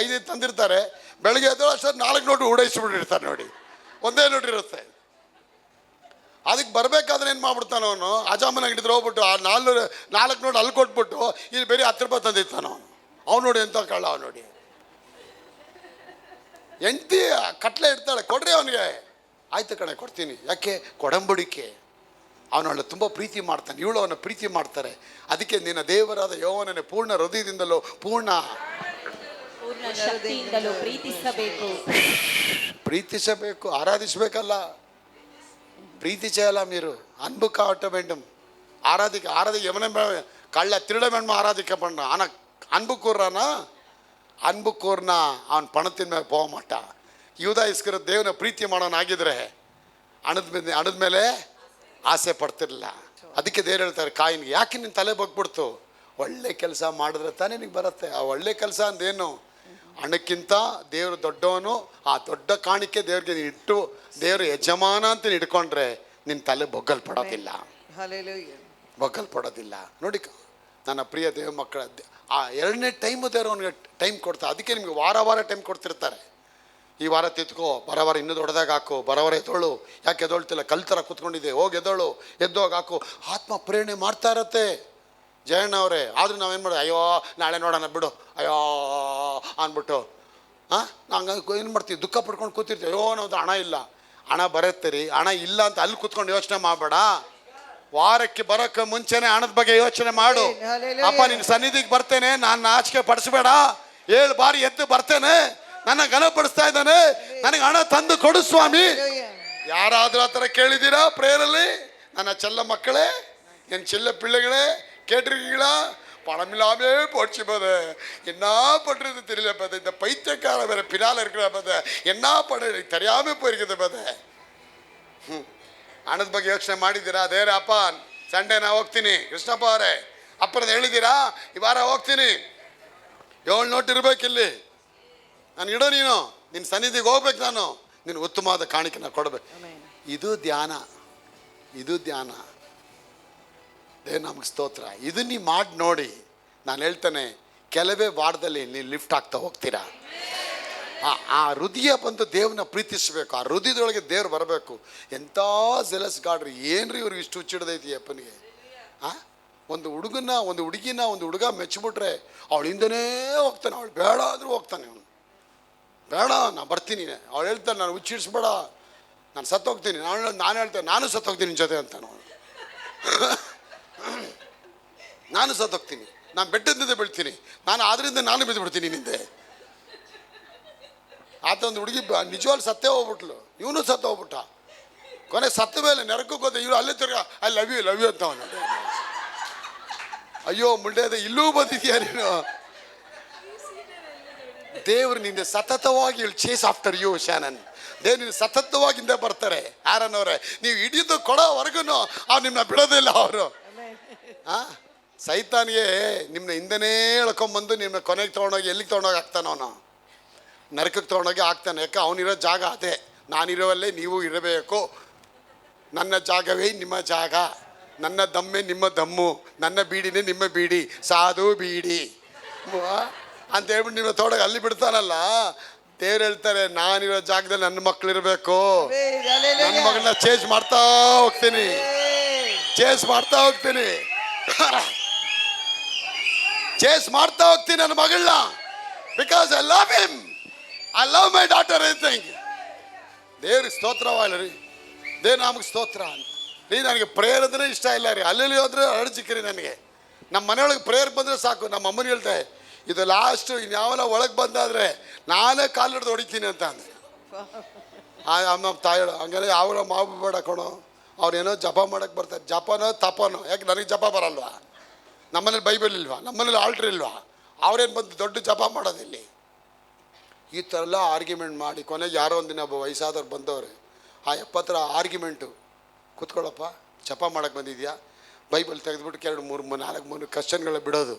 5 ತಂದಿರ್ತಾರೆ. ಬೆಳಗ್ಗೆ ಎದ್ದು ಅಷ್ಟೊಂದು 4 ನೋಟು ಉಡಾಯಿಸ್ಬಿಟ್ಟಿರ್ತಾರೆ. ನೋಡಿ, ಒಂದೇ ನೋಟ್ ಇರುತ್ತೆ. ಅದಕ್ಕೆ ಬರಬೇಕಾದ್ರೆ ಏನು ಮಾಡ್ಬಿಡ್ತಾನೆ ಅವನು, ಅಜಾಮನ್ ಅಂಗಡಿದ್ರೆ ಹೋಗ್ಬಿಟ್ಟು ಆ 4 ನೋಟ್ ಅಲ್ಲಿ ಕೊಟ್ಬಿಟ್ಟು ಇಲ್ಲಿ ಬೇರೆ 10 ರೂಪಾಯಿ ತಂದಿರ್ತಾನೆ ಅವನು. ಅವ್ನು ನೋಡಿ ಎಂಥ ಕಳ್ಳ ಅವ್ನು ನೋಡಿ. ಹೆಂಡತಿ ಕಟ್ಲೆ ಇಡ್ತಾಳೆ, ಕೊಡ್ರಿ ಅವನಿಗೆ. ಆಯ್ತು ಕಣೆ ಕೊಡ್ತೀನಿ. ಯಾಕೆ? ಕೊಡಂಬಡಿಕೆ. ಅವನವಳು ತುಂಬ ಪ್ರೀತಿ ಮಾಡ್ತಾನೆ, ಇವಳು ಅವನ ಪ್ರೀತಿ ಮಾಡ್ತಾರೆ. ಅದಕ್ಕೆ ನಿನ್ನ ದೇವರಾದ ಯೆಹೋವನನ್ನೇ ಪೂರ್ಣ ಹೃದಯದಿಂದಲೂ ಪೂರ್ಣ ಶಕ್ತಿಯಿಂದಲೂ ಪ್ರೀತಿಸಬೇಕು. ప్రీతించಬೇಕು, ఆరాధించಬೇకಲ್ಲ. ప్రీతి చేయాలా మీరు? అన్బు కావటం வேண்டும். ఆరాధిక ఎవరైనా కళ్ళ తిరడం వేణం ఆరాధిக்கப்படணும். ஆனால் அன்பு கூறுறானா, அன்பு கூರ್ನಾ ಅವನ ಪಣತಿನ ಮೇಲೆ போக மாட்டான். ಯೂದ ಇಸ್ಕರಿಯೋತ ದೇವನ ಪ್ರೀತಿ ಮಾಡೋನಾಗಿದ್ರೆ ಹಣದ ಮೇಲೆ ಆಸೆ ಪಡ್ತಿರಲಿಲ್ಲ. ಅದಕ್ಕೆ ದೇವ್ರು ಹೇಳ್ತಾರೆ ಕಾಯಿನ್ಗೆ, ಯಾಕೆ ನಿನ್ನ ತಲೆ ಬಗ್ಬಿಡ್ತು? ಒಳ್ಳೆ ಕೆಲಸ ಮಾಡಿದ್ರೆ ತಾನೇ ನಿನಗೆ ಬರುತ್ತೆ. ಆ ಒಳ್ಳೆ ಕೆಲಸ ಅಂದೇನು? ಹಣಕ್ಕಿಂತ ದೇವರು ದೊಡ್ಡವನು. ಆ ದೊಡ್ಡ ಕಾಣಿಕೆ ದೇವ್ರಿಗೆ ಇಟ್ಟು ದೇವರು ಯಜಮಾನ ಅಂತ ಹಿಡ್ಕೊಂಡ್ರೆ ನಿನ್ನ ತಲೆ ಬೊಗ್ಗಲ್ಪಡೋದಿಲ್ಲ, ಬೊಗ್ಗಲ್ಪಡೋದಿಲ್ಲ. ನೋಡಿ ನನ್ನ ಪ್ರಿಯ ದೇವ ಮಕ್ಕಳ, ಆ ಎರಡನೇ ಟೈಮು ದೇವರು ಅವನಿಗೆ ಟೈಮ್ ಕೊಡ್ತಾರೆ. ಅದಕ್ಕೆ ನಿಮಗೆ ವಾರ ವಾರ ಟೈಮ್ ಕೊಡ್ತಿರ್ತಾರೆ. ಈ ವಾರ ತಿತ್ಕೋ, ಬರೋವಾರ ಇನ್ನೂ ದೊಡ್ಡದಾಗ ಹಾಕು, ಬರೋವಾರ ಎದ್ದೋಳು, ಯಾಕೆ ಎದ್ದೋಳ್ತಿಲ್ಲ, ಕಲ್ ಥರ ಕೂತ್ಕೊಂಡಿದ್ದೆ, ಹೋಗಿ ಎದ್ದೋಳು, ಎದ್ದೋಗಿ ಹಾಕು. ಆತ್ಮ ಪ್ರೇರಣೆ ಮಾಡ್ತಾ ಇರತ್ತೆ ಜಯಣ್ಣ ಅವರೇ. ಆದರೂ ನಾವೇನು ಮಾಡೋದು? ಅಯ್ಯೋ ನಾಳೆ ನೋಡೋಣ ಬಿಡು, ಅಯ್ಯೋ ಅಂದ್ಬಿಟ್ಟು ನಾವು ಏನು ಮಾಡ್ತೀವಿ? ದುಃಖ ಪಡ್ಕೊಂಡು ಕೂತಿರ್ತೀವಿ. ಅಯ್ಯೋ ನಮ್ದು ಹಣ ಇಲ್ಲ. ಹಣ ಬರುತ್ತೆ ರೀ, ಹಣ ಇಲ್ಲ ಅಂತ ಅಲ್ಲಿ ಕೂತ್ಕೊಂಡು ಯೋಚನೆ ಮಾಡಬೇಡ. ವಾರಕ್ಕೆ ಬರೋಕ್ಕೆ ಮುಂಚೆನೆ ಹಣದ ಬಗ್ಗೆ ಯೋಚನೆ ಮಾಡು. ಅಪ್ಪ ನಿನ್ನ ಸನ್ನಿಧಿಗೆ ಬರ್ತೇನೆ, ನಾನು ನಾಚಿಕೆ ಪಡಿಸ್ಬೇಡ, 7 ಬಾರಿ ಎದ್ದು ಬರ್ತೇನೆ, ನನ್ನ ಘನಪಡಿಸ್ತಾ ಇದ್ದಾನೆ, ನನಗೆ ಹಣ ತಂದು ಕೊಡು ಸ್ವಾಮಿ. ಯಾರಾದರೂ ಆ ಥರ ಕೇಳಿದ್ದೀರಾ ಪ್ರೇಯರಲ್ಲಿ? ನನ್ನ ಚೆಲ್ಲ ಮಕ್ಕಳೇ, என் செல்ல பிள்ளைகளே கேட்டிருக்கீங்களா? பணமில்லாமே போச்சு போத, என்ன பண்ணுறது தெரியல போத, இந்த பைத்தியக்கார வேற பின்னால் இருக்கிற போத, என்ன பண்ண எனக்கு தெரியாமல் போயிருக்குது போத. ಹಣದ ಬಗ್ಗೆ ಯೋಚನೆ ಮಾಡಿದ್ದೀರಾ? ದೇವ್ರೆ ಅಪ್ಪ ಸಂಡೇ ನಾ ಹೋಗ್ತೀನಿ ಕೃಷ್ಣಪ್ಪ ಅವರೇ, ಅಪ್ಪರದ ಹೇಳಿದ್ದೀರಾ ಈ ವಾರ ಹೋಗ್ತೀನಿ, 7 ನೋಟ್ ಇರಬೇಕಿಲ್ಲಿ, ನಾನು ಇಡೋ, ನೀನು ನಿನ್ನ ಸನ್ನಿಧಿಗೆ ಹೋಗ್ಬೇಕು, ನಾನು ನಿನ್ನ ಉತ್ತಮವಾದ ಕಾಣಿಕೆ ನಾನು ಕೊಡಬೇಕು. ಇದು ಧ್ಯಾನ, ಇದು ಧ್ಯಾನ. ದೇವ್ರ ನಮಗೆ ಸ್ತೋತ್ರ. ಇದು ನೀವು ಮಾಡಿ ನೋಡಿ, ನಾನು ಹೇಳ್ತಾನೆ ಕೆಲವೇ ವಾರದಲ್ಲಿ ನೀವು ಲಿಫ್ಟ್ ಆಗ್ತಾ ಹೋಗ್ತೀರಾ. ಆ ಹೃದಯ ಬಂದು ದೇವ್ರನ್ನ ಪ್ರೀತಿಸಬೇಕು, ಆ ಹೃದಯದೊಳಗೆ ದೇವ್ರು ಬರಬೇಕು. ಎಂಥ ಜೆಲಸ್ ಗಾಡ್ರಿ, ಏನ್ರಿ ಇವ್ರಿಗೆ ಇಷ್ಟು ಹುಚ್ಚಿಡ್ದೈತಿ ಅಪ್ಪನಿಗೆ. ಒಂದು ಹುಡುಗನ, ಒಂದು ಹುಡುಗಿನ, ಒಂದು ಹುಡುಗ ಮೆಚ್ಚಿಬಿಟ್ರೆ ಅವಳಿಂದನೇ ಹೋಗ್ತಾನೆ, ಅವಳು ಬೇಡ ಆದರೂ ಹೋಗ್ತಾನೆ. ಅವನು ಬೇಡ ನಾನು ಬರ್ತೀನಿ, ಅವಳು ಹೇಳ್ತಾನೆ ನಾನು ಹುಚ್ಚಿಡಿಸ್ಬೇಡ, ನಾನು ಸತ್ತೋಗ್ತೀನಿ. ನಾನು ಹೇಳ್ತೇನೆ ನಾನು ಸತ್ತೋಗ್ತೀನಿ ನಿನ್ನ ಜೊತೆ ಅಂತಾನೆ ಅವನು. ನಾನು ಸತ್ತೋಗ್ತೀನಿ, ನಾನು ಬೆಟ್ಟದಿಂದ ಬೀಳ್ತೀನಿ, ನಾನು ಆದ್ರಿಂದ ನಾನು ಬಿದ್ದು ಬಿಡ್ತೀನಿ ನಿಂದೆ. ಆತ ಒಂದು ಹುಡುಗಿ ನಿಜವಾಗ್ಲೂ ಸತ್ತೇ ಹೋಗ್ಬಿಟ್ಲು, ಇವನು ಸತ್ತ ಹೋಗ್ಬಿಟ್ಟ. ಕೊನೆ ಸತ್ತ ಮೇಲೆ ನೆರಕಕ್ಕೆ ಹೋದ, ಇವಳು ಅಲ್ಲೇ ತಿರ್ಗ ಐ ಲವ್ ಯು ಅಂತ ಅವನು. ಅಯ್ಯೋ ಮುಂಡೆದ, ಇಲ್ಲೂ ಬಂದಿದ್ಯಾ ನೀನು? ದೇವರು ನಿಂದೆ ಸತತವಾಗಿ ಇಲ್ಲಿ ಚೇಸ್ ಆಫ್ಟರ್ ಯು ಶಾನನ್. ದೇವ್ರು ನಿನ್ನ ಸತತವಾಗಿಂದ ಬರ್ತಾರೆ. ಯಾರನ್ನವ್ರೆ ನೀವು ಹಿಡಿದು ಕೊಡೋವರೆಗೂ ಅವ್ರು ನಿಮ್ಮನ್ನ ಬಿಡೋದಿಲ್ಲ. ಅವರು ಸೈತಾನಿಗೆ ನಿಮ್ಮನ್ನ ಹಿಂದೆನೇ ಎಳ್ಕೊಂಬಂದು ನಿಮ್ಮನ್ನ ಕೊನೆಗೆ ತೊಗೊಂಡೋಗಿ ಎಲ್ಲಿಗೆ ತೊಗೊಂಡೋಗಿ ಹಾಕ್ತಾನೆ, ಅವನು ನರಕಕ್ಕೆ ತೊಗೊಂಡೋಗಿ ಹಾಕ್ತಾನೆ. ಯಾಕೆ? ಅವನಿರೋ ಜಾಗ ಅದೇ, ನಾನಿರೋವಲ್ಲೇ ನೀವು ಇರಬೇಕು, ನನ್ನ ಜಾಗವೇ ನಿಮ್ಮ ಜಾಗ, ನನ್ನ ದಮ್ಮೆ ನಿಮ್ಮ ದಮ್ಮು, ನನ್ನ ಬೀಡಿನೇ ನಿಮ್ಮ ಬೀಡಿ, ಸಾಧು ಬೀಡಿ ಅಂತ ಹೇಳ್ಬಿಟ್ಟು ನಿಮ್ಮ ತೊಗೊಂಡೋಗಿ ಅಲ್ಲಿ ಬಿಡ್ತಾನಲ್ಲ. ದೇವ್ರು ಹೇಳ್ತಾರೆ ನಾನಿರೋ ಜಾಗದಲ್ಲಿ ನನ್ನ ಮಕ್ಕಳಿರಬೇಕು, ನನ್ನ ಮಗಳನ್ನ ಚೇಂಜ್ ಮಾಡ್ತಾ ಹೋಗ್ತೀನಿ, ಚೇಂಜ್ ಮಾಡ್ತಾ ಹೋಗ್ತೀನಿ, ಚೇಸ್ ಮಾಡ್ತಾ ಹೋಗ್ತೀನಿ ನನ್ನ ಮಗಳನ್ನ. Because I love him, I love my daughter everything. ದೇವ್ರಿಗೆ ಸ್ತೋತ್ರವಲ್ಲ ರೀ, ದೇವ್ರ ನಮಗೆ ಸ್ತೋತ್ರ ರೀ. ನನಗೆ ಪ್ರೇಯರ್ ಅಂದ್ರೆ ಇಷ್ಟ ಇಲ್ಲ ರೀ, ಅಲ್ಲಿ ಹೋದ್ರೆ ಅಡ್ಜಿಕ್ರಿ ನನಗೆ. ನಮ್ಮ ಮನೆಯೊಳಗೆ ಪ್ರೇಯರ್ ಬಂದರೆ ಸಾಕು. ನಮ್ಮ ಅಮ್ಮನ ಹೇಳ್ತೆ ಇದು ಲಾಸ್ಟು, ಇನ್ಯಾವಲ್ಲ ಒಳಗೆ ಬಂದಾದರೆ ನಾನೇ ಕಾಲಿಡ್ದು ಹೊಡಿತೀನಿ ಅಂತ ಅಂದೆ. ಅಮ್ಮ ತಾಯಿಳು ಹಂಗಾರೆ ಅವರ ಮಾವು ಬೇಡ ಕಣೋ, ಅವ್ರೇನೋ ಜಪ ಮಾಡೋಕ್ಕೆ ಬರ್ತಾರೆ, ಜಪನೋ ತಪನೋ. ಯಾಕೆ ನನಗೆ ಜಪ ಬರಲ್ವಾ? ನಮ್ಮನೇಲಿ ಬೈಬಲ್ ಇಲ್ವಾ? ನಮ್ಮನೇಲಿ ಆಲ್ಟ್ರ್ ಇಲ್ವಾ? ಅವ್ರೇನು ಬಂದು ದೊಡ್ಡ ಜಪ ಮಾಡೋದಿಲ್ಲಿ. ಈ ಥರ ಎಲ್ಲ ಆರ್ಗ್ಯುಮೆಂಟ್ ಮಾಡಿ ಕೊನೆಗೆ ಯಾರೋ ಒಂದಿನ ಒಬ್ಬ ವಯಸ್ಸಾದವ್ರು ಬಂದವ್ರೆ, ಆ ಎಪ್ಪತ್ತರ ಆರ್ಗ್ಯುಮೆಂಟು, ಕೂತ್ಕೊಳ್ಳಪ್ಪ ಜಪ ಮಾಡೋಕ್ಕೆ ಬಂದಿದ್ಯಾ, ಬೈಬಲ್ ತೆಗೆದುಬಿಟ್ಟು 2 3 4 ಕ್ವಶನ್ಗಳ ಬಿಡೋದು,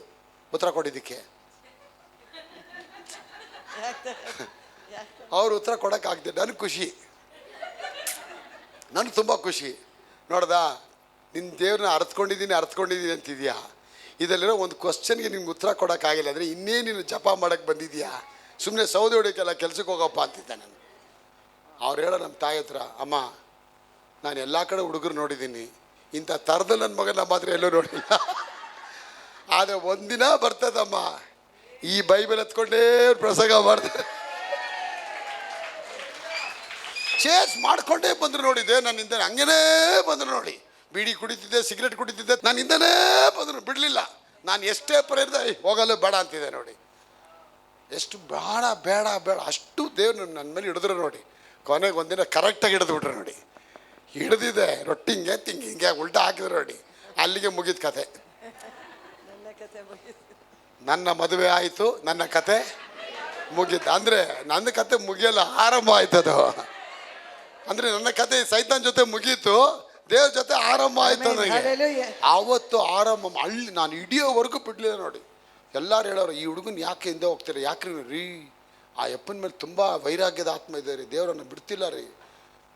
ಉತ್ತರ ಕೊಟ್ಟಿದ್ದಕ್ಕೆ. ಅವ್ರು ಉತ್ತರ ಕೊಡೋಕ್ಕಾಗ್ತದೆ. ನನಗೆ ಖುಷಿ, ನನಗೆ ತುಂಬ ಖುಷಿ. ನೋಡ್ದಾ, ನಿನ್ನ ದೇವ್ರನ್ನ ಅರ್ಥಕೊಂಡಿದ್ದೀನಿ ಅಂತಿದ್ಯಾ, ಇದರಲ್ಲಿರೋ ಒಂದು ಕ್ವಶನ್ಗೆ ನಿಮ್ಗೆ ಉತ್ತರ ಕೊಡೋಕ್ಕಾಗಿಲ್ಲ ಅಂದರೆ ಇನ್ನೇ ನೀನು ಜಪ ಮಾಡೋಕ್ಕೆ ಬಂದಿದ್ಯಾ, ಸುಮ್ಮನೆ ಸೌದೆ ಹೊಡಿಯೋಕ್ಕೆಲ್ಲ ಕೆಲ್ಸಕ್ಕೆ ಹೋಗಪ್ಪ ಅಂತಿದ್ದೆ ನಾನು. ಅವ್ರು ಹೇಳೋ ನಮ್ಮ ತಾಯಿ ಹತ್ರ, ಅಮ್ಮ ನಾನು ಎಲ್ಲ ಕಡೆ ಹುಡುಗರು ನೋಡಿದ್ದೀನಿ, ಇಂಥ ಥರದಲ್ಲಿ ನನ್ನ ಮಗನ ಮಾತ್ರ ಎಲ್ಲೂ ನೋಡಿಲ್ಲ. ಆದರೆ ಒಂದಿನ ಬರ್ತದಮ್ಮ, ಈ ಬೈಬಲ್ ಎತ್ಕೊಂಡೇ ಪ್ರಸಂಗ ಮಾಡ್ತಾರೆ. ಚೇಸ್ ಮಾಡ್ಕೊಂಡೇ ಬಂದ್ರು ನೋಡಿ ದೇವ್ರು ನನ್ನಿಂದ ಹಂಗೇನೇ ಬಂದ್ರು ನೋಡಿ. ಬೀಡಿ ಕುಡಿತಿದ್ದೆ, ಸಿಗರೇಟ್ ಕುಡಿತಿದ್ದೆ, ನನ್ನಿಂದನೇ ಬಂದರು, ಬಿಡಲಿಲ್ಲ. ನಾನು ಎಷ್ಟೇ ಪ್ರೇರಿದೆ ಹೋಗಲು ಬೇಡ ಅಂತಿದ್ದೆ ನೋಡಿ. ಎಷ್ಟು ಬೇಡ ಬೇಡ ಬೇಡ ಅಷ್ಟು ದೇವ್ರು ನನ್ನ ಮೇಲೆ ಹಿಡಿದ್ರು ನೋಡಿ. ಕೊನೆಗೆ ಒಂದಿನ ಕರೆಕ್ಟಾಗಿ ಹಿಡಿದ್ಬಿಟ್ರು ನೋಡಿ. ಹಿಡಿದಿದೆ ರೊಟ್ಟಿ ಹಿಂಗೆ ಹಿಂಗೆ ಉಲ್ಟಾ ಹಾಕಿದ್ರು ನೋಡಿ. ಅಲ್ಲಿಗೆ ಮುಗಿದ ಕತೆ. ನನ್ನ ಮದುವೆ ಆಯಿತು, ನನ್ನ ಕತೆ ಮುಗೀತು. ಅಂದರೆ ನನ್ನ ಕತೆ ಮುಗಿಯಲ್ಲ, ಆರಂಭ ಆಯ್ತದು. ಅಂದರೆ ನನ್ನ ಕತೆ ಸೈತಾನ್ ಜೊತೆ ಮುಗೀತು, ದೇವ್ರ ಜೊತೆ ಆರಂಭ ಆಯ್ತು ನನಗೆ. ಆವತ್ತು ಆರಂಭ ಅಲ್ಲಿ ನಾನು ಹಿಡಿಯೋವರೆಗೂ ಬಿಡಲಿಲ್ಲ ನೋಡಿ. ಎಲ್ಲರೂ ಹೇಳೋರು, ಈ ಹುಡುಗನ ಯಾಕೆ ಹಿಂದೆ ಹೋಗ್ತೀರ, ಯಾಕ್ರಿ ರೀ ಆ ಯಪ್ಪನ ಮೇಲೆ ತುಂಬ ವೈರಾಗ್ಯದ ಆತ್ಮ ಇದೆ ರೀ, ದೇವರನ್ನು ಬಿಡ್ತಿಲ್ಲ ರೀ.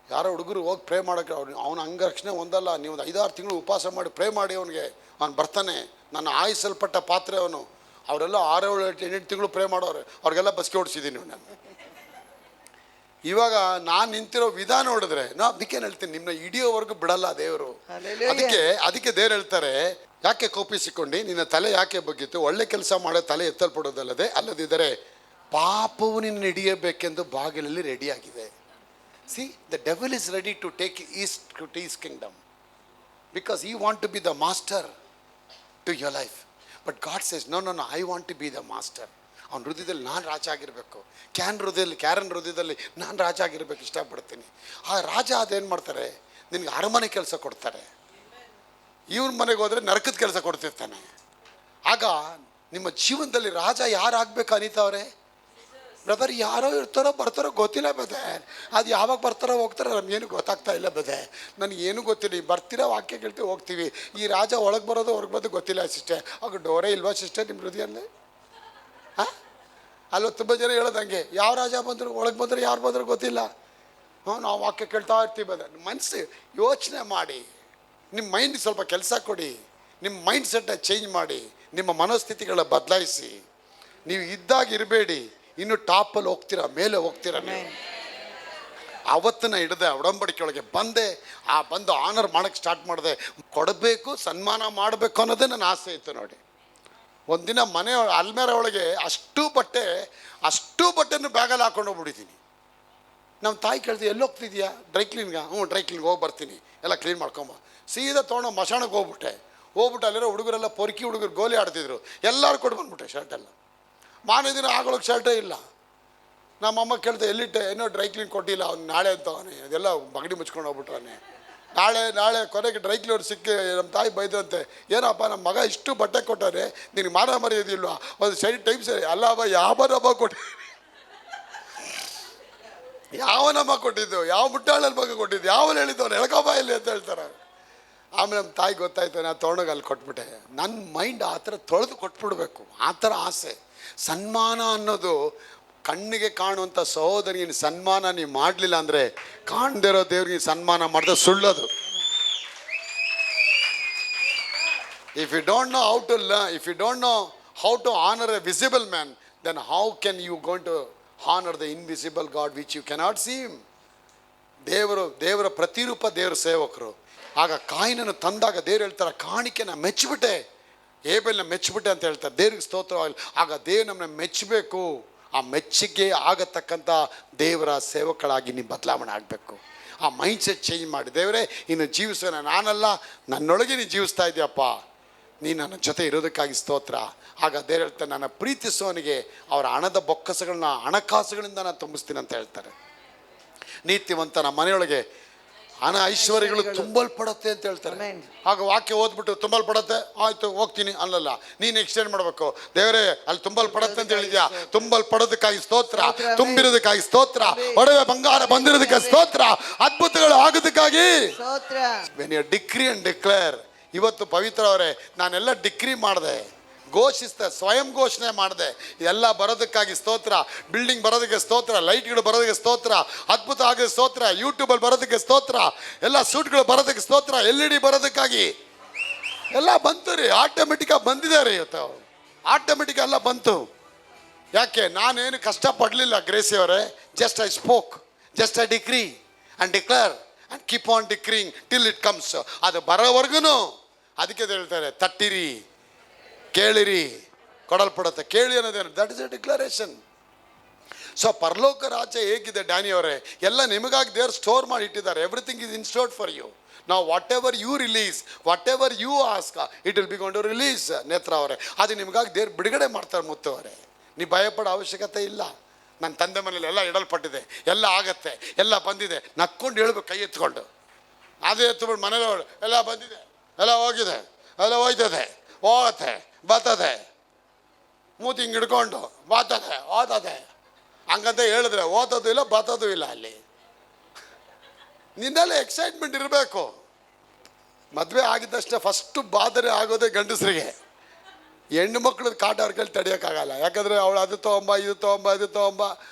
ಯಾರೋ ಹುಡುಗರು ಹೋಗಿ ಪ್ರೇ ಮಾಡೋಕ್ಕೆ ಅವನ ಅಂಗರಕ್ಷಣೆ ಒಂದಲ್ಲ, ನೀವು ಒಂದು 5-6 ತಿಂಗಳು ಉಪವಾಸ ಮಾಡಿ ಪ್ರೇ ಮಾಡಿ ಅವನಿಗೆ, ಅವ್ನು ಬರ್ತಾನೆ. ನನ್ನ ಆಯಿಸಲ್ಪಟ್ಟ ಪಾತ್ರೆ ಅವನು. ಅವರೆಲ್ಲ 6-7-8 ತಿಂಗಳು ಪ್ರೇ ಮಾಡೋರು, ಅವ್ರಿಗೆಲ್ಲ ಬಸ್ಗೆ ಓಡಿಸಿದ್ದೀನಿ ನಾನು. ಇವಾಗ ನಾನು ನಿಂತಿರೋ ವಿಧಾನ ನೋಡಿದ್ರೆ ನಾ ಅದಕ್ಕೇನು ಹೇಳ್ತೀನಿ, ನಿಮ್ಮನ್ನ ಹಿಡಿಯೋವರೆಗೂ ಬಿಡಲ್ಲ ದೇವರು. ಅದಕ್ಕೆ ದೇವ್ರು ಹೇಳ್ತಾರೆ, ಯಾಕೆ ಕೋಪಿಸಿಕೊಂಡು ನಿನ್ನ ತಲೆ ಯಾಕೆ ಬಗ್ಗಿತ್ತು, ಒಳ್ಳೆ ಕೆಲಸ ಮಾಡೋ ತಲೆ ಎತ್ತಲ್ಪಡೋದಲ್ಲದೆ ಅಲ್ಲದಿದ್ದರೆ ಪಾಪವು ನಿನ್ನ ಹಿಡಿಯಬೇಕೆಂದು ಬಾಗಿಲಲ್ಲಿ ರೆಡಿಯಾಗಿದೆ. See, the devil is ready to take east to his kingdom because he want to be the master to your life. But God says, no, I want to be the master. ಅವ್ನ ಹೃದಯದಲ್ಲಿ ನಾನು ರಾಜ ಆಗಿರಬೇಕು. ಕ್ಯಾರನ್ ಹೃದಯದಲ್ಲಿ ನಾನು ರಾಜ ಆಗಿರ್ಬೇಕು ಇಷ್ಟಪಡ್ತೀನಿ. ಆ ರಾಜ ಅದೇನು ಮಾಡ್ತಾರೆ, ನಿನಗೆ ಅರಮನೆ ಕೆಲಸ ಕೊಡ್ತಾರೆ. ಇವ್ರ ಮನೆಗೆ ಹೋದರೆ ನರಕದ ಕೆಲಸ ಕೊಡ್ತಿರ್ತಾನೆ. ಆಗ ನಿಮ್ಮ ಜೀವನದಲ್ಲಿ ರಾಜ ಯಾರು ಆಗ್ಬೇಕು ಅನಿತಾವ್ರೆ? ಬ್ರದರ್, ಯಾರೋ ಇರ್ತಾರೋ ಬರ್ತಾರೋ ಗೊತ್ತಿಲ್ಲ ಬ್ರದರ್. ಅದು ಯಾವಾಗ ಬರ್ತಾರೋ ಹೋಗ್ತಾರೋ ನಮಗೇನು ಗೊತ್ತಾಗ್ತಾ ಇಲ್ಲ ಬ್ರದರ್. ನನಗೇನು ಗೊತ್ತಿಲ್ಲ. ಬರ್ತೀರಾ, ವಾಕ್ಯ ಕೇಳ್ತೀವಿ, ಹೋಗ್ತೀವಿ. ಈ ರಾಜ ಒಳಗೆ ಬರೋದು ಹೊರಗೆ ಬರೋದು ಗೊತ್ತಿಲ್ಲ ಸಿಸ್ಟರ್. ಆಗ ಡೋರೇ ಇಲ್ವಾ ಸಿಸ್ಟರ್ ನಿಮ್ಮ ಹೃದಯಲ್ಲೇ? ಹಾಂ, ಅಲ್ಲೋ ತುಂಬ ಜನ ಹೇಳೋದು ಹಂಗೆ, ಯಾವ ರಾಜ ಬಂದರು ಒಳಗೆ ಬಂದರು ಯಾರು ಬಂದರೂ ಗೊತ್ತಿಲ್ಲ. ನಾವು ವಾಕ್ಯ ಕೇಳ್ತಾ ಇರ್ತೀವಿ ಬ್ರದರ್. ಮನಸ್ಸು ಯೋಚನೆ ಮಾಡಿ, ನಿಮ್ಮ ಮೈಂಡ್ ಸ್ವಲ್ಪ ಕೆಲಸ ಕೊಡಿ, ನಿಮ್ಮ ಮೈಂಡ್ ಸೆಟ್ನ ಚೇಂಜ್ ಮಾಡಿ, ನಿಮ್ಮ ಮನೋಸ್ಥಿತಿಗಳ ಬದಲಾಯಿಸಿ. ನೀವು ಇದ್ದಾಗ ಇರಬೇಡಿ, ಇನ್ನು ಟಾಪಲ್ಲಿ ಹೋಗ್ತೀರಾ, ಮೇಲೆ ಹೋಗ್ತೀರಾ. ಅವತ್ತನ್ನ ಹಿಡಿದೆ ಒಡಂಬಡಿಕೆ ಒಳಗೆ ಬಂದೆ. ಬಂದು ಆನರ್ ಮಾಡೋಕ್ಕೆ ಸ್ಟಾರ್ಟ್ ಮಾಡಿದೆ. ಕೊಡಬೇಕು, ಸನ್ಮಾನ ಮಾಡಬೇಕು ಅನ್ನೋದೇ ನನ್ನ ಆಸೆ ಇತ್ತು ನೋಡಿ. ಒಂದಿನ ಮನೆ ಅಲ್ಮೇರೆ ಒಳಗೆ ಅಷ್ಟು ಬಟ್ಟೆನೂ ಬ್ಯಾಗಲ್ಲಿ ಹಾಕೊಂಡು ಹೋಗ್ಬಿಟ್ಟಿದ್ದೀನಿ. ನಮ್ಮ ತಾಯಿ ಕೇಳ್ತೀವಿ, ಎಲ್ಲಿ ಹೋಗ್ತಿದ್ಯಾ? ಡ್ರೈ ಕ್ಲೀನ್ಗೆ. ಡ್ರೈ ಕ್ಲೀನ್ಗೆ ಹೋಗಿ ಬರ್ತೀನಿ, ಎಲ್ಲ ಕ್ಲೀನ್ ಮಾಡ್ಕೊಂಬ. ಸೀದಾ ತೊಗೊಂಡು ಮಶಾಣಕ್ಕೆ ಹೋಗ್ಬಿಟ್ಟು ಅಲ್ಲಿರೋ ಹುಡುಗರೆಲ್ಲ ಪೊರ್ಕಿ ಹುಡುಗರು ಗೋಲಿ ಆಡ್ತಿದ್ರು. ಎಲ್ಲರೂ ಕೊಟ್ಟು ಬಂದ್ಬಿಟ್ಟೆ ಶರ್ಟೆಲ್ಲ. ಮಾರನೇ ದಿನ ಆಗೋಳಕ್ಕೆ ಶರ್ಟೇ ಇಲ್ಲ. ನಮ್ಮಮ್ಮ ಕೇಳ್ದೆ, ಎಲ್ಲಿಟ್ಟೆ? ಏನೋ ಡ್ರೈ ಕ್ಲೀನ್ ಕೊಟ್ಟಿಲ್ಲ ಅವ್ನು, ನಾಳೆ ಅಂತವನೇ. ಅದೆಲ್ಲ ಬಗಡಿ ಮುಚ್ಕೊಂಡು ಹೋಗ್ಬಿಟ್ರವನೇ. ನಾಳೆ ಕೊನೆಗೆ ಡ್ರೈ ಕ್ಲೀನರ್ ಸಿಕ್ಕಿ ನಮ್ಮ ತಾಯಿ ಬೈದಂತೆ, ಏನಪ್ಪ ನಮ್ಮ ಮಗ ಇಷ್ಟು ಬಟ್ಟೆ ಕೊಟ್ಟಾರೆ, ನಿನಗೆ ಮಾರ ಮರ್ಯಾದಿಲ್ವಾ? ಒಂದು ಸರಿ ಟೈಮ್ ಸರಿ ಅಲ್ಲ ಅಬ್ಬ, ಯಾವನಮ್ಮ ಕೊಟ್ಟಿದ್ದು? ಯಾವನಮ್ಮ ಕೊಟ್ಟಿದ್ದು? ಯಾವ ಮುಟ್ಟಾಳಲ್ಲಿ ಮಗ ಕೊಟ್ಟಿದ್ದು? ಯಾವನು ಹೇಳಿದ್ದವನು ಎಳ್ಕೊಬ್ಬ ಇಲ್ಲಿ ಅಂತ ಹೇಳ್ತಾರೆ. ಆಮೇಲೆ ನಮ್ಮ ತಾಯಿ ಗೊತ್ತಾಯ್ತು, ನಾನು ತೊಗೊಂಡೋಗಿ ಅಲ್ಲಿ ಕೊಟ್ಬಿಟ್ಟೆ. ನನ್ನ ಮೈಂಡ್ ಆ ಥರ ತೊಳೆದು ಕೊಟ್ಬಿಡ್ಬೇಕು, ಆ ಥರ ಆಸೆ. ಸನ್ಮಾನ ಅನ್ನೋದು ಕಣ್ಣಿಗೆ ಕಾಣುವಂಥ ಸಹೋದರಿಗಿನ ಸನ್ಮಾನ ನೀವು ಮಾಡಲಿಲ್ಲ ಅಂದರೆ, ಕಾಣದಿರೋ ದೇವ್ರಿಗೆ ಸನ್ಮಾನ ಮಾಡಿದ್ರೆ ಸುಳ್ಳೋದು. If you don't know how to honour a visible man, then how can you going to honour the invisible God which you cannot see him. ದೇವರ ಪ್ರತಿರೂಪ ದೇವರ ಸೇವಕರು. ಆಗ ಕಾಯಿನನ್ನು ತಂದಾಗ ದೇವ್ರು ಹೇಳ್ತಾರೆ, ಕಾಣಿಕೆನ ಮೆಚ್ಚಿಬಿಟ್ಟೆ, ಏಬೆಲ್ನ ಮೆಚ್ಚಿಬಿಟ್ಟೆ ಅಂತ ಹೇಳ್ತಾರೆ. ದೇವ್ರಿಗೆ ಸ್ತೋತ್ರವಾಗಲಿ. ಆಗ ದೇವ್ರು ನಮ್ಮನ್ನ ಮೆಚ್ಚಬೇಕು. ಆ ಮೆಚ್ಚಿಗೆ ಆಗತಕ್ಕಂಥ ದೇವರ ಸೇವಕಳಾಗಿ ನೀವು ಬದಲಾವಣೆ ಆಗಬೇಕು. ಆ ಮೈಂಡ್ ಸೆಟ್ ಚೇಂಜ್ ಮಾಡಿ, ದೇವರೇ ಇನ್ನು ಜೀವಿಸೋಣ, ನಾನಲ್ಲ ನನ್ನೊಳಗೆ ನೀನು ಜೀವಿಸ್ತಾ ಇದೆಯಪ್ಪ, ನೀನು ನನ್ನ ಜೊತೆ ಇರೋದಕ್ಕಾಗಿ ಸ್ತೋತ್ರ. ಆಗ ದೇವ್ರು ಹೇಳ್ತಾರೆ, ನನ್ನ ಪ್ರೀತಿಸೋನಿಗೆ ಅವರ ಹಣದ ಬೊಕ್ಕಸಗಳನ್ನ ಹಣಕಾಸುಗಳಿಂದ ನಾನು ತುಂಬಿಸ್ತೀನಿ ಅಂತ ಹೇಳ್ತಾರೆ. ನೀತಿವಂತನ ಮನೆಯೊಳಗೆ ಹಣ ಐಶ್ವರ್ಯಗಳು ತುಂಬಲ್ಪಡುತ್ತೆ ಅಂತ ಹೇಳ್ತಾರೆ. ಆಗ ವಾಕ್ಯ ಓದ್ಬಿಟ್ಟು ತುಂಬಲ್ಪಡುತ್ತೆ, ಆಯ್ತು ಹೋಗ್ತೀನಿ ಅಲ್ಲಲ್ಲ, ನೀನು ಎಕ್ಸ್ಟೆಂಡ್ ಮಾಡಬೇಕು. ದೇವರೇ ಅಲ್ಲಿ ತುಂಬಲ್ಪಡುತ್ತೆ ಅಂತ ಹೇಳಿದ್ಯಾ, ತುಂಬಲ್ಪಡೋದಕ್ಕಾಗಿ ಸ್ತೋತ್ರ, ತುಂಬಿರೋದಕ್ಕಾಗಿ ಸ್ತೋತ್ರ, ಒಡವೆ ಬಂಗಾರ ಬಂದಿರೋದಕ್ಕೆ ಸ್ತೋತ್ರ, ಅದ್ಭುತಗಳು ಆಗೋದಕ್ಕಾಗಿ ಸ್ತೋತ್ರ. When you decree and declare. ಇವತ್ತು ಪವಿತ್ರ ಅವರೇ, ನಾನೆಲ್ಲ ಡಿಕ್ರಿ ಮಾಡಿದೆ, ಘೋಷಿಸ್ದೆ, ಸ್ವಯಂ ಘೋಷಣೆ ಮಾಡಿದೆ. ಎಲ್ಲ ಬರೋದಕ್ಕಾಗಿ ಸ್ತೋತ್ರ. ಬಿಲ್ಡಿಂಗ್ ಬರೋದಕ್ಕೆ ಸ್ತೋತ್ರ, ಲೈಟ್ಗಳು ಬರೋದಕ್ಕೆ ಸ್ತೋತ್ರ, ಅದ್ಭುತ ಆಗೋದು ಸ್ತೋತ್ರ, ಯೂಟ್ಯೂಬಲ್ಲಿ ಬರೋದಕ್ಕೆ ಸ್ತೋತ್ರ, ಎಲ್ಲ ಸೂಟ್ಗಳು ಬರೋದಕ್ಕೆ ಸ್ತೋತ್ರ, LED ಬರೋದಕ್ಕಾಗಿ ಎಲ್ಲ ಬಂತು ರೀ. ಆಟೋಮೆಟಿಕ್ಕಾಗಿ ಬಂದಿದೆ ರೀ. ಇವತ್ತು ಆಟೋಮೆಟಿಕ್ ಎಲ್ಲ ಬಂತು. ಯಾಕೆ? ನಾನೇನು ಕಷ್ಟಪಡಲಿಲ್ಲ ಗ್ರೇಸಿ ಅವರೇ. Just I spoke, just I decree and declare and keep on decreeing till it comes. ಅದು ಬರೋವರೆಗೂ ಅದಕ್ಕೆ ಹೇಳ್ತಾರೆ, ತಟ್ಟಿರಿ, ಕೇಳಿರಿ, ಕೊಡಲ್ಪಡುತ್ತೆ. ಕೇಳಿ ಅನ್ನೋದೇನು? That is a declaration. So ಪರಲೋಕ ರಾಜ್ಯ ಹೇಗಿದೆ ಡ್ಯಾನಿ ಅವರೇ, ಎಲ್ಲ ನಿಮಗಾಗಿ ದೇವ್ರು ಸ್ಟೋರ್ ಮಾಡಿ ಇಟ್ಟಿದ್ದಾರೆ. Everything is in store for you. ನಾವು whatever you release, whatever you ask, it will be gone to release. Netra ಅವರೇ, ಅದು ನಿಮಗಾಗಿ ದೇವ್ರು ಬಿಡುಗಡೆ ಮಾಡ್ತಾರೆ. ಮುತ್ತು ಅವರೇ, ನೀವು ಭಯಪಡೋ ಅವಶ್ಯಕತೆ ಇಲ್ಲ. ನನ್ನ ತಂದೆ ಮನೇಲಿ ಎಲ್ಲ ಇಡಲ್ಪಟ್ಟಿದೆ, ಎಲ್ಲ ಆಗತ್ತೆ, ಎಲ್ಲ ಬಂದಿದೆ. ನಕ್ಕೊಂಡು ಹೇಳ್ಬೇಕು ಕೈ ಎತ್ಕೊಂಡು. ಅದೇ ಎತ್ಬಿಟ್ಟು ಮನೇಲಿ ಎಲ್ಲ ಬಂದಿದೆ, ಎಲ್ಲ ಹೋಗಿದೆ, ಎಲ್ಲ ಹೋಯ್ತದೆ, ಹೋಗತ್ತೆ, ಬರ್ತದೆ, ಮೂತಿ ಹಿಂಗೆ ಹಿಡ್ಕೊಂಡು ಬಾತದೆ ಓದದೆ ಹಂಗಂತ ಹೇಳಿದ್ರೆ ಓದೋದು ಇಲ್ಲ, ಬರ್ತದೂ ಇಲ್ಲ. ಅಲ್ಲಿ ನಿನ್ನೆಲ್ಲ ಎಕ್ಸೈಟ್ಮೆಂಟ್ ಇರಬೇಕು. ಮದುವೆ ಆಗಿದ್ದಷ್ಟೇ ಫಸ್ಟು ಬಾದರೆ ಆಗೋದೇ ಗಂಡಸರಿಗೆ. ಹೆಣ್ಣು ಮಕ್ಕಳದ್ದು ಕಾಟ ಅವ್ರ ಕೈಲಿ ತಡೆಯೋಕ್ಕಾಗಲ್ಲ. ಯಾಕಂದರೆ ಅವಳು ಅದು ತೊಗೊಂಬ, ಇದು ತೊಗೊಂಬ, ಇದು ತೊಗೊಂಬ.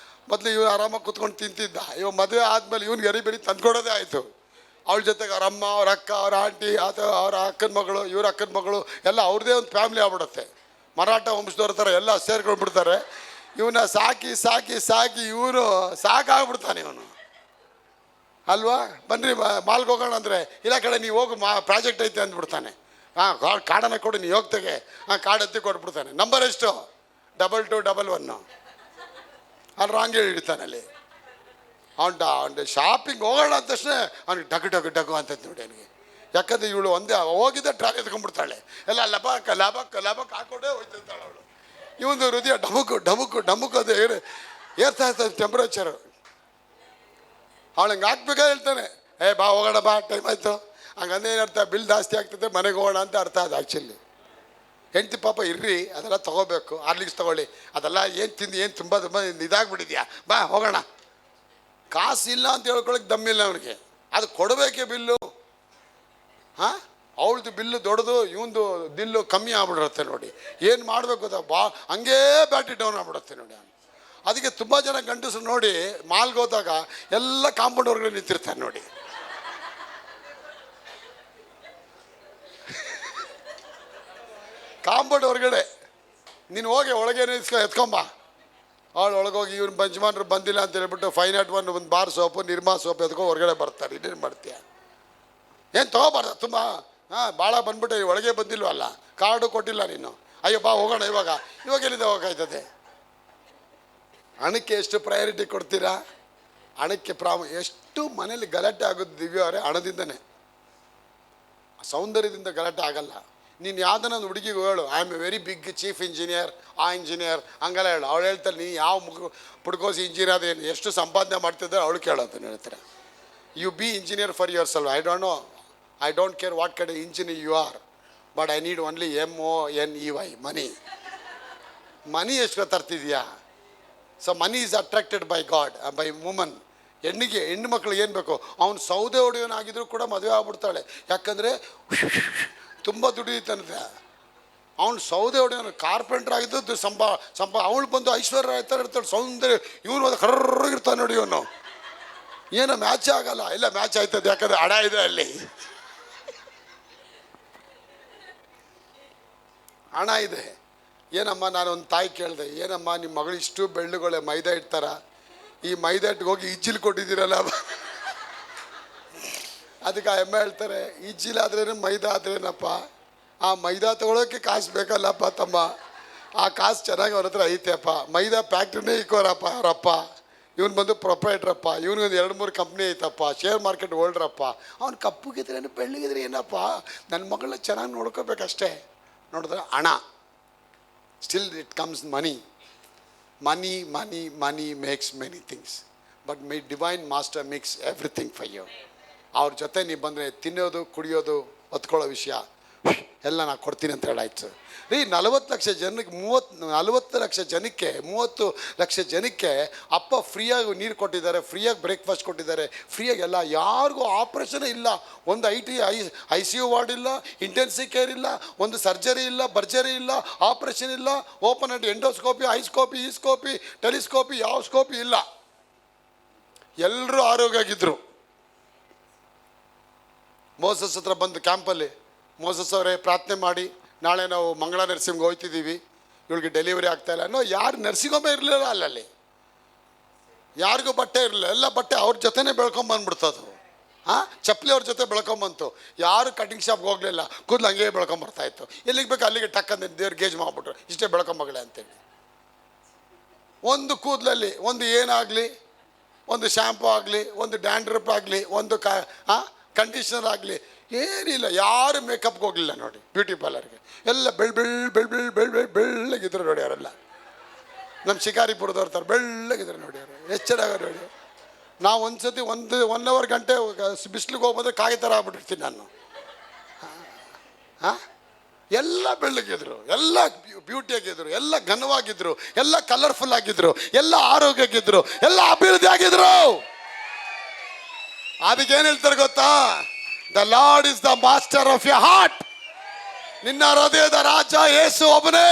ಮೊದಲು ಇವ್ನು ಆರಾಮಾಗಿ ಕುತ್ಕೊಂಡು ತಿಂತಿದ್ದ. ಇವಾಗ ಮದುವೆ ಆದಮೇಲೆ ಇವ್ನಿಗೆ ಎರಿಬೇಡಿ ತಂದ್ಕೊಡೋದೇ ಆಯಿತು. ಅವಳ ಜೊತೆಗೆ ಅವ್ರ ಅಮ್ಮ, ಅವ್ರ ಅಕ್ಕ, ಅವ್ರ ಆಂಟಿ, ಅಥವಾ ಅವ್ರ ಅಕ್ಕನ ಮಗಳು, ಇವ್ರ ಅಕ್ಕನ ಮಗಳು ಎಲ್ಲ ಅವ್ರದ್ದೇ ಒಂದು ಫ್ಯಾಮ್ಲಿ ಆಗ್ಬಿಡುತ್ತೆ. ಮರಾಠ ವಂಶದವ್ರ ಥರ ಎಲ್ಲ ಸೇರ್ಕೊಂಡ್ಬಿಡ್ತಾರೆ. ಇವನ್ನ ಸಾಕಿ ಸಾಕಿ ಸಾಕಿ ಇವನು ಸಾಕಾಗ್ಬಿಡ್ತಾನೆ ಇವನು, ಅಲ್ವಾ? ಬನ್ನಿರಿ ಮಾಲ್ಗೆ ಹೋಗೋಣ ಅಂದರೆ, ಇಲ್ಲ ಕಡೆ ನೀವು ಹೋಗು, ಪ್ರಾಜೆಕ್ಟ್ ಐತೆ ಅಂದ್ಬಿಡ್ತಾನೆ. ಹಾಂ, ಕಾರ್ಡನ್ನು ಕೊಡು, ನೀವು ಹೋಗ್ತೆಗೆ. ಹಾಂ, ಕಾರ್ಡ್ ಎತ್ತಿ ಕೊಟ್ಬಿಡ್ತಾನೆ. ನಂಬರ್ ಎಷ್ಟು? 2211. ಅಲ್ಲಿ ರಾಂಗ್ ಹೇಳಿ ಹಿಡಿತಾನೆ. ಅಲ್ಲಿ ಅವ್ನು ಶಾಪಿಂಗ್ ಹೋಗೋಣ ಅಂದ ತಕ್ಷಣ ಅವ್ನಿಗೆ ಡಗು ಡಗು ಡಗು ಅಂತ ನೋಡಿ ಅವನಿಗೆ. ಯಾಕಂದರೆ ಇವಳು ಒಂದೇ ಹೋಗಿದ್ದೆ ಟ್ರಾಲಿ ಎತ್ಕೊಂಡ್ಬಿಡ್ತಾಳೆ. ಎಲ್ಲ ಲಬಕ್ ಲಬಕ್ ಲಬಕ್ ಹಾಕೊಂಡೇ ಹೋಯ್ತಿರ್ತಾಳೆ ಅವಳು. ಇವೊಂದು ಹೃದಯ ಡಮುಕು ಡಮುಕು ಡಮುಕು ಅದು ಏರ್ತಾ ಇರ್ತದೆ ಟೆಂಪ್ರೇಚರು. ಅವಳು ಹಂಗೆ ಹಾಕ್ಬೇಕಾ ಹೇಳ್ತಾನೆ, ಬಾ ಹೋಗೋಣ ಬಾ, ಟೈಮ್ ಆಯಿತು. ಹಂಗಂದ್ರೆ ಏನರ್ಥ, ಬಿಲ್ ಜಾಸ್ತಿ ಆಗ್ತದೆ, ಮನೆಗೆ ಹೋಗೋಣ ಅಂತ ಅರ್ಥ. ಅದು ಆ್ಯಕ್ಚುಲಿ ಹೆಂಡ್ತಿ ಪಾಪ ಇರ್ರಿ, ಅದೆಲ್ಲ ತೊಗೋಬೇಕು, ಆರ್ಲಿಕ್ಸ್ ತೊಗೊಳ್ಳಿ, ಅದೆಲ್ಲ ಏನು ತಿಂದು ಏನು ತುಂಬ ಇದಾಗ್ಬಿಟ್ಟಿದ್ಯಾ, ಬಾ ಹೋಗೋಣ. ಕಾಸು ಇಲ್ಲ ಅಂತ ಹೇಳ್ಕೊಳಕ್ಕೆ ದಮ್ಮಿಲ್ಲ ಅವನಿಗೆ, ಅದು ಕೊಡಬೇಕೇ ಬಿಲ್ಲು. ಹಾಂ, ಅವಳದು ಬಿಲ್ಲು ದೊಡ್ಡದು, ಇವಂದು ದಿಲ್ಲು ಕಮ್ಮಿ ಆಗ್ಬಿಡಿರುತ್ತೆ ನೋಡಿ. ಏನು ಮಾಡಬೇಕು ಅದು ಹಂಗೇ ಬ್ಯಾಟ್ರಿ ಡೌನ್ ಆಗ್ಬಿಡುತ್ತೆ ನೋಡಿ. ಅದಕ್ಕೆ ತುಂಬ ಜನ ಗಂಡಸರು ನೋಡಿ ಮಾಲ್ಗೆ ಹೋದಾಗ ಎಲ್ಲ ಕಾಂಪೌಂಡ್ ಹೊರಗಡೆ ನಿಂತಿರ್ತಾರೆ ನೋಡಿ. ಕಾಂಪೌಂಡ್ ಹೊರಗಡೆ ನೀನು ಹೋಗಿ ಒಳಗೆ ಎತ್ಕೊಂಬ. ಅವಳು ಒಳಗೋಗಿ ಇವ್ನು ಯಜಮಾನ್ರು ಬಂದಿಲ್ಲ ಅಂತ ಹೇಳ್ಬಿಟ್ಟು 501 ಒಂದು ಬಾರ್ ಸೋಪು, ನಿರ್ಮಾ ಸೋಪು ಎತ್ಕೊಂಡು ಹೊರಗಡೆ ಬರ್ತಾರೆ. ಇನ್ನೇನು ಮಾಡ್ತೀಯ? ಏನು ತೊಗೋಬಾರ್ದು ತುಂಬ? ಹಾಂ, ಭಾಳ ಬಂದ್ಬಿಟ್ಟೆ, ಒಳಗೆ ಬಂದಿಲ್ವಲ್ಲ, ಕಾರ್ಡು ಕೊಟ್ಟಿಲ್ಲ ನೀನು. ಅಯ್ಯೋ ಬಾ ಹೋಗೋಣ. ಇವಾಗ ಎಲ್ಲಿಂದ ಹೋಗಾಯ್ತದೆ? ಹಣಕ್ಕೆ ಎಷ್ಟು ಪ್ರಯಾರಿಟಿ ಕೊಡ್ತೀರಾ? ಹಣಕ್ಕೆ ಎಷ್ಟು ಮನೇಲಿ ಗಲಾಟೆ ಆಗೋದು ದಿವ್ಯ ಅವರೇ, ಹಣದಿಂದನೇ. ಸೌಂದರ್ಯದಿಂದ ಗಲಾಟೆ ಆಗಲ್ಲ. ನೀನು ಯಾವುದನ್ನ ಒಂದು ಹುಡುಗಿಗೆ ಹೇಳು, I am a very big chief engineer, ಆ ಇಂಜಿನಿಯರ್ ಹಂಗೆಲ್ಲ ಹೇಳು. ಅವಳು ಹೇಳ್ತಾಳೆ, ನೀನು ಯಾವ ಪುಡ್ಕೋಸಿ ಇಂಜಿನಿಯರ್ ಅದೇನು, ಎಷ್ಟು ಸಂಪಾದನೆ ಮಾಡ್ತಿದ್ದರೆ ಅವಳು ಕೇಳೋದು ಹೇಳ್ತಾರೆ. You be engineer for yourself. I don't care what kind engineer you are, but I need only MONEY, money ಎಷ್ಟು ತರ್ತಿದ್ಯಾ? So money is attracted by God, by woman. ಹೆಣ್ಣು ಮಕ್ಳಿಗೆ ಏನು ಬೇಕು? ಅವ್ನು ಸೌದೆ ಹೊಡೆಯೋನಾಗಿದ್ರು ಕೂಡ ಮದುವೆ ಆಗ್ಬಿಡ್ತಾಳೆ. ಯಾಕಂದರೆ ತುಂಬ ದುಡಿಯುತ್ತಾನೆ. ಅವ್ನು ಸೌದೆ ಹೊಡೆಯೋನು ಕಾರ್ಪೆಂಟ್ರ್ ಆಗಿದ್ದು ಅವಳು ಬಂದು ಐಶ್ವರ್ಯ ಆಯ್ತಾರೆ ಇರ್ತಾಳೆ, ಸೌಂದರ್ಯ. ಇವನು ಅದು ಕರ್ರಗಿರ್ತಾನೆ ನೋಡಿ. ಇವನು ಏನೋ ಮ್ಯಾಚ್ ಆಗಲ್ಲ. ಇಲ್ಲ ಮ್ಯಾಚ್ ಆಯ್ತದೆ, ಯಾಕಂದರೆ ಹಣ ಇದೆ ಅಲ್ಲಿ, ಹಣ ಇದೆ. ಏನಮ್ಮ, ನಾನು ಒಂದು ತಾಯಿ ಕೇಳಿದೆ, ಏನಮ್ಮ ನಿಮ್ಮ ಮಗಳು ಇಷ್ಟು ಬೆಳ್ಳುಗಳೇ ಮೈದಾ ಇಡ್ತಾರ, ಈ ಮೈದಾ ಇಟ್ಟಿಗೆ ಹೋಗಿ ಇಜ್ಜಿಲ್ ಕೊಟ್ಟಿದ್ದೀರಲ್ಲ. ಅದಕ್ಕೆ ಆ ಅಮ್ಮ ಹೇಳ್ತಾರೆ, ಇಜ್ಜಿಲಾದ್ರೇನು ಮೈದಾ ಆದ್ರೇನಪ್ಪ, ಆ ಮೈದಾ ತೊಗೊಳೋಕ್ಕೆ ಕಾಸು ಬೇಕಲ್ಲಪ್ಪ ತಮ್ಮ, ಆ ಕಾಸು ಚೆನ್ನಾಗಿ ಅವ್ರ ಹತ್ರ ಐತೆಪ್ಪ. ಮೈದಾ ಫ್ಯಾಕ್ಟ್ರಿನೇ ಇಕ್ಕೋರಪ್ಪ ಅವರಪ್ಪ, ಇವನು ಬಂದು ಪ್ರೊಪ್ರೈಟ್ರಪ್ಪ, ಇವನಿಗೊಂದು 2-3 ಕಂಪ್ನಿ ಐತಪ್ಪ, ಶೇರ್ ಮಾರ್ಕೆಟ್ ಹೋಲ್ಡ್ರಪ್ಪ. ಅವ್ನು ಕಪ್ಪುಗಿದ್ರೇನು ಬೆಳ್ಳಗಿದ್ರೆ ಏನಪ್ಪ, ನನ್ನ ಮಗಳನ್ನ ಚೆನ್ನಾಗಿ ನೋಡ್ಕೋಬೇಕಷ್ಟೇ. ನೋಡಿದ್ರೆ ಹಣ, still it comes money. Money makes many things, but my divine master makes everything for you. ಅವ್ರ ಜೊತೆ ನೀವು ಬಂದರೆ ತಿನ್ನೋದು, ಕುಡಿಯೋದು, ಹೊತ್ಕೊಳ್ಳೋ ವಿಷಯ ಎಲ್ಲ ನಾನು ಕೊಡ್ತೀನಿ ಅಂತ ಹೇಳಾಯ್ತು ರೀ. 40 ಲಕ್ಷ ಜನಕ್ಕೆ 40 ಲಕ್ಷ ಜನಕ್ಕೆ 30 ಲಕ್ಷ ಜನಕ್ಕೆ ಅಪ್ಪ ಫ್ರೀಯಾಗಿ ನೀರು ಕೊಟ್ಟಿದ್ದಾರೆ, ಫ್ರೀಯಾಗಿ ಬ್ರೇಕ್ಫಾಸ್ಟ್ ಕೊಟ್ಟಿದ್ದಾರೆ, ಫ್ರೀಯಾಗಿ ಎಲ್ಲ. ಯಾರಿಗೂ ಆಪ್ರೇಷನ್ ಇಲ್ಲ, ಒಂದು ICU ವಾರ್ಡ್ ಇಲ್ಲ, ಇಂಟೆನ್ಸಿವ್ ಕೇರ್ ಇಲ್ಲ, ಒಂದು ಸರ್ಜರಿ ಇಲ್ಲ, ಬರ್ಜರಿ ಇಲ್ಲ, ಆಪ್ರೇಷನ್ ಇಲ್ಲ, ಓಪನ್ ಆ್ಯಂಡ್ ಎಂಡೋಸ್ಕೋಪಿ, ಐಸ್ಕೋಪಿ, ಈಸ್ಕೋಪಿ, ಟೆಲಿಸ್ಕೋಪಿ, ಯಾವ ಸ್ಕೋಪಿ ಇಲ್ಲ. ಎಲ್ಲರೂ ಆರೋಗ್ಯ ಆಗಿದ್ದರು. ಮೋಸಸ್ ಹತ್ರ ಬಂದು ಕ್ಯಾಂಪಲ್ಲಿ, ಮೋಸಸ್ ಅವರೇ ಪ್ರಾರ್ಥನೆ ಮಾಡಿ, ನಾಳೆ ನಾವು ಮಂಗಳ ನರ್ಸಿಂಗ್ ಹೋಗ್ತಿದ್ದೀವಿ, ಇವಳಿಗೆ ಡೆಲಿವರಿ ಆಗ್ತಾಯಿಲ್ಲ ಅನ್ನೋ. ಯಾರು ನರ್ಸಿಂಗ್ ಹೋಮೇ ಇರಲಿಲ್ಲ ಅಲ್ಲಲ್ಲಿ, ಯಾರಿಗೂ ಬಟ್ಟೆ ಇರಲಿಲ್ಲ, ಎಲ್ಲ ಬಟ್ಟೆ ಅವ್ರ ಜೊತೆನೇ ಬೆಳ್ಕೊಂಬಂದ್ಬಿಡ್ತದು. ಹಾಂ, ಚಪ್ಪಲಿ ಅವ್ರ ಜೊತೆ ಬೆಳ್ಕೊಂಬಂತು. ಯಾರು ಕಟಿಂಗ್ ಶಾಪ್ಗೆ ಹೋಗಲಿಲ್ಲ, ಕೂದಲು ಹಂಗೆ ಬೆಳ್ಕೊಂಬರ್ತಾಯಿತ್ತು. ಎಲ್ಲಿಗೆ ಬೇಕು ಅಲ್ಲಿಗೆ ಟಕ್ಕಂದು ದೇವ್ರು ಗೇಜ್ ಮಾಡಿಬಿಟ್ರು, ಇಷ್ಟೇ ಬೆಳ್ಕೊಂಬಗಳೇ ಅಂತೇಳಿ. ಒಂದು ಕೂದಲಲ್ಲಿ ಒಂದು ಏನಾಗಲಿ, ಒಂದು ಶಾಂಪು ಆಗಲಿ, ಒಂದು ಡ್ಯಾಂಡ್ರಪ್ ಆಗಲಿ, ಒಂದು ಕಂಡೀಷನರ್ ಆಗಲಿ, ಏನಿಲ್ಲ. ಯಾರು ಮೇಕಪ್ಗೆ ಹೋಗಲಿಲ್ಲ ನೋಡಿ ಬ್ಯೂಟಿ ಪಾರ್ಲರ್ಗೆ. ಎಲ್ಲ ಬೆಳ್ಳಗಿದ್ರು ನೋಡಿ ಅವರೆಲ್ಲ. ನಮ್ಮ ಶಿಕಾರಿಪುರದವ್ರು ತಾರೆ ಬೆಳ್ಳಗಿದ್ರು ನೋಡಿ ಅವರು, ಎಷ್ಟು ಚೆನ್ನಾಗ ನೋಡಿ. ನಾವು ಒಂದು ಸತಿ 1 ಅವರ್ ಗಂಟೆ ಬಿಸಿಲಿಗೆ ಹೋಗ್ಬೋದ್ರೆ ಕಾಯಿ ಥರ ಆಗ್ಬಿಟ್ಟಿರ್ತೀನಿ ನಾನು. ಎಲ್ಲ ಬೆಳ್ಳಗಿದ್ರು, ಎಲ್ಲ ಬ್ಯೂಟಿಯಾಗಿದ್ರು, ಎಲ್ಲ ಘನವಾಗಿದ್ರು, ಎಲ್ಲ ಕಲರ್ಫುಲ್ ಆಗಿದ್ರು, ಎಲ್ಲ ಆರೋಗ್ಯವಾಗಿದ್ರು, ಎಲ್ಲ ಅಭಿವೃದ್ಧಿ ಆಗಿದ್ರು. ಅದಕ್ಕೆ ಏನು ಹೇಳ್ತಾರೆ ಗೊತ್ತಾ? The Lord is the master of your heart. ನಿನ್ನ ಹೃದಯದ ರಾಜ ಯೇಸು ಒಬ್ಬನೇ.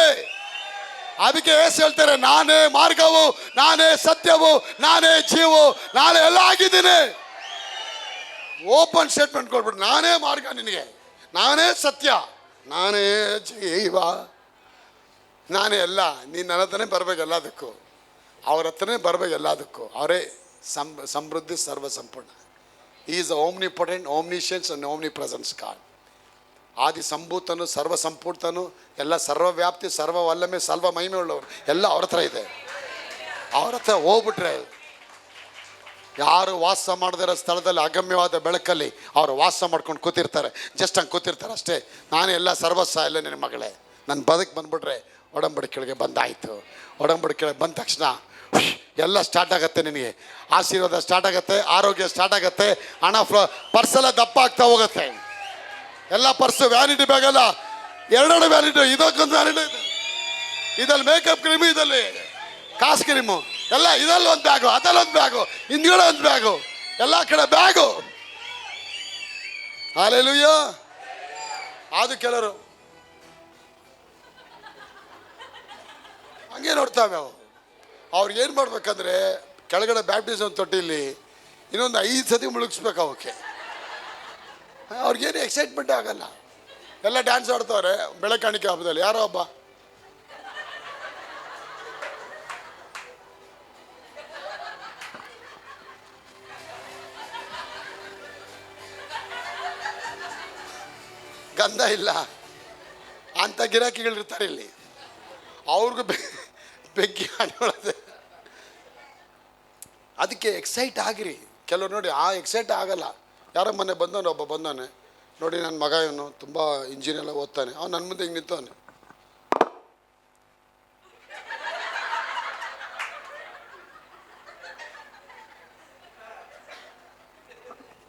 ಅದಕ್ಕೆ ಯೇಸು ಹೇಳ್ತಾರೆ, ನಾನೇ ಮಾರ್ಗವು, ನಾನೇ ಸತ್ಯವು, ನಾನೇ ಜೀವವು, ನಾನೇ ಎಲ್ಲ ಆಗಿದ್ದೀನಿ. ಓಪನ್ ಸ್ಟೇಟ್ಮೆಂಟ್ ಕೊಡ್ಬಿಟ್ಟು, ನಾನೇ ಮಾರ್ಗ ನಿನಗೆ, ನಾನೇ ಸತ್ಯ, ನಾನೇ ಜೀವ, ನಾನೇ ಎಲ್ಲ. ನೀನು ನನ್ನ ಹತ್ರನೇ ಬರ್ಬೇಕು ಎಲ್ಲದಕ್ಕೂ, ಅವ್ರ ಹತ್ರನೇ ಬರ್ಬೇಕು ಎಲ್ಲದಕ್ಕೂ. ಅವರೇ ಸಮೃದ್ಧಿ ಸರ್ವ ಸಂಪೂರ್ಣ. Is omnipotent, omniscience and omnipresence God. ಆದಿ ಸಂಭೂತನು, ಸರ್ವ ಸಂಪೂರ್ತನು, ಎಲ್ಲ ಸರ್ವವ್ಯಾಪ್ತಿ, ಸರ್ವ ವಲ್ಲಮೆ, ಸರ್ವ ಮಹಿಮೆ ಉಳ್ಳವರು ಎಲ್ಲ ಅವ್ರ ಹತ್ರ ಇದೆ. ಅವ್ರ ಹತ್ರ ಹೋಗ್ಬಿಟ್ರೆ ಯಾರು ವಾಸ ಮಾಡದಿರೋ ಸ್ಥಳದಲ್ಲಿ ಅಗಮ್ಯವಾದ ಬೆಳಕಲ್ಲಿ ಅವರು ವಾಸ ಮಾಡ್ಕೊಂಡು ಕೂತಿರ್ತಾರೆ. ಜಸ್ಟ್ ಹಂಗೆ ಕೂತಿರ್ತಾರೆ ಅಷ್ಟೇ. ನಾನೇ ಎಲ್ಲ ಸರ್ವಸ್ವ, ಎಲ್ಲ ನಿನ್ನ ಮಗಳೇ. ನನ್ನ ಬದುಕು ಬಂದ್ಬಿಟ್ರೆ ಒಡಂಬಡಿಕೆಗಳಿಗೆ ಬಂದಾಯಿತು. ಒಡಂಬಡಿಕೆಗಳಿಗೆ ಬಂದ ತಕ್ಷಣ ಎಲ್ಲ ಸ್ಟಾರ್ಟ್ ಆಗುತ್ತೆ. ನಿನಗೆ ಆಶೀರ್ವಾದ ಸ್ಟಾರ್ಟ್ ಆಗುತ್ತೆ, ಆರೋಗ್ಯ ಸ್ಟಾರ್ಟ್ ಆಗುತ್ತೆ, ಹಣ ಪರ್ಸೆಲ್ಲ ದಪ್ಪ ಆಗ್ತಾ ಹೋಗುತ್ತೆ. ಎಲ್ಲ ಪರ್ಸು ವ್ಯಾನಿಟಿ ಬ್ಯಾಗ್ ಅಲ್ಲ, 2 ವ್ಯಾನಿಟಿ, ಇದಕ್ಕೊಂದು ವ್ಯಾನಿಟಿ ಇದೆ, ಇದಲ್ಲಿ ಮೇಕಪ್ ಕ್ರೀಮು, ಇದಲ್ಲಿ ಕಾಸು ಕ್ರೀಮು, ಎಲ್ಲ ಇದರಲ್ಲಿ ಒಂದು ಬ್ಯಾಗು, ಅದರಲ್ಲಿ ಒಂದು ಬ್ಯಾಗು, ಹಿಂದ್ಗಡೆ ಒಂದು ಬ್ಯಾಗು, ಎಲ್ಲ ಕಡೆ ಬ್ಯಾಗು. ಹಲ್ಲೆಲೂಯಾ. ಅದು ಕೆಲವರು ಹಂಗೆ ನೋಡ್ತಾವೆ. ಅವ್ರಿಗೆ ಏನು ಮಾಡ್ಬೇಕಂದ್ರೆ, ಕೆಳಗಡೆ ಬ್ಯಾಪ್ಟಿಸಮ್ ತೊಟ್ಟಿಲಿ ಇನ್ನೊಂದು 5 ಸತಿ ಮುಳುಗಿಸ್ಬೇಕು ಅವಕ್ಕೆ. ಅವ್ರಿಗೇನು ಎಕ್ಸೈಟ್ಮೆಂಟೇ ಆಗಲ್ಲ. ಎಲ್ಲ ಡ್ಯಾನ್ಸ್ ಆಡ್ತವ್ರೆ ಬೆಳಕಾಣಿಕೆ ಹಬ್ಬದಲ್ಲಿ. ಯಾರೋ ಒಬ್ಬ ಗಂಧ ಇಲ್ಲ ಅಂತ ಗಿರಾಕಿಗಳಿರ್ತಾರೆ ಇಲ್ಲಿ. ಅವ್ರಿಗೂ ಬೆಗ್ಗಿ ಆಡೋದೆ. ಅದಕ್ಕೆ ಎಕ್ಸೈಟ್ ಆಗಿರಿ. ಕೆಲವ್ರು ನೋಡಿ ಎಕ್ಸೈಟ್ ಆಗಲ್ಲ. ಯಾರೋ ಮೊನ್ನೆ ಒಬ್ಬ ಬಂದವನೆ ನೋಡಿ, ನನ್ನ ಮಗ ಇವನು ತುಂಬ ಇಂಜಿನಿಯರ್ ಓದ್ತಾನೆ, ಅವ್ನು ನನ್ನ ಮುಂದೆ ಹಿಂಗೆ ನಿಂತವನೆ.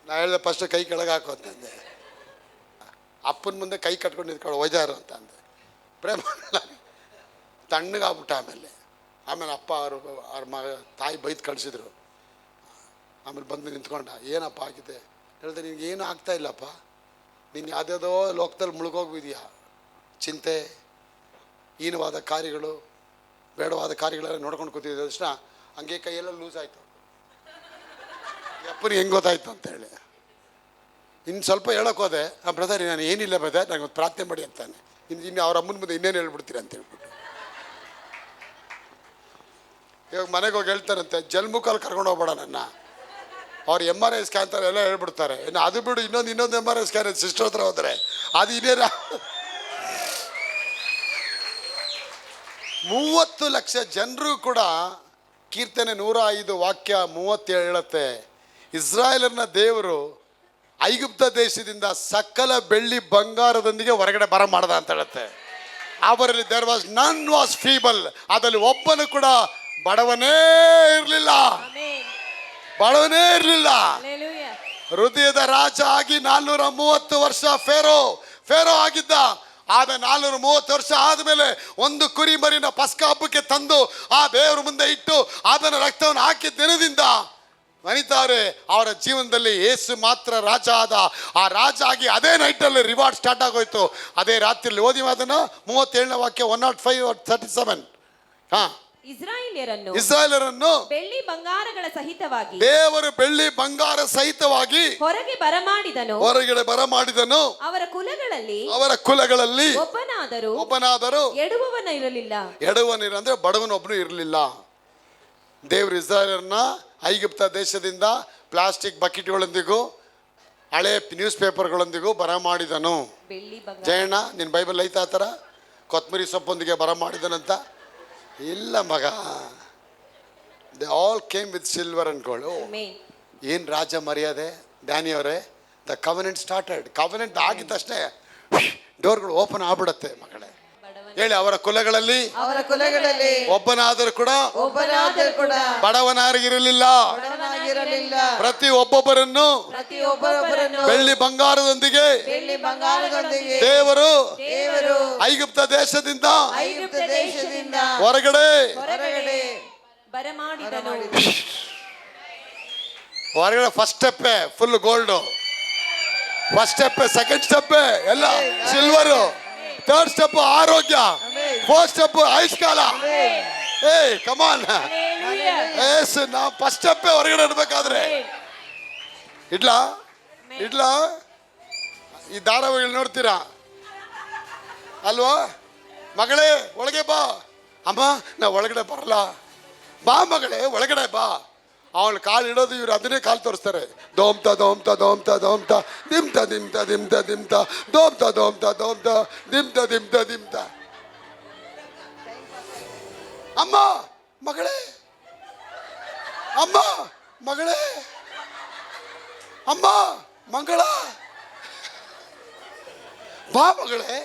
ನಾ ಹೇಳಿದೆ ಫಸ್ಟ್ ಕೈ ಕೆಳಗೆ ಹಾಕು ಅಂತಂದೆ. ಅಪ್ಪನ ಮುಂದೆ ಕೈ ಕಟ್ಕೊಂಡು ನಿಂತ್ಕೊಂಡು ಒಯ್ದಾರು ಅಂತ ಅಂದೆ. ಪ್ರೇಮ ತಣ್ಣಗಾಗ್ಬಿಟ್ಟ. ಆಮೇಲೆ ಅಪ್ಪ ಅವ್ರ ಮಗ ತಾಯಿ ಬೈದು ಕಳಿಸಿದ್ರು. ಆಮೇಲೆ ಬಂದು ನಿಂತ್ಕೊಂಡ. ಏನಪ್ಪ ಆಗಿದೆ ಹೇಳಿದೆ, ನಿನಗೇನು ಆಗ್ತಾ ಇಲ್ಲಪ್ಪ, ನೀನು ಯಾವುದ್ಯಾವುದೋ ಲೋಕದಲ್ಲಿ ಮುಳುಗೋಗಿದೆಯಾ. ಚಿಂತೆ, ಹೀನವಾದ ಕಾರ್ಯಗಳು, ಬೇಡವಾದ ಕಾರ್ಯಗಳೆಲ್ಲ ನೋಡ್ಕೊಂಡು ಕೂತಿದ್ದ ತಕ್ಷಣ ಹಂಗೆ ಕೈಯೆಲ್ಲ ಲೂಸ್ ಆಯಿತು. ಅಪ್ಪನಿಗೆ ಹೆಂಗೆ ಗೊತ್ತಾಯ್ತು ಅಂತೇಳಿ ಇನ್ನು ಸ್ವಲ್ಪ ಹೇಳೋಕೆ ಹೋದೆ. ಬ್ರದರ್ ನಾನು ಏನಿಲ್ಲ ಬ್ರದರ್, ನನಗೆ ಒಂದು ಪ್ರಾರ್ಥನೆ ಮಾಡಿ ಅಂತಾನೆ. ಇನ್ನು ಅವ್ರ ಅಮ್ಮನ ಮುಂದೆ ಇನ್ನೇನು ಹೇಳ್ಬಿಡ್ತೀರಿ ಅಂತ ಹೇಳ್ಬಿಟ್ಟು ಇವಾಗ ಮನೆಗೆ ಹೋಗಿ ಹೇಳ್ತಾರಂತೆ, ಜಲ್ಮುಖಲ್ಲಿ ಕರ್ಕೊಂಡು ಹೋಗ್ಬೇಡ ನನ್ನ. ಅವ್ರು MRI ಸ್ಕ್ಯಾನ್ ಥರ ಎಲ್ಲ ಹೇಳ್ಬಿಡ್ತಾರೆ. ಇನ್ನು ಅದು ಬಿಡು, ಇನ್ನೊಂದು MRI ಸ್ಕ್ಯಾನ್ ಸಿಸ್ಟರ್ ಹತ್ರ ಹೋದರೆ ಅದು ಇನ್ನೇನ 30 ಲಕ್ಷ ಜನರು ಕೂಡ. ಕೀರ್ತನೆ 105 ವಾಕ್ಯ 37 ಹೇಳುತ್ತೆ, ಇಸ್ರಾಯೇಲನ ದೇವರು ಐಗುಪ್ತ ದೇಶದಿಂದ ಸಕಲ ಬೆಳ್ಳಿ ಬಂಗಾರದೊಂದಿಗೆ ಹೊರಗಡೆ ಬರ ಮಾಡ್ದ ಅಂತ ಹೇಳುತ್ತೆ. ಅವರಲ್ಲಿ ದೇರ್ ವಾಸ್ ನನ್ ವಾಸ್ ಫೀಬಲ್. ಅದರಲ್ಲಿ ಒಬ್ಬನು ಕೂಡ ಬಡವನೇ ಇರಲಿಲ್ಲ, ಬಡವನೇ ಇರಲಿಲ್ಲ. ಹೃದಯದ ರಾಜ ಆಗಿ 430 ವರ್ಷ ಫೇರೋ ಆಗಿದ್ದ. ಆದ 430 ವರ್ಷ ಆದಮೇಲೆ ಒಂದು ಕುರಿ ಮರಿನ ಪಸ್ಕ ಹಬ್ಬಕ್ಕೆ ತಂದು ಆ ದೇವರ ಮುಂದೆ ಇಟ್ಟು ಅದನ್ನ ರಕ್ತವನ್ನು ಹಾಕಿದ ದಿನದಿಂದ ಮನಿತಾರೆ ಅವರ ಜೀವನದಲ್ಲಿ ಯೇಸು ಮಾತ್ರ ರಾಜ ಆದ. ಆ ರಾಜ ಆಗಿ ಅದೇ ನೈಟಲ್ಲಿ ರಿವಾರ್ಡ್ ಸ್ಟಾರ್ಟ್ ಆಗೋಯ್ತು. ಅದೇ ರಾತ್ರಿಯಲ್ಲಿ ಓದಿ ಅದನ್ನ 37ನೇ ವಾಕ್ಯ 105:37. ಇಸ್ರಾಯೇಲರನ್ನು ಬೆಳ್ಳಿ ಬಂಗಾರಗಳ ಸಹಿತವಾಗಿ ದೇವರು ಬೆಳ್ಳಿ ಬಂಗಾರ ಸಹಿತವಾಗಿ ಹೊರಗಡೆ ಬರಮಾಡಿದನು. ಅವರ ಕುಲಗಳಲ್ಲಿ ಒಬ್ಬನಾದರೂ ಎಡುವವನಿರಲಿಲ್ಲ. ಅಂದ್ರೆ ಬಡವನೊಬ್ಬನು ಇರಲಿಲ್ಲ. ದೇವರು ಇಸ್ರಾಯೇಲರನ್ನ ಐಗುಪ್ತ ದೇಶದಿಂದ ಪ್ಲಾಸ್ಟಿಕ್ ಬಕೆಟ್ಗಳೊಂದಿಗೂ ಹಳೆ ನ್ಯೂಸ್ ಪೇಪರ್ಗಳೊಂದಿಗೂ ಬರಮಾಡಿದನು. ಜಯಣ್ಣ, ನಿನ್ನ ಬೈಬಲ್ ಐತಾ ಆ ಥರ ಕೊತ್ತಂಬರಿ ಸೊಪ್ಪೊಂದಿಗೆ ಬರಮಾಡಿದನಂತ? ಇಲ್ಲ ಮಗ, they all came with silver and gold. Amen. ಏನು ರಾಜ ಮರ್ಯಾದೆ ಡ್ಯಾನಿ ಅವರೇ. The covenant started. ಕವನೆಂಟ್ ಆಗಿದ ತಕ್ಷಣ ಡೋರ್ಗಳು ಓಪನ್ ಆಗ್ಬಿಡತ್ತೆ ಮಗಳೇ. ಹೇಳಿ, ಅವರ ಕುಲಗಳಲ್ಲಿ ಒಬ್ಬನಾದರೂ ಕೂಡ ಬಡವನಾಗಿರಲಿಲ್ಲ. ಪ್ರತಿ ಒಬ್ಬೊಬ್ಬರನ್ನು ಬೆಳ್ಳಿ ಬಂಗಾರದೊಂದಿಗೆ ದೇವರು ಐಗುಪ್ತ ದೇಶದಿಂದ ಹೊರಗಡೆ ಬರಮಾಡಿದನು. ಹೊರಗಡೆ ಫಸ್ಟ್ ಸ್ಟೆಪ್ಪೆ full gold, first step, second step ಎಲ್ಲ ಸಿಲ್ವರು, ಥರ್ಡ್ ಸ್ಟೆಪ್ ಆರೋಗ್ಯ, ಫೋರ್ತ್ ಸ್ಟೆಪ್ ಆಯುಷ್ಕಾಲ. ಏ ಕಮಾನ್, ನಾವು ಫಸ್ಟ್ ಸ್ಟೆಪ್ ಹೊರಗಡೆ ಇಡ್ಬೇಕಾದ್ರೆ ಇಡ್ಲಾ ಈ ಧಾರಾವಾಹಿಗಳು ನೋಡ್ತೀರಾ ಅಲ್ವಾ? ಮಗಳೇ ಒಳಗೆ ಬಾ. ಅಮ್ಮ ನಾ ಒಳಗಡೆ ಬರಲ್ಲ. ಬಾ ಮಗಳೇ ಒಳಗಡೆ ಬಾ. ಅವಳು ಕಾಲು ಇಡೋದು, ಇವ್ರು ಅದನ್ನೇ ಕಾಲು ತೋರಿಸ್ತಾರೆ. ದೋಮ್ತ ದೋಮ್ತ ದೋಮ್ತ ದೋಮ್ತ ದಿಮ್ತ ದಿಮ್ತ ದಿಮ್ತ ದಿಮ್ತ ದೋಮ್ತ ದೋಮ್ತ ದೋಮ್ತ ದಿಮ್ತ ದಿಮ್ತ ದಿಮ್ತ. ಅಮ್ಮ ಮಗಳೇ, ಅಮ್ಮ ಮಗಳೇ, ಅಮ್ಮ ಮಂಗಳ, ಬಾ ಮಗಳೇ.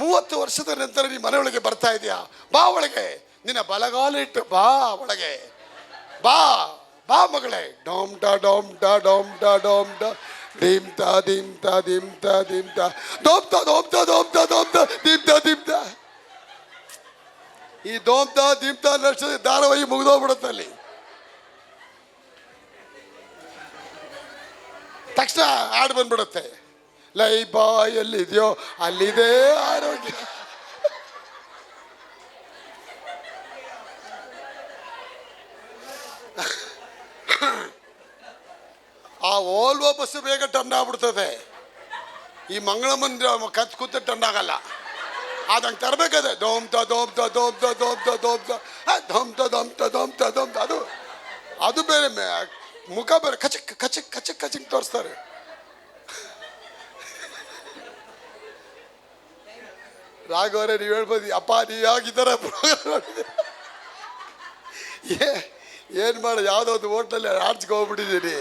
30 ವರ್ಷದ ನಂತರ ನೀ ಮನೆಯೊಳಗೆ ಬರ್ತಾ ಇದೆಯಾ? ಬಾ ಒಳಗೆ, ನಿನ್ನ ಬಲಗಾಲ ಇಟ್ಟು ಬಾ ಒಳಗೆ. ಬಾ ಬಾ ಮಗಳೇ. ಡೋಮ್ಟ ಡೋಮ್ಟ ಡೋಮ್ಟ ಡೋಮ್ಟ ದಿಮ್ತ ದಿಮ್ತ ದಿಮ್ತ ದಿಮ್ತ ದೋಮ್ತ ದೋಮ್ತ ದೋಮ್ತ ದೋಮ್ತ ದಿಮ್ತ ದಿಮ್ತ. ಈ ದೋಮ್ತ ದಿಮ್ತ ನಡ್ಸೋದು ಧಾರಾವಾಹಿ ಮುಗಿದೋಗ್ಬಿಡುತ್ತೆ. ಅಲ್ಲಿ ತಕ್ಷಣ ಹಾಡು ಬಂದ್ಬಿಡುತ್ತೆ. ಲೈ ಬಾ ಎಲ್ಲಿದೆಯೋ ಅಲ್ಲಿದೆ ಆರೋಗ್ಯ. ಆ ಓಲ್ವೋ ಬಸ್ ಬೇಗ ಟರ್ನ್ ಆಗ್ಬಿಡ್ತದೆ. ಈ ಮಂಗಳ ಮಂದಿರ ಕತ್ ಕೂತ ಟರ್ನ್ ಆಗಲ್ಲ. ಅದಂಗೆ ತರಬೇಕದೆ. ದೋಮ್ತ ದೋಮ್ತ ದೋಮ್ತ ದೋಮ್ತ ದೋಮ್ತ ದೋಮ್ತ ದೋಮ್ತ ದೋಮ್ತ ದೋಮ್ತ. ಅದು ಬೇರೆ, ಮುಖ ಬೇರೆ, ಕಚಕ್ ಕಚಕ್ ಕಚಕ್ ಕಚಕ್ ತೋರಿಸ್ತಾರೆ. ರಾಘವರೇ ನೀವು ಹೇಳ್ಬೋದು, ಅಪ್ಪ ನೀವು ಯಾಗಿದ್ದಾರೆ ಏನು ಮಾಡಿ ಯಾವುದೋ ಒಂದು ಹೋಟ್ಲಲ್ಲಿ ಆಡ್ಸ್ಗೆ ಹೋಗ್ಬಿಟ್ಟಿದ್ದೀನಿ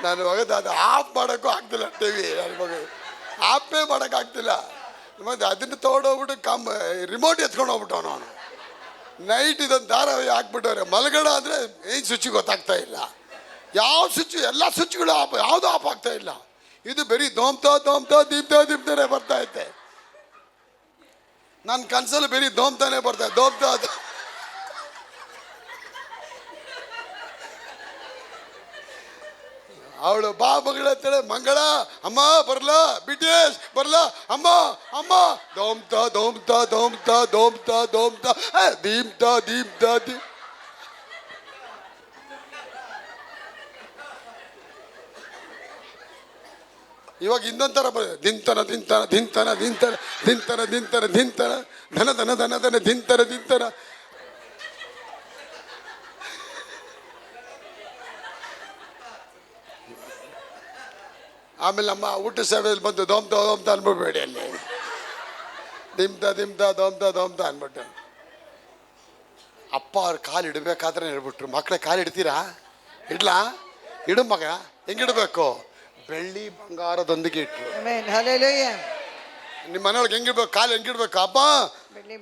ನಾನು. ಹೋಗೋದು ಅದು ಆಫ್ ಮಾಡೋಕ್ಕೂ ಆಗ್ತಿಲ್ಲ ಟಿ ವಿ. ನನ್ನ ಮಗ ಆಫೇ ಮಾಡೋಕ್ಕಾಗ್ತಿಲ್ಲ. ಮತ್ತು ಅದನ್ನು ತೊಗೊಂಡೋಗ್ಬಿಟ್ಟು ರಿಮೋಟ್ ಎತ್ಕೊಂಡು ಹೋಗ್ಬಿಟ್ಟವನು ಅವನು. ನೈಟ್ ಇದೊಂದು ಧಾರಾವಾಹಿ ಹಾಕ್ಬಿಟ್ಟವ್ರೆ. ಮಲಗಡ ಅಂದರೆ ಏನು ಸ್ವಿಚ್ ಗೊತ್ತಾಗ್ತಾ ಇಲ್ಲ. ಯಾವ ಸ್ವಿಚ್, ಎಲ್ಲ ಸ್ವಿಚ್ಗಳು ಆಫ್, ಯಾವುದೂ ಆಫ್ ಆಗ್ತಾ ಇಲ್ಲ. ಇದು ಬರೀ ದೋಮ್ತ ದೋಮ್ತ ದೀಪ್ತ ದೀಪ್ತನೇ ಬರ್ತಾ ಐತೆ. ನನ್ನ ಕನಸಲ್ಲಿ ಬರೀ ದೋಮ್ತಾನೆ ಬರ್ತಾ ದೋಮ್ತ. ಅವಳು ಬಾ ಮಗಳ ಅಂತೇಳಿ ಮಂಗಳ, ಅಮ್ಮ ಬರ್ಲಾ, ಬಿಟೇಶ್ ಬರ್ಲಾ, ಅಮ್ಮ ಅಮ್ಮ ದೋಮ್ತ ದೋಮ್ತ ದೋಮ್ತ ದೋಮ್ತ ದೋಮ್ತ ದೀಮ್ತ ದೀಪ್ತ ದೀಪ್. ಇವಾಗ ಇನ್ನೊಂಥರ ದಿಂತನ ದಿಂತನ ದಿಂತನ ದಿಂತನ ದಿಂತನ ದಿಂತನ ದಿಂತನ ಧನ ಧನ ಧನ ಧನ ದಿಂತನ ದಿಂತನ. ಆಮೇಲೆ ನಮ್ಮ ಊಟ ಸೇವೆಯಲ್ಲಿ ಬಂದು ದೋಮ್ತ ದೋಮ್ತ ಅನ್ಬಿಡ್ಬೇಡಿ. ಅಲ್ಲಿ ದಿಮ್ತ ದಿಮ್ತ ದೋಮ್ತ ದೋಮ್ತ ಅನ್ಬಿಟ್ಟು ಅಪ್ಪ ಅವ್ರ ಕಾಲು ಇಡಬೇಕಾದ್ರೆ ಹೇಳ್ಬಿಟ್ರು, ಮಕ್ಕಳೇ ಕಾಲು ಇಡ್ತೀರಾ? ಇಡ್ಲಾ? ಇಡು ಮಗ. ಹೆಂಗಿಡ್ಬೇಕು? ಬೆಳ್ಳಿ ಬಂಗಾರದೊಂದಿಗೆ ಇಟ್ರು. ನಿಮ್ಮ ಮನೆಯೊಳಗೆ ಹೆಂಗಿಡ್ಬೇಕು? ಕಾಲು ಹೆಂಗಿಡ್ಬೇಕು? ಅಪ್ಪ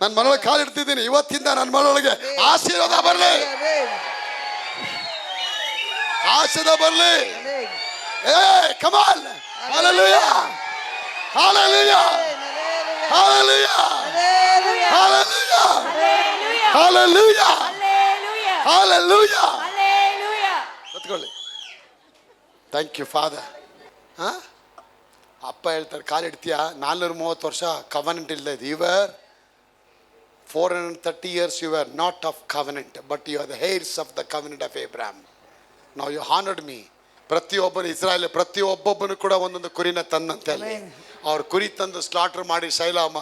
ನನ್ನ ಮನೆಯೊಳಗೆ ಕಾಲು ಇಡ್ತಿದ್ದೀನಿ, ಇವತ್ತಿಂದ ನನ್ನ ಮನೆಯೊಳಗೆ ಆಶೀರ್ವಾದ ಬರಲಿ, ಆಶೀರ್ವಾದ ಬರಲಿ. Hey, come on! Hallelujah! Hallelujah! Hallelujah! Hallelujah! Hallelujah! Hallelujah! ಕೂತ್ಕೊಳ್ಳಿ. Thank you Father. ಹಾಂ, ಅಪ್ಪ ಹೇಳ್ತಾರೆ ಕಾಲು ಇಡ್ತೀಯಾ? 430 ವರ್ಷ ಕವನೆಂಟ್ ಇಲ್ಲದೆ ಇದು. Your 430 years you were not of covenant, but you are the heirs of the covenant of Abraham. Now you honored me. ಪ್ರತಿಯೊಬ್ಬನು ಇಸ್ರಾಯೇಲ್ ಪ್ರತಿಯೊಬ್ಬೊಬ್ಬನು ಕೂಡ ಒಂದೊಂದು ಕುರಿನ ತಂದಂತೆ. ಅಲ್ಲಿ ಅವ್ರು ಕುರಿ ತಂದು ಸ್ಲಾಟರ್ ಮಾಡಿ ಶೈಲಾಮ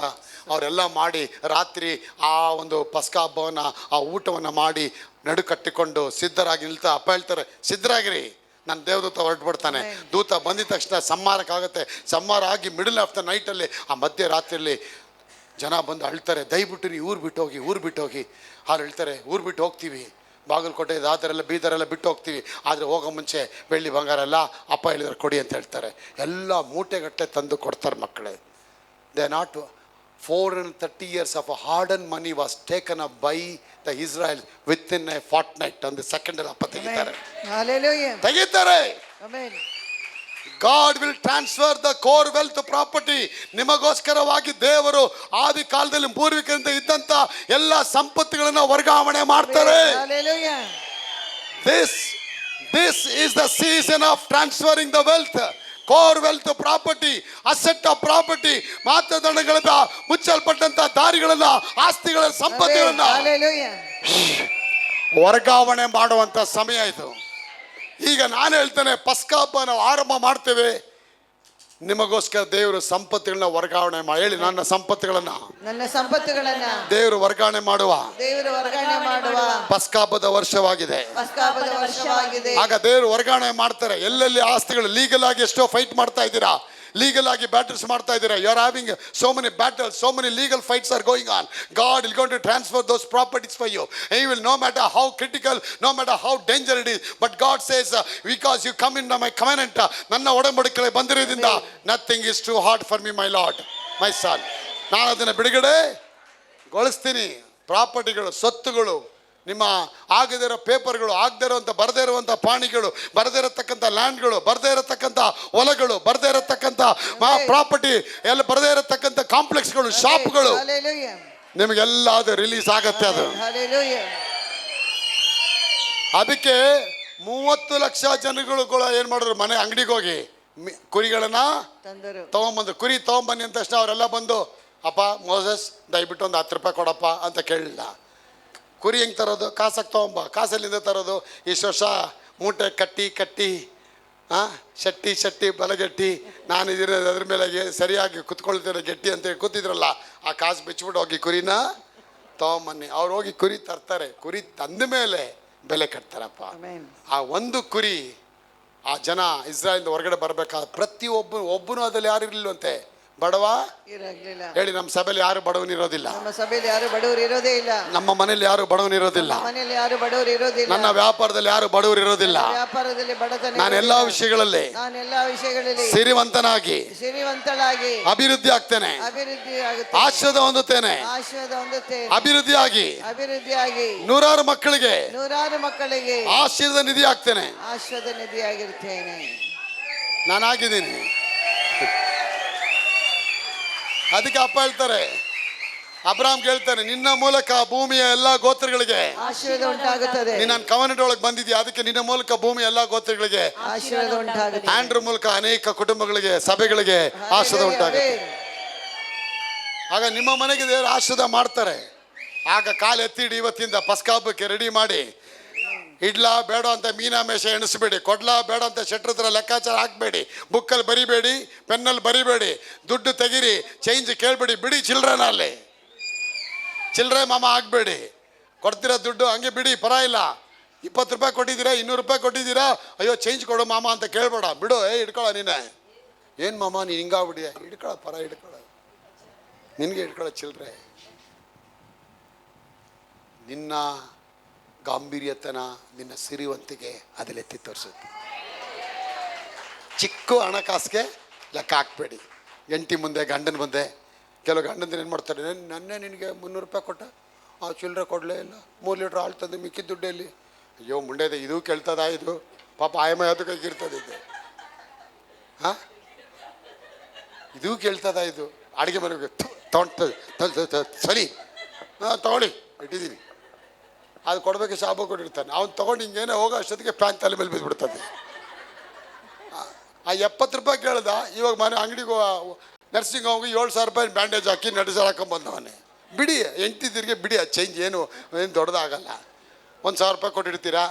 ಅವರೆಲ್ಲ ಮಾಡಿ ರಾತ್ರಿ ಆ ಒಂದು ಪಸ್ಕ ಹಬ್ಬವನ್ನು ಆ ಊಟವನ್ನು ಮಾಡಿ ನಡು ಕಟ್ಟಿಕೊಂಡು ಸಿದ್ಧರಾಗಿ ನಿಲ್ತಾ ಅಪ್ಪ ಹೇಳ್ತಾರೆ, ಸಿದ್ಧರಾಗಿರಿ, ನನ್ನ ದೇವದೂತ ಹೊರಟುಬಿಡ್ತಾನೆ. ದೂತ ಬಂದಿದ ತಕ್ಷಣ ಸಂಹಾರಕ್ಕಾಗುತ್ತೆ. ಸಂಹಾರ ಆಗಿ ಮಿಡಲ್ ಆಫ್ ದ ನೈಟಲ್ಲಿ ಆ ಮಧ್ಯರಾತ್ರಿಯಲ್ಲಿ ಜನ ಬಂದು ಅಳ್ತಾರೆ, ದಯವಿಟ್ಟು ನೀವು ಊರು ಬಿಟ್ಟು ಹೋಗಿ. ಅವ್ರು ಹೇಳ್ತಾರೆ, ಊರು ಬಿಟ್ಟು ಹೋಗ್ತೀವಿ. ಬಾಗಲಕೋಟೆ ದಾದರೆಲ್ಲ ಬೀದರೆಲ್ಲ ಬಿಟ್ಟು ಹೋಗ್ತೀವಿ. ಆದರೆ ಹೋಗೋ ಮುಂಚೆ ಬೆಳ್ಳಿ ಬಂಗಾರ ಎಲ್ಲ ಅಪ್ಪ ಹೇಳಿದ್ರೆ ಕೊಡಿ ಅಂತ ಹೇಳ್ತಾರೆ. ಎಲ್ಲ ಮೂಟೆಗಟ್ಟಲೆ ತಂದು ಕೊಡ್ತಾರೆ ಮಕ್ಕಳೇ. They not 430 years of hard-earned money was taken up by the Israel within a fortnight. ಒಂದು ಸೆಕೆಂಡಲ್ಲಿ ಅಪ್ಪ ತೆಗಿತಾರೆ, Hallelujah. ತೆಗಿತಾರೆ. Amen. God will transfer the core wealth property. ನಿಮಗೋಸ್ಕರವಾಗಿ ದೇವರು ಆದಿ ಕಾಲದಲ್ಲಿ ಪೂರ್ವಿಕರಿಂದ ಇದ್ದಂತ ಎಲ್ಲ ಸಂಪತ್ತುಗಳನ್ನು ವರ್ಗಾವಣೆ ಮಾಡ್ತಾರೆ. Hallelujah. This is the season of transferring the wealth. Core wealth property, asset of property, ಮಾತದಂಡಗಳಿಂದ ಮುಚ್ಚಲ್ಪಟ್ಟಂತ ದಾರಿಗಳನ್ನ, ಆಸ್ತಿಗಳ ಸಂಪತ್ತುಗಳನ್ನ Hallelujah. ವರ್ಗಾವಣೆ ಮಾಡುವಂತ ಸಮಯ ಇದು. ಈಗ ನಾನು ಹೇಳ್ತೇನೆ, ಪಸ್ಕ ಹಬ್ಬ ನಾವು ಆರಂಭ ಮಾಡ್ತೇವೆ. ನಿಮಗೋಸ್ಕರ ದೇವರು ಸಂಪತ್ತುಗಳನ್ನ ವರ್ಗಾವಣೆ ಹೇಳಿ, ನನ್ನ ಸಂಪತ್ತುಗಳನ್ನ ದೇವರು ವರ್ಗಾವಣೆ ಮಾಡುವ ಪಸ್ಕ ಹಬ್ಬದ ವರ್ಷವಾಗಿದೆ. ಆಗ ದೇವರು ವರ್ಗಾವಣೆ ಮಾಡ್ತಾರೆ. ಎಲ್ಲೆಲ್ಲಿ ಆಸ್ತಿಗಳು ಲೀಗಲ್ ಆಗಿ ಎಷ್ಟೋ ಫೈಟ್ ಮಾಡ್ತಾ ಇದ್ದೀರಾ, ಲೀಗಲ್ ಆಗಿ ಬ್ಯಾಟಲ್ಸ್ ಮಾಡ್ತಾ ಇದ್ದೀರಾ. You are having so many battles, so many legal fights are going on. God will going to transfer those properties for you. He will, no matter how critical, no matter how dangerous it is, but God says, because you come into my covenant, ನನ್ನ ಒಡಂಬಡಿಕೆ ಬಂದಿರೋದ್ರಿಂದ nothing is too hard for me, my Lord, my son. ನಾನು ಅದನ್ನು ಬಿಡುಗಡೆಗೊಳಿಸ್ತೀನಿ. ಪ್ರಾಪರ್ಟಿಗಳು, ಸೊತ್ತುಗಳು, ನಿಮ್ಮ ಆಗದೇ ಇರೋ ಪೇಪರ್ಗಳು, ಆಗದೇ ಇರುವಂಥ ಬರದೇ ಇರುವಂಥ ಪಾಣಿಗಳು, ಬರದೇ ಇರತಕ್ಕಂಥ ಲ್ಯಾಂಡ್ಗಳು, ಬರದೇ ಇರತಕ್ಕಂಥ ಹೊಲಗಳು, ಬರದೇ ಇರತಕ್ಕಂಥ ಪ್ರಾಪರ್ಟಿ ಎಲ್ಲ, ಬರದೇ ಇರತಕ್ಕಂಥ ಕಾಂಪ್ಲೆಕ್ಸ್ಗಳು, ಶಾಪ್ಗಳು, ನಿಮಗೆಲ್ಲ ಅದು ರಿಲೀಸ್ ಆಗತ್ತೆ. ಅದು ಅದಕ್ಕೆ 30 ಲಕ್ಷ ಜನಗಳು ಏನು ಮಾಡಿದ್ರು, ಮನೆ ಅಂಗಡಿಗೆ ಹೋಗಿ ಕುರಿಗಳನ್ನ ತಗೊಂಬಂದು, ಕುರಿ ತಗೊಂಬನ್ನಿ ಅಂತ ತಕ್ಷಣ ಅವರೆಲ್ಲ ಬಂದು, ಅಪ್ಪ ಮೋಸಸ್ ದಯವಿಟ್ಟು ಒಂದು 10 ರೂಪಾಯಿ ಕೊಡಪ್ಪ ಅಂತ ಕೇಳಲಿಲ್ಲ. ಕುರಿ ಹೆಂಗೆ ತರೋದು, ಕಾಸಾಗಿ ತೊಗೊಂಬ, ಕಾಸಲ್ಲಿಂದ ತರೋದು. ಇಷ್ಟು ವರ್ಷ ಮೂಟೆ ಕಟ್ಟಿ ಶೆಟ್ಟಿ ಬಲಗಟ್ಟಿ ನಾನು ಇದೀರ ಅದ್ರ ಮೇಲೆ ಸರಿಯಾಗಿ ಕುತ್ಕೊಳ್ತೀರ ಗಟ್ಟಿ ಅಂತೇಳಿ ಕೂತಿದ್ರಲ್ಲ, ಆ ಕಾಸು ಬಿಚ್ಚಿಬಿಟ್ಟು ಹೋಗಿ ಕುರಿನ ತೊಗೊಂಬನ್ನಿ. ಅವ್ರು ಹೋಗಿ ಕುರಿ ತರ್ತಾರೆ. ಕುರಿ ತಂದ ಮೇಲೆ ಬೆಲೆ ಕಟ್ತಾರಪ್ಪ. ಆ ಒಂದು ಕುರಿ ಆ ಜನ ಇಸ್ರಾಯೇಲ್ ಹೊರಗಡೆ ಬರಬೇಕಾದ ಒಬ್ಬನು ಅದ್ರಲ್ಲಿ ಯಾರು ಇರಲಿಲ್ವಂತೆ. ಬಡವ ಹೇಳಿ, ನಮ್ಮ ಸಭೆಯಲ್ಲಿ ಯಾರು ಬಡವನಿರೋದಿಲ್ಲ, ನಮ್ಮ ಮನೇಲಿ ಯಾರು ಬಡವನಿರೋದಿಲ್ಲ, ನನ್ನ ವ್ಯಾಪಾರದಲ್ಲಿ ಯಾರು ಬಡವರು ಇರೋದಿಲ್ಲ. ನಾನು ಎಲ್ಲಾ ವಿಷಯಗಳಲ್ಲಿ ಸಿರಿವಂತನಾಗಿ ಅಭಿವೃದ್ಧಿ ಆಗ್ತೇನೆ, ಆಶೀರ್ವಾದ ಹೊಂದುತ್ತೇನೆ, ಅಭಿವೃದ್ಧಿಯಾಗಿ 100 ಮಕ್ಕಳಿಗೆ ಆಶೀರ್ವಾದ ನಿಧಿ ಆಗ್ತೇನೆ. ನಾನಾಗಿದ್ದೀನಿ. ಅದಕ್ಕೆ ಅಪ್ಪ ಹೇಳ್ತಾರೆ, ಅಬ್ರಾಮ್ ಹೇಳ್ತಾನೆ, ನಿನ್ನ ಮೂಲಕ ಭೂಮಿಯ ಎಲ್ಲಾ ಗೋತ್ರಗಳಿಗೆ ಆಶೀರ್ವಾದ ಉಂಟಾಗುತ್ತದೆ. ನೀನು ನನ್ನ ಕವನೆಂಟ್ ಒಳಗೆ ಬಂದಿದ್ಯಾ, ಅದಕ್ಕೆ ನಿನ್ನ ಮೂಲಕ ಭೂಮಿಯ ಎಲ್ಲಾ ಗೋತ್ರಗಳಿಗೆ ಆಶೀರ್ವಾದ ಉಂಟಾಗುತ್ತದೆ. ಆಂಡ್ರ ಮೂಲಕ ಅನೇಕ ಕುಟುಂಬಗಳಿಗೆ, ಸಭೆಗಳಿಗೆ ಆಶೀರ್ವಾದ ಉಂಟಾಗುತ್ತೆ. ಆಗ ನಿಮ್ಮ ಮನೆಗೆ ದೇವರು ಆಶೀರ್ವಾದ ಮಾಡ್ತಾರೆ. ಆಗ ಕಾಲು ಎತ್ತಿಡಿ, ಇವತ್ತಿಂದ ಪಸ್ಕ ಹಬ್ಬಕ್ಕೆ ರೆಡಿ ಮಾಡಿ. ಇಡ್ಲಾ ಬೇಡ ಅಂತ ಮೀನಾಮೇಷ ಎಣಿಸ್ಬೇಡಿ, ಕೊಡ್ಲಾ ಬೇಡ ಅಂತ ಶೆಟ್ರತ್ರ ಲೆಕ್ಕಾಚಾರ ಹಾಕಬೇಡಿ, ಬುಕ್ಕಲ್ಲಿ ಬರಿಬೇಡಿ, ಪೆನ್ನಲ್ಲಿ ಬರಿಬೇಡಿ, ದುಡ್ಡು ತೆಗೀರಿ, ಚೇಂಜ್ ಕೇಳಬೇಡಿ, ಬಿಡಿ ಚಿಲ್ಡ್ರನ್ ಅಲ್ಲಿ, ಚಿಲ್ಡ್ರೆ ಮಾಮ ಆಗಬೇಡಿ. ಕೊಡ್ತೀರಾ ದುಡ್ಡು ಹಂಗೆ ಬಿಡಿ, ಪರ ಇಲ್ಲ. 20 ರೂಪಾಯಿ ಕೊಟ್ಟಿದ್ದೀರಾ, 200 ರೂಪಾಯಿ ಕೊಟ್ಟಿದ್ದೀರಾ, ಅಯ್ಯೋ ಚೇಂಜ್ ಕೊಡು ಮಾಮ ಅಂತ ಕೇಳಬೇಡ, ಬಿಡು. ಹಿಡ್ಕೊಳ್ಳೋ ನೀನೆ, ಏನು ಮಾಮ ನೀನು ಹಿಂಗಾಗ್ಬಿಡಿಯ, ಹಿಡ್ಕೊಳ್ಳೋ ಪರ, ಹಿಡ್ಕೊಳ್ಳೋ ನಿನಗೆ, ಹಿಡ್ಕೊಳ್ಳೋ ಚಿಲ್ಡ್ರೆ. ನಿನ್ನ ಗಾಂಭೀರ್ಯತನ, ನಿನ್ನ ಸಿರಿವಂತಿಗೆ ಅದೆತ್ತಿ ತೋರಿಸುತ್ತೆ. ಚಿಕ್ಕ ಹಣಕಾಸಿಗೆ ಲೆಕ್ಕ ಹಾಕ್ಬೇಡಿ. ಹೆಂಡತಿ ಮುಂದೆ, ಗಂಡನ ಮುಂದೆ, ಕೆಲವು ಗಂಡಂದ್ರೆ ಏನು ಮಾಡ್ತಾರೆ, ನನ್ನೇ ನಿನಗೆ 300 ರೂಪಾಯಿ ಕೊಟ್ಟ, ಆ ಚಿಲ್ಲರೆ ಕೊಡಲೇ ಇಲ್ಲ, 3 ಲೀಟ್ರ್ ಹಾಲು ತಂದು ಮಿಕ್ಕಿದ ದುಡ್ಡಲ್ಲಿ. ಅಯ್ಯೋ ಮುಂಡೆದೆ, ಇದು ಕೇಳ್ತದ, ಇದು ಪಾಪ ಆಯಮ್ಮ ಯಾವ್ದು ಕೈಗಿರ್ತದೆ, ಇದು ಇದು ಕೇಳ್ತದ, ಇದು ಅಡುಗೆ ಮನೆಗೆ ಸರಿ ತಗೊಳ್ಳಿ ಇಟ್ಟಿದ್ದೀನಿ, ಅದು ಕೊಡಬೇಕು, ಶಾಬು ಕೊಟ್ಟಿರ್ತಾನೆ. ಅವ್ನು ತೊಗೊಂಡು ಹಿಂಗೇನೆ ಹೋಗೋ ಅಷ್ಟೊತ್ತಿಗೆ ಪ್ಯಾಂಟ್ ತಲೆ ಮೇಲೆ ಬಿದ್ದುಬಿಡ್ತದೆ. ಆ 70 ರೂಪಾಯಿ ಕೇಳ್ದ, ಇವಾಗ ಮನೆ ಅಂಗಡಿಗೆ ನರ್ಸಿಂಗ್ ಹೋಗಿ 7,000 ರೂಪಾಯಿ ಬ್ಯಾಂಡೇಜ್ ಹಾಕಿ ನಡೆಸಾರ ಹಾಕೊಂಬಂದವನೇ. ಬಿಡಿ, ಹೆಂಡ್ತಿದ್ರಿಗೆ ಬಿಡಿ, ಅದು ಚೇಂಜ್ ಏನು ದೊಡ್ಡದಾಗಲ್ಲ. 1,000 ರೂಪಾಯಿ ಕೊಟ್ಟಿರ್ತೀರಾ,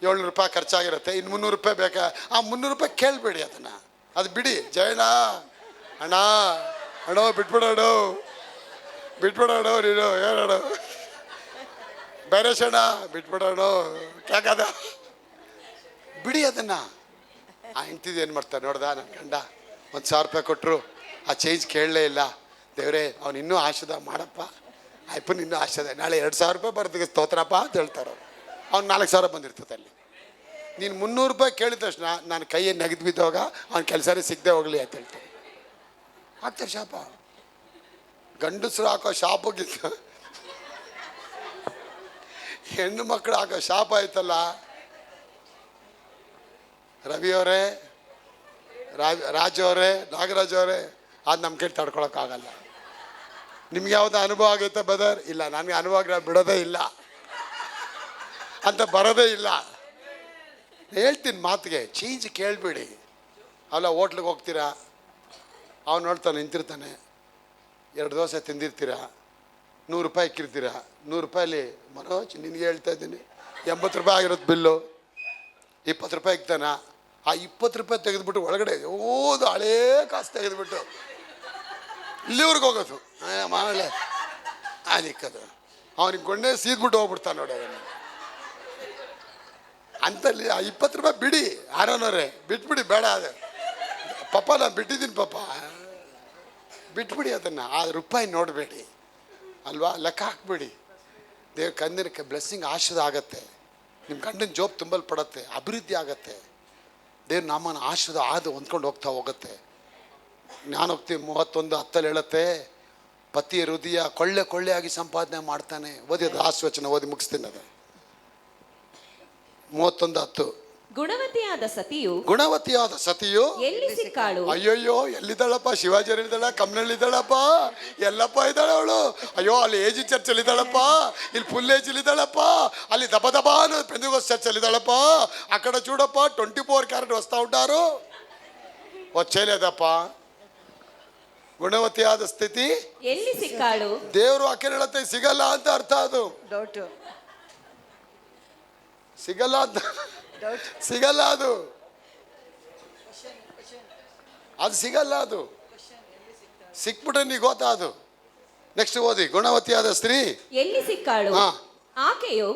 700 ರೂಪಾಯಿ ಖರ್ಚಾಗಿರುತ್ತೆ, ಇನ್ನು 300 ರೂಪಾಯಿ ಬೇಕಾ, ಆ 300 ರೂಪಾಯಿ ಕೇಳಬೇಡಿ, ಅದನ್ನು ಅದು ಬಿಡಿ. ಜಯಣ್ಣ ಅಣ್ಣ ಅಣ್ಣೋ ಬಿಟ್ಬಿಡೋಣ ನೀನು ಹೇಳೋಣ, ಬೇರೆ ಶಣ ಬಿಟ್ಬಿಡೋಣ, ಯಾಕದ ಬಿಡಿ ಅದನ್ನು. ಆ ಹೆಂಡ್ತಿದ್ದು ಏನು ಮಾಡ್ತಾರೆ ನೋಡ್ದ, ನನ್ನ ಗಂಡ 1,000 ರೂಪಾಯಿ ಕೊಟ್ಟರು, ಆ ಚೇಂಜ್ ಕೇಳಲೇ ಇಲ್ಲ. ದೇವರೇ ಅವ್ನು ಇನ್ನೂ ಆಶೀರ್ವಾದ ಮಾಡಪ್ಪ, ಅಯ್ಯಪ್ಪನ ಇನ್ನೂ ಆಶೀರ್ವಾದ, ನಾಳೆ 2,000 ರೂಪಾಯಿ ಬರೋದಕ್ಕೆ ಸ್ತೋತ್ರಪ್ಪ ಅಂತ ಹೇಳ್ತಾರೆ. ಅವ್ನು 4,000 ಬಂದಿರ್ತದೆ ಅಲ್ಲಿ. ನೀನು 300 ರೂಪಾಯಿ ಕೇಳಿದ ತಕ್ಷಣ ನಾನು ಕೈಯನ್ನು ನೆಗೆದು ಬಿದ್ದೋಗ ಅವ್ನ ಕೆಲಸನೇ ಸಿಗದೆ ಹೋಗಲಿ ಅಂತ ಹೇಳ್ತಾನೆ. ಹಾಕ್ತಾರೆ ಶಾಪ. ಗಂಡಸರು ಹಾಕೋ ಶಾಪಕ್ಕಿಂತ ಹೆಣ್ಣು ಮಕ್ಕಳು ಹಾಕೋ ಶಾಪ ಆಯ್ತಲ್ಲ. ರವಿಯವರೇ, ರಾಜು ಅವರೇ, ನಾಗರಾಜ್ ಅವರೇ, ಅದು ನಮ್ಮ ಕೈ ತಡ್ಕೊಳಕ್ಕಾಗಲ್ಲ. ನಿಮ್ಗೆ ಯಾವ್ದು ಅನುಭವ ಆಗೈತೆ ಬದರ್? ಇಲ್ಲ, ನನಗೆ ಅನುಭವ ಬಿಡೋದೇ ಇಲ್ಲ ಅಂತ ಬರೋದೇ ಇಲ್ಲ. ಹೇಳ್ತೀನಿ ಮಾತಿಗೆ, ಚೇಂಜ್ ಕೇಳಬೇಡಿ. ಅಲ್ಲ, ಹೋಟ್ಲಿಗೆ ಹೋಗ್ತೀರಾ, ಅವ್ನು ನೋಡ್ತಾನೆ, ನಿಂತಿರ್ತಾನೆ, 2 ದೋಸೆ ತಿಂದಿರ್ತೀರ, 100 ರೂಪಾಯಿ ಇಕ್ಕಿರ್ತೀರ. 100 ರೂಪಾಯಲ್ಲಿ ಮನೋಜ್ ನಿನಗೆ ಹೇಳ್ತಾ ಇದ್ದೀನಿ 80 ರೂಪಾಯಿ ಆಗಿರೋದು ಬಿಲ್ಲು. 20 ರೂಪಾಯಿ ಇಕ್ತಾನ. ಆ 20 ರೂಪಾಯಿ ತೆಗೆದುಬಿಟ್ಟು ಒಳಗಡೆ ಓದು ಹಳೇ ಕಾಸು ತೆಗೆದುಬಿಟ್ಟು ಇಲ್ಲಿವ್ರಿಗೆ ಹೋಗೋದು ಮಾಡಲೆ ಅದಿಕ್ಕದು. ಅವನಿಗೆ ಗೊಂಡೆ ಸೀದ್ಬಿಟ್ಟು ಹೋಗ್ಬಿಡ್ತಾನೆ ನೋಡಿ ಅದನ್ನು. ಅಂತಲ್ಲಿ ಆ 20 ರೂಪಾಯಿ ಬಿಡಿ, ಆರೋನವ್ರೆ ಬಿಟ್ಬಿಡಿ, ಬೇಡ ಅದು ಪಾಪ, ನಾನು ಬಿಟ್ಟಿದ್ದೀನಿ ಪಾಪ, ಬಿಟ್ಬಿಡಿ ಅದನ್ನು. ಆ ರೂಪಾಯಿ ನೋಡಬೇಡಿ ಅಲ್ವಾ, ಲೆಕ್ಕ ಹಾಕ್ಬೇಡಿ. ದೇವ್ರ ಕಂದಿನ ಬ್ಲೆಸ್ಸಿಂಗ್ ಆಶೀರ್ವಾದ ಆಗತ್ತೆ. ನಿಮ್ಮ ಗಂಡನ ಜೋಬ್ ತುಂಬಲ್ಪಡತ್ತೆ, ಅಭಿವೃದ್ಧಿ ಆಗತ್ತೆ. ದೇವ್ರ ನಾಮನ ಆಶೀರ್ವಾದ ಆದು ಹೊಂದ್ಕೊಂಡು ಹೋಗುತ್ತೆ. ಜ್ಞಾನೋಕ್ತಿ 31:10 ಹೇಳುತ್ತೆ, ಪತಿಯ ಹೃದಯ ಕೊಳ್ಳೆಯಾಗಿ ಸಂಪಾದನೆ ಮಾಡ್ತಾನೆ. ಓದಿ ಅದು ಆಶ್ವಚನ ಓದಿ ಮುಗಿಸ್ತೀನಿ. ಅದು 31:10. ಗುಣವತಿಯಾದ ಸತಿಯು ಎಲ್ಲಿ ಸಿಕ್ಕಾಳು? ಅಯ್ಯೋಯ್ಯೋ, ಎಲ್ಲಿದ್ದಾಳಪ್ಪ? ಶಿವಾಜಿ ಇದ್ದಾಳ, ಕಮ್ಮನಳ್ಳಿದ್ದಾಳಪ್ಪ, ಎಲ್ಲಪ್ಪ ಇದ್ದಾಳೆ ಅವಳು. ಅಯ್ಯೋ, ಅಲ್ಲಿ ಏಜಿ ಚರ್ಚಲ್ಲಿ ಇದ್ದಾಳಪ್ಪ, ಇಲ್ಲಿ ಫುಲ್ ಏಜಲ್ಲಿ ಇದ್ದಾಳಪ್ಪ, ಅಲ್ಲಿ ದಬ ಅನ್ನೋ ಪೆಂದಿಗೋಸ್ ಚರ್ಚಲ್ಲಿ ಇದ್ದಾಳಪ್ಪ, ಆ ಕಡೆ ಚೂಡಪ್ಪ 24 ಕ್ಯಾರೆಟ್ ವಸ್ತಾ ಉಂಟಾರು వచ్చేలేదಪ್ಪ. ಗುಣವತಿಯಾದ ಸ್ಥಿತಿ ಎಲ್ಲಿ ಸಿಕ್ಕಾಳು? ದೇವರು ಆಕೆ ಹೇಳತ್ತೆ ಸಿಗಲ್ಲ ಅಂತ ಅರ್ಥ. ಅದು ಡೌಟ್ ಸಿಗಲ್ಲ ಅಂತ, ಸಿಗಲ್ಲ ಅದು ಸಿಗಲ್ಲ. ಅದು ಸಿಕ್ಬಿಟ್ರೆ ನೀ ಗೊತ್ತಾ ಅದು. ನೆಕ್ಸ್ಟ್ ಓದಿ. ಗುಣವತಿಯಾದ ಸ್ತ್ರೀ ಎಲ್ಲಿ ಸಿಕ್ಕಾಳು? ಆಕೆಯು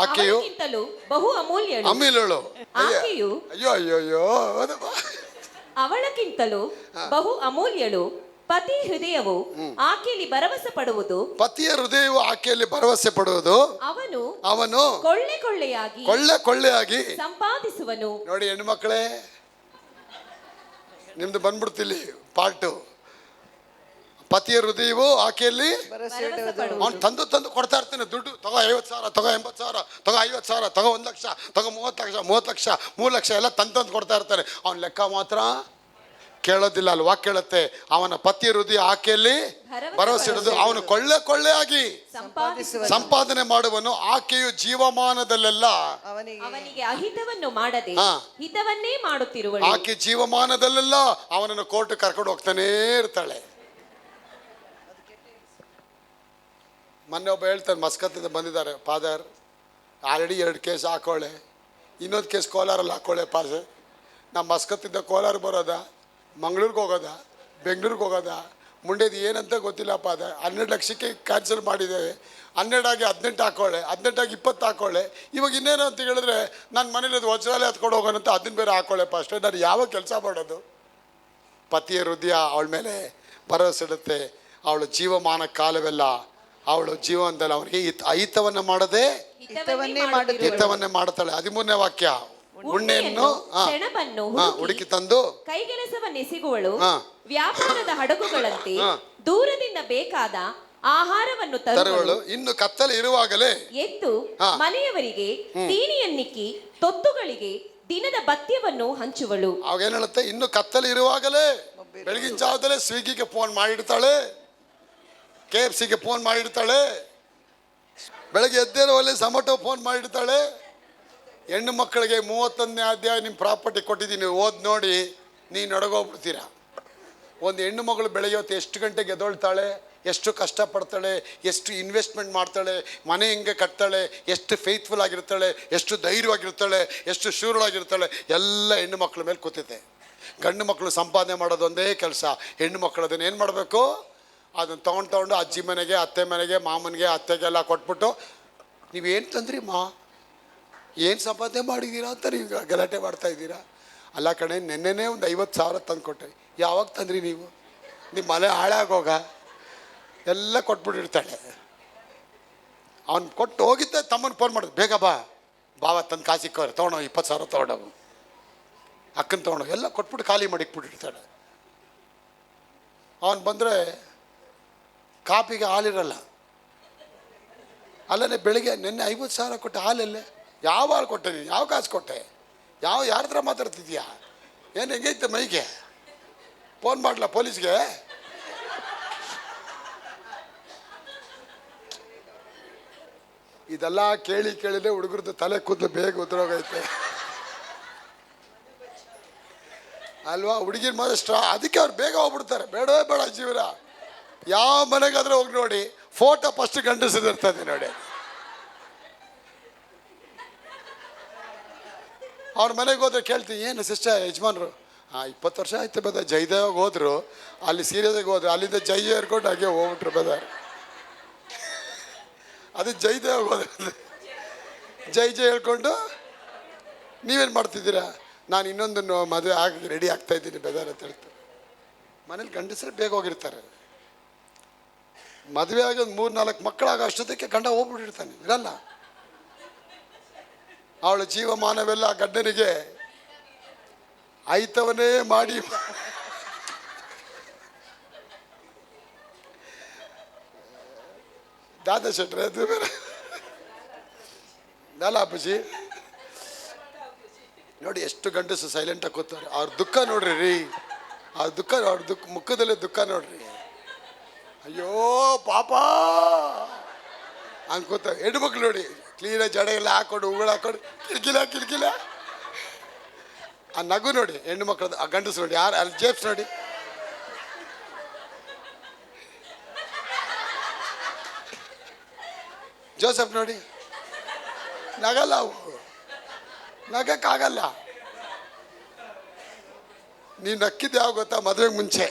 ಅವಳಿಗಿಂತಲೂ ಬಹು ಅಮೂಲ್ಯಳು. ಆಕೆಯು ಅಯ್ಯೋ ಅಯ್ಯೋ ಅಯ್ಯೋ ಅವಳಕ್ಕಿಂತಲೂ ಬಹು ಅಮೂಲ್ಯಳು. ಪತಿ ಹೃದಯವು ಆಕೆಯಲ್ಲಿ ಭರವಸೆ ಪಡುವುದು. ಪತಿಯ ಹೃದಯವು ಆಕೆಯಲ್ಲಿ ಭರವಸೆ ಪಡುವುದು. ಅವನು ಕೊಳ್ಳೆಯಾಗಿ ಸಂಪಾದಿಸುವನು. ನೋಡಿ ಹೆಣ್ಮಕ್ಳೇ, ನಿಮ್ದು ಬಂದ್ಬಿಡ್ತಿಲ್ಲಿ ಪಾರ್ಟು. ಪತಿಯ ಹೃದಯವು ಆಕೆಯಲ್ಲಿ ಅವ್ನು ತಂದು ಕೊಡ್ತಾ ಇರ್ತಾನೆ ದುಡ್ಡು. ತಗೋ 50,000, ತಗೋ 80,000, ತಗೋ 50,000, ತಗೋ 1 ಲಕ್ಷ, ತಗೋ 30 ಲಕ್ಷ, 3 ಲಕ್ಷ ಎಲ್ಲ ತಂದು ಕೊಡ್ತಾ ಇರ್ತಾನೆ. ಅವನ ಲೆಕ್ಕ ಮಾತ್ರ ಕೇಳೋದಿಲ್ಲ. ಅಲ್ಲಿ ವಾಕ್ಯ ಹೇಳುತ್ತೆ, ಅವನ ಪತಿಯ ಹೃದಯ ಆಕೆಯಲ್ಲಿ ಭರವಸೆ ಇಡೋದು. ಅವನು ಕೊಳ್ಳೆಯಾಗಿ ಸಂಪಾದನೆ ಮಾಡುವನು. ಆಕೆಯು ಜೀವಮಾನದಲ್ಲೆಲ್ಲ ಅವನಿಗೆ ಅಹಿತವನ್ನು ಮಾಡದೆ ಹಿತವನ್ನೇ ಮಾಡುತ್ತಿರುವಳು. ಆಕೆ ಜೀವಮಾನದಲ್ಲೆಲ್ಲ ಅವನನ್ನು ಕೋರ್ಟ್ ಕರ್ಕೊಂಡು ಹೋಗ್ತಾನೇ ಇರ್ತಾಳೆ. ಮೊನ್ನೆ ಒಬ್ಬ ಹೇಳ್ತಾನೆ, ಮಸ್ಕತ್ತಿಂದ ಬಂದಿದ್ದಾರೆ, ಫಾದರ್ ಆಲ್ರೆಡಿ 2 ಕೇಸ್ ಹಾಕೊಳ್ಳೆ, ಇನ್ನೊಂದು ಕೇಸ್ ಕೋಲಾರಲ್ಲಿ ಹಾಕೊಳ್ಳೆ ಪಾಸ್. ನಮ್ಮ ಮಸ್ಕತ್ತಿಂದ ಕೋಲಾರ ಬರೋದಾ, ಮಂಗಳೂರಿಗೆ ಹೋಗೋದಾ, ಬೆಂಗಳೂರಿಗೆ ಹೋಗೋದಾ, ಮುಂಡೆದು ಏನಂತ ಗೊತ್ತಿಲ್ಲಪ್ಪ. ಅದು 12 ಲಕ್ಷಕ್ಕೆ ಕ್ಯಾನ್ಸಲ್ ಮಾಡಿದ್ದೇವೆ. 12 ಆಗಿ 18 ಹಾಕೊಳ್ಳೆ, 18 ಆಗಿ 20 ಹಾಕೊಳ್ಳೆ. ಇವಾಗ ಇನ್ನೇನು ಅಂತ ಹೇಳಿದ್ರೆ ನನ್ನ ಮನೇಲಿ ಅದು ವಜ್ರಾಲಯ ಹತ್ಕೊಂಡು ಹೋಗೋಣಂತ ಅದನ್ನ ಬೇರೆ ಹಾಕೊಳ್ಳೆ. ಅಷ್ಟೇ ನಾನು ಯಾವ ಕೆಲಸ ಮಾಡೋದು? ಪತಿಯ ಹೃದಯ ಅವಳ ಮೇಲೆ ಭರವಸೆ ಇಡುತ್ತೆ. ಅವಳ ಜೀವಮಾನ ಕಾಲವೆಲ್ಲ ಅವಳು ಜೀವನದಲ್ಲಿ ಅವನಿಗೆ ಅಹಿತವನ್ನ ಮಾಡದೆ ಹಿತವನ್ನೇ ಮಾಡುತ್ತಾಳೆ. 13ನೇ ವಾಕ್ಯ. ಉಣ್ಣೆಯನ್ನು ಹುಡುಕಿ ತಂದು ಕೈಗೆಲಸವನ್ನೇ ಸಿಗುವಳು. ವ್ಯಾಪಾರದ ಹಡಗುಗಳಂತೆ ದೂರದಿಂದ ಬೇಕಾದ ಆಹಾರವನ್ನು ತರುವಳು. ಇನ್ನು ಕತ್ತಲೆ ಇರುವಾಗಲೇ ಎದ್ದು ಮನೆಯವರಿಗೆ ತೀನಿಯನ್ನಿಕ್ಕಿ ತೊತ್ತುಗಳಿಗೆ ದಿನದ ಭತ್ಯವನ್ನು ಹಂಚುವಳು. ಅವಾಗ ಏನ್ ಹೇಳುತ್ತೆ? ಇನ್ನು ಕತ್ತಲೆ ಇರುವಾಗಲೇ ಬೆಳಗಿನ ಜಾವದಲ್ಲೇ ಸ್ವಿಗ್ಗಿಗೆ ಫೋನ್ ಮಾಡಿಡ್ತಾಳೆ, KFCಗೆ ಫೋನ್ ಮಾಡಿಡ್ತಾಳೆ, ಬೆಳಗ್ಗೆ ಎದ್ದೇಳುವಲ್ಲಿ ಝೊಮ್ಯಾಟೊ ಫೋನ್ ಮಾಡಿಡ್ತಾಳೆ. ಹೆಣ್ಣು ಮಕ್ಕಳಿಗೆ 31ನೇ ಅಧ್ಯಾಯ ನಿಮ್ಮ ಪ್ರಾಪರ್ಟಿ ಕೊಟ್ಟಿದ್ದೀನಿ, ಓದ್ ನೋಡಿ, ನೀನು ನಡಗೋಗ್ಬಿಡ್ತೀರಾ. ಒಂದು ಹೆಣ್ಣು ಮಗಳು ಬೆಳಗ್ಗೆ ಹೊತ್ತು ಎಷ್ಟು ಗಂಟೆಗೆ ಎದ್ದೊಳ್ತಾಳೆ, ಎಷ್ಟು ಕಷ್ಟಪಡ್ತಾಳೆ, ಎಷ್ಟು ಇನ್ವೆಸ್ಟ್ಮೆಂಟ್ ಮಾಡ್ತಾಳೆ, ಮನೆ ಹೆಂಗೆ ಕಟ್ತಾಳೆ, ಎಷ್ಟು ಫೇತ್ಫುಲ್ ಆಗಿರ್ತಾಳೆ, ಎಷ್ಟು ಧೈರ್ಯವಾಗಿರ್ತಾಳೆ, ಎಷ್ಟು ಶೂರಳಾಗಿರ್ತಾಳೆ, ಎಲ್ಲ ಹೆಣ್ಣು ಮಕ್ಕಳ ಮೇಲೆ ಕೂತಿದೆ. ಗಂಡು ಮಕ್ಕಳು ಸಂಪಾದನೆ ಮಾಡೋದು ಒಂದೇ ಕೆಲಸ. ಹೆಣ್ಣು ಮಕ್ಕಳು ಅದನ್ನು ಏನು ಮಾಡಬೇಕು? ಅದನ್ನು ತೊಗೊಂಡು ಅಜ್ಜಿ ಮನೆಗೆ, ಅತ್ತೆ ಮನೆಗೆ, ಮಾಮನಿಗೆ, ಅತ್ತೆಗೆಲ್ಲ ಕೊಟ್ಬಿಟ್ಟು, ನೀವೇನು ತಂದ್ರಿ ಮಾ, ಏನು ಸಂಪಾದನೆ ಮಾಡಿದ್ದೀರಾ ಅಂತ ನೀವು ಗಲಾಟೆ ಮಾಡ್ತಾ ಇದ್ದೀರಾ. ಅಲ್ಲ ಕಣೆ, ನೆನ್ನೆನೇ ಒಂದು 50,000 ತಂದು ಕೊಟ್ಟೆ. ಯಾವಾಗ ತಂದ್ರಿ ನೀವು? ನಿಮ್ಮ ಮನೆ ಹಾಳಾಗೋಗ ಎಲ್ಲ ಕೊಟ್ಬಿಟ್ಟಿರ್ತಾಳೆ. ಅವ್ನು ಕೊಟ್ಟು ಹೋಗಿದ್ದೆ ತಮ್ಮನ ಫೋನ್ ಮಾಡಿದ್ರು, ಬೇಗ ಬಾ ಬಾವ ತಂದು ಕಾಸಿಕ್ಕವ್ರೆ ತೊಗೊಂಡು 20,000 ತೊಗೊಂಡವು, ಅಕ್ಕನ ತೊಗೊಂಡು ಎಲ್ಲ ಕೊಟ್ಬಿಟ್ಟು ಖಾಲಿ ಮಾಡಿ ಇಟ್ಬಿಟ್ಟಿರ್ತಾಳೆ. ಅವನು ಬಂದರೆ ಕಾಪಿಗೆ ಹಾಲಿರಲ್ಲ. ಅಲ್ಲೇ ಬೆಳಿಗ್ಗೆ ನಿನ್ನೆ 50,000 ಕೊಟ್ಟೆ, ಹಾಲಲ್ಲೇ ಯಾವ ಹಾಲು ಕೊಟ್ಟೆ ನೀನು, ಯಾವ ಕಾಸು ಕೊಟ್ಟೆ, ಯಾರ ಹತ್ರ ಮಾತಾಡ್ತಿದ್ಯಾ, ಏನು ಹೆಂಗೈತೆ ಮೈಗೆ, ಫೋನ್ ಮಾಡಲ ಪೊಲೀಸ್ಗೆ? ಇದೆಲ್ಲ ಕೇಳಿನೇ ಹುಡುಗರದ್ದು ತಲೆ ಕೂದಲು ಬೇಗ ಉದ್ರೋಗೈತೆ ಅಲ್ವಾ? ಹುಡುಗಿನ ಮಾತ್ರ ಅದಕ್ಕೆ ಅವ್ರು ಬೇಗ ಹೋಗ್ಬಿಡ್ತಾರೆ. ಬೇಡವೇ ಬೇಡ ಜೀವನ. ಯಾವ ಮನೆಗಾದ್ರೆ ಹೋಗಿ ನೋಡಿ, ಫೋಟೋ ಫಸ್ಟ್ ಗಂಡಸದಿರ್ತದೆ ನೋಡಿ. ಅವ್ರ ಮನೆಗೆ ಹೋದ್ರೆ ಕೇಳ್ತೀನಿ, ಏನು ಸಿಸ್ಟರ್ ಯಜಮಾನ್ರು? 20 ವರ್ಷ ಆಯ್ತು ಬೇದ, ಜೈದೇವಾಗ ಹೋದ್ರು, ಅಲ್ಲಿ ಸೀರಿಯಸ್ಸಾಗಿ ಹೋದ್ರು, ಅಲ್ಲಿಂದ ಜೈ ಏರ್ಕೊಂಡು ಹಾಗೆ ಹೋಗ್ಬಿಟ್ರು ಬೇದ. ಅದು ಜೈದೇವಾಗ ಹೋದ್ರೆ ಜೈ ಹೇಳ್ಕೊಂಡು ನೀವೇನು ಮಾಡ್ತಿದ್ದೀರಾ? ನಾನು ಇನ್ನೊಂದನ್ನು ಮದುವೆ ಆಗಿ ರೆಡಿ ಆಗ್ತಾ ಇದ್ದೀನಿ ಬೇದಾರ ಅಂತ ಹೇಳ್ತಾರೆ. ಮನೇಲಿ ಗಂಡಸರು ಬೇಗ ಹೋಗಿರ್ತಾರೆ. ಮದುವೆ ಆಗಿ ಒಂದು 3-4 ಮಕ್ಕಳಾಗ ಅಷ್ಟೊತ್ತಕ್ಕೆ ಗಂಡ ಹೋಗ್ಬಿಟ್ಟಿರ್ತಾನೆ, ಇರಲ್ಲ. ಅವಳ ಜೀವಮಾನವೆಲ್ಲ ಗಂಡನಿಗೆ ಆಯ್ತವನ್ನೇ ಮಾಡಿ ದಾದಾ ಶೆಟ್ರೆ ಅದು ಬೇರೆ ಅಲ್ಲ ಅಪ್ಪಾಜಿ. ನೋಡಿ ಎಷ್ಟು ಗಂಡಸು ಸೈಲೆಂಟಾಗಿ ಕೂತಾರೆ. ಅವ್ರ ದುಃಖ ನೋಡ್ರಿ ರೀ, ಅವ್ರ ದುಃಖ, ಅವ್ರ ಮುಖದಲ್ಲೇ ದುಃಖ ನೋಡ್ರಿ. ಅಯ್ಯೋ ಪಾಪ ಅನ್ಕೋತ. ಹೆಣ್ಮಕ್ಳು ನೋಡಿ ಕ್ಲೀನಾಗಿ ಜಡೆ ಎಲ್ಲ ಹಾಕೊಂಡು ಹೂಗಳು ಹಾಕೊಂಡು ಕಿಲ್ಕಿಲ ಆ ನಗು ನೋಡಿ ಹೆಣ್ಣು ಆ ಗಂಡಸು ನೋಡಿ, ಯಾರು ಅಲ್ಲಿ ಜೇಬ್ಸ್ ನೋಡಿ, ಜೋಸೆಫ್ ನೋಡಿ, ನಗಲ್ಲ ಅವು, ನಗಕ್ಕಾಗಲ್ಲ. ನೀನು ನಕ್ಕಿದ್ದು ಯಾವ ಗೊತ್ತಾ? ಮದುವೆಗೆ ಮುಂಚೆ.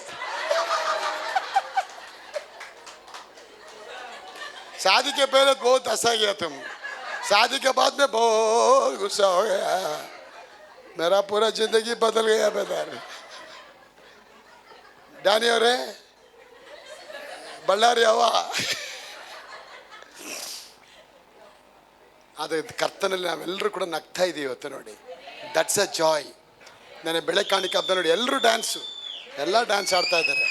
शादी के पहले बहुत हंसा गया तुम, शादी के बाद में बहुत गुस्सा हो गया, मेरा पूरा जिंदगी बदल गया बेदार. ಡ್ಯಾನಿ ಅವರೇ, ಬಳ್ಳಾರಿ ಅವ್ವ, ಅದು ಕರ್ತನಲ್ಲಿ ನಾವೆಲ್ಲರೂ ಕೂಡ ನಗ್ತಾ ಇದ್ದೀವಿ ಇವತ್ತು ನೋಡಿ. That's a Joy. ನನಗೆ ಬೆಳೆ ಕಾಣಿಕೆ ಹಬ್ಬ ನೋಡಿ, ಎಲ್ಲರೂ ಡ್ಯಾನ್ಸು, ಎಲ್ಲ ಡ್ಯಾನ್ಸ್ ಆಡ್ತಾ ಇದ್ದಾರೆ,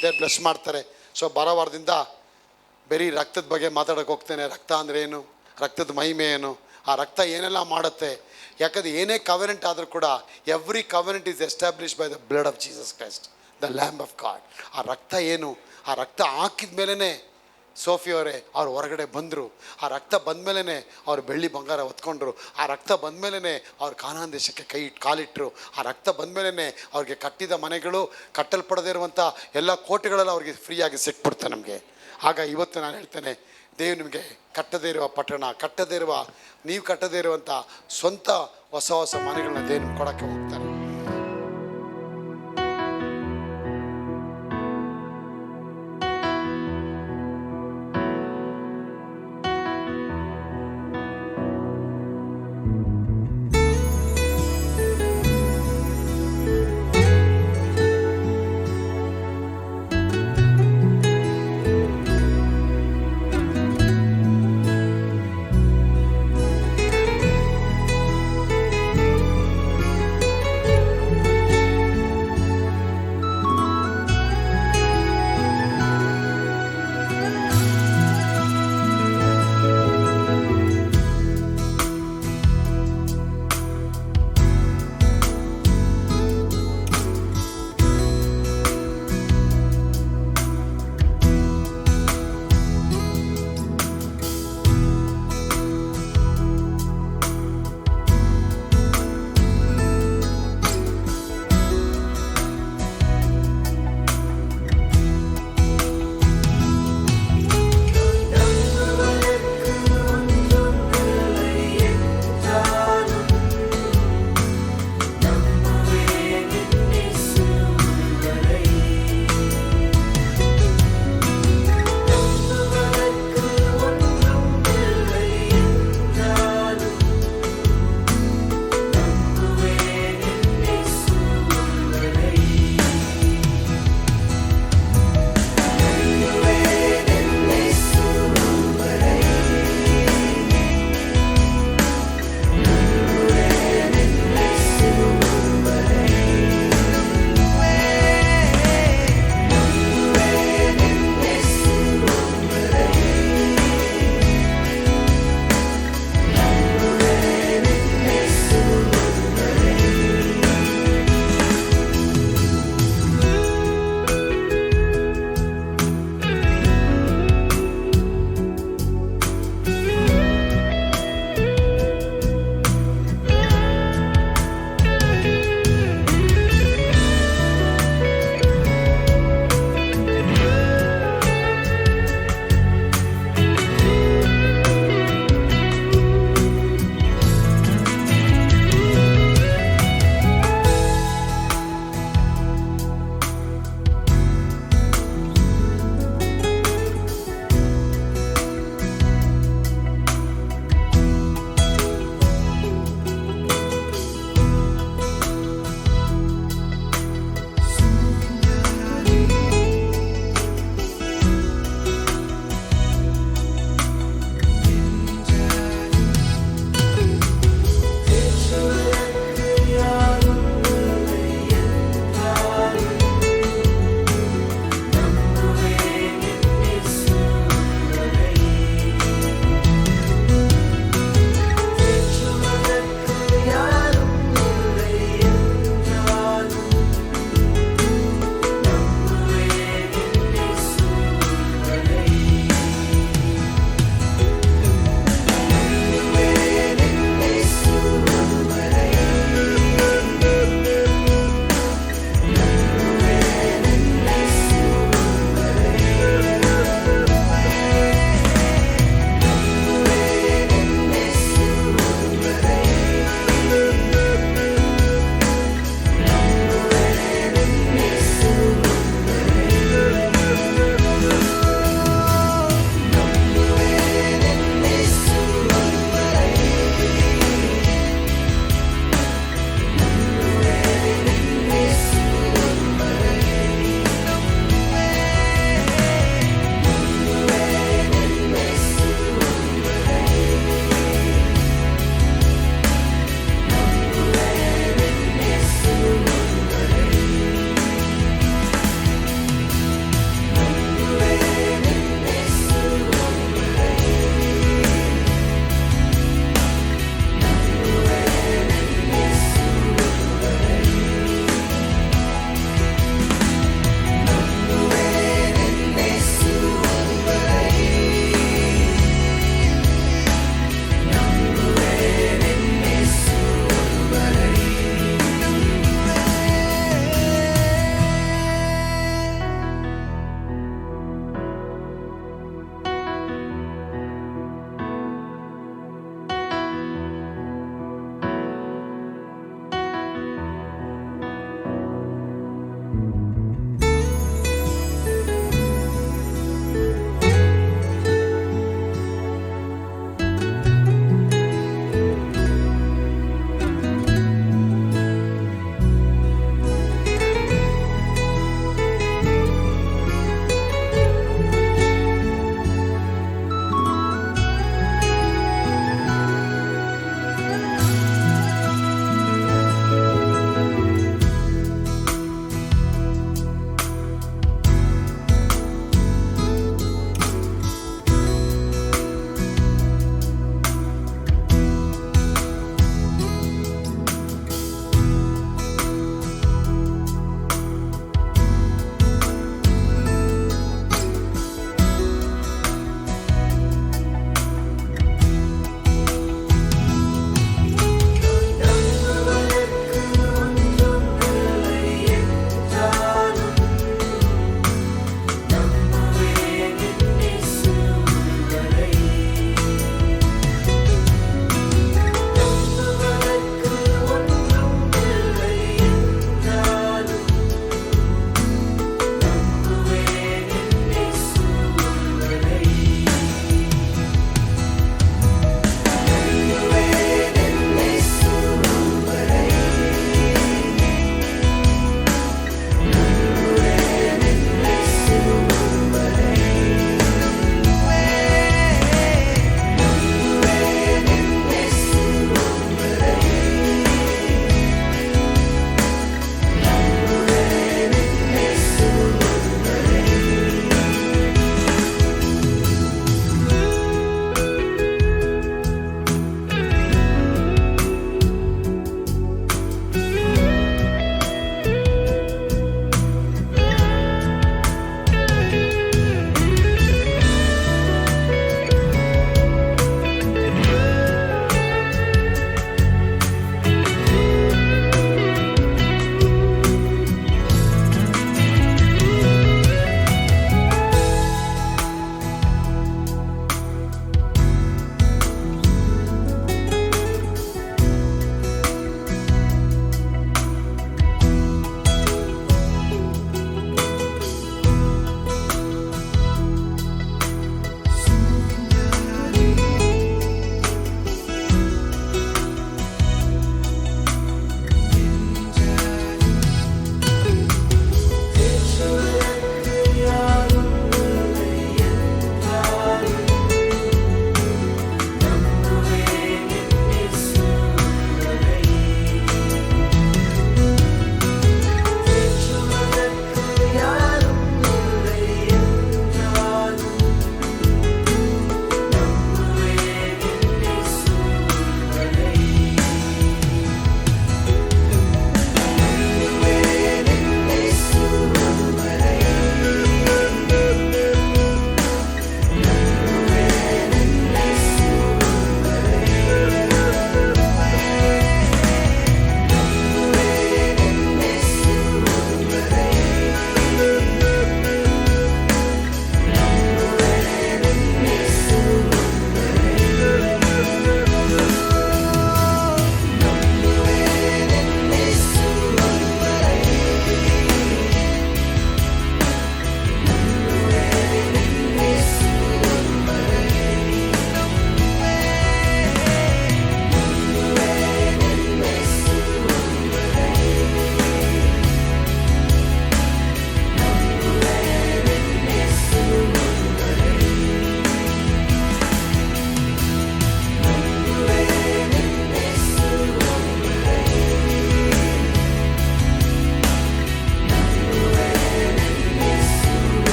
ದೇ ಬ್ಲೆಸ್ ಮಾಡ್ತಾರೆ. ಸೊ ಬರೋ ವಾರದಿಂದ ಬರೀ ರಕ್ತದ ಬಗ್ಗೆ ಮಾತಾಡೋಕೆ ಹೋಗ್ತೇನೆ. ರಕ್ತ ಅಂದರೆ ಏನು, ರಕ್ತದ ಮಹಿಮೆ ಏನು, ಆ ರಕ್ತ ಏನೆಲ್ಲ ಮಾಡುತ್ತೆ. ಯಾಕಂದರೆ ಏನೇ ಕವೆನೆಂಟ್ ಆದರೂ ಕೂಡ every covenant is establish by the blood of Jesus Christ, the lamb of God. ಆ ರಕ್ತ ಏನು, ಆ ರಕ್ತ ಹಾಕಿದ ಮೇಲೇ ಸೋಫಿ ಅವರೇ ಅವ್ರು ಹೊರಗಡೆ ಬಂದರು. ಆ ರಕ್ತ ಬಂದ ಮೇಲೇ ಅವ್ರು ಬೆಳ್ಳಿ ಬಂಗಾರ ಹೊತ್ಕೊಂಡ್ರು. ಆ ರಕ್ತ ಬಂದ ಮೇಲೇ ಅವ್ರು ಕಾನಾನ್ ದೇಶಕ್ಕೆ ಕಾಲಿಟ್ಟರು. ಆ ರಕ್ತ ಬಂದ ಮೇಲೇ ಅವ್ರಿಗೆ ಕಟ್ಟಿದ ಮನೆಗಳು, ಕಟ್ಟಲ್ಪಡದೇ ಇರುವಂಥ ಎಲ್ಲ ಕೋಟೆಗಳೆಲ್ಲ ಅವ್ರಿಗೆ ಫ್ರೀಯಾಗಿ ಸಿಕ್ಬಿಡ್ತಾರೆ ನಮಗೆ. ಆಗ ಇವತ್ತು ನಾನು ಹೇಳ್ತೇನೆ, ದೇವ್ರು ನಿಮಗೆ ಕಟ್ಟದೇ ಇರುವ ಪಟ್ಟಣ, ಕಟ್ಟದೇ ಇರುವ, ನೀವು ಕಟ್ಟದೇ ಇರುವಂಥ ಸ್ವಂತ ಹೊಸ ಹೊಸ ಮನೆಗಳನ್ನ ದೇವ್ರು ಕೊಡೋಕ್ಕೆ ಹೋಗ್ತಾರೆ.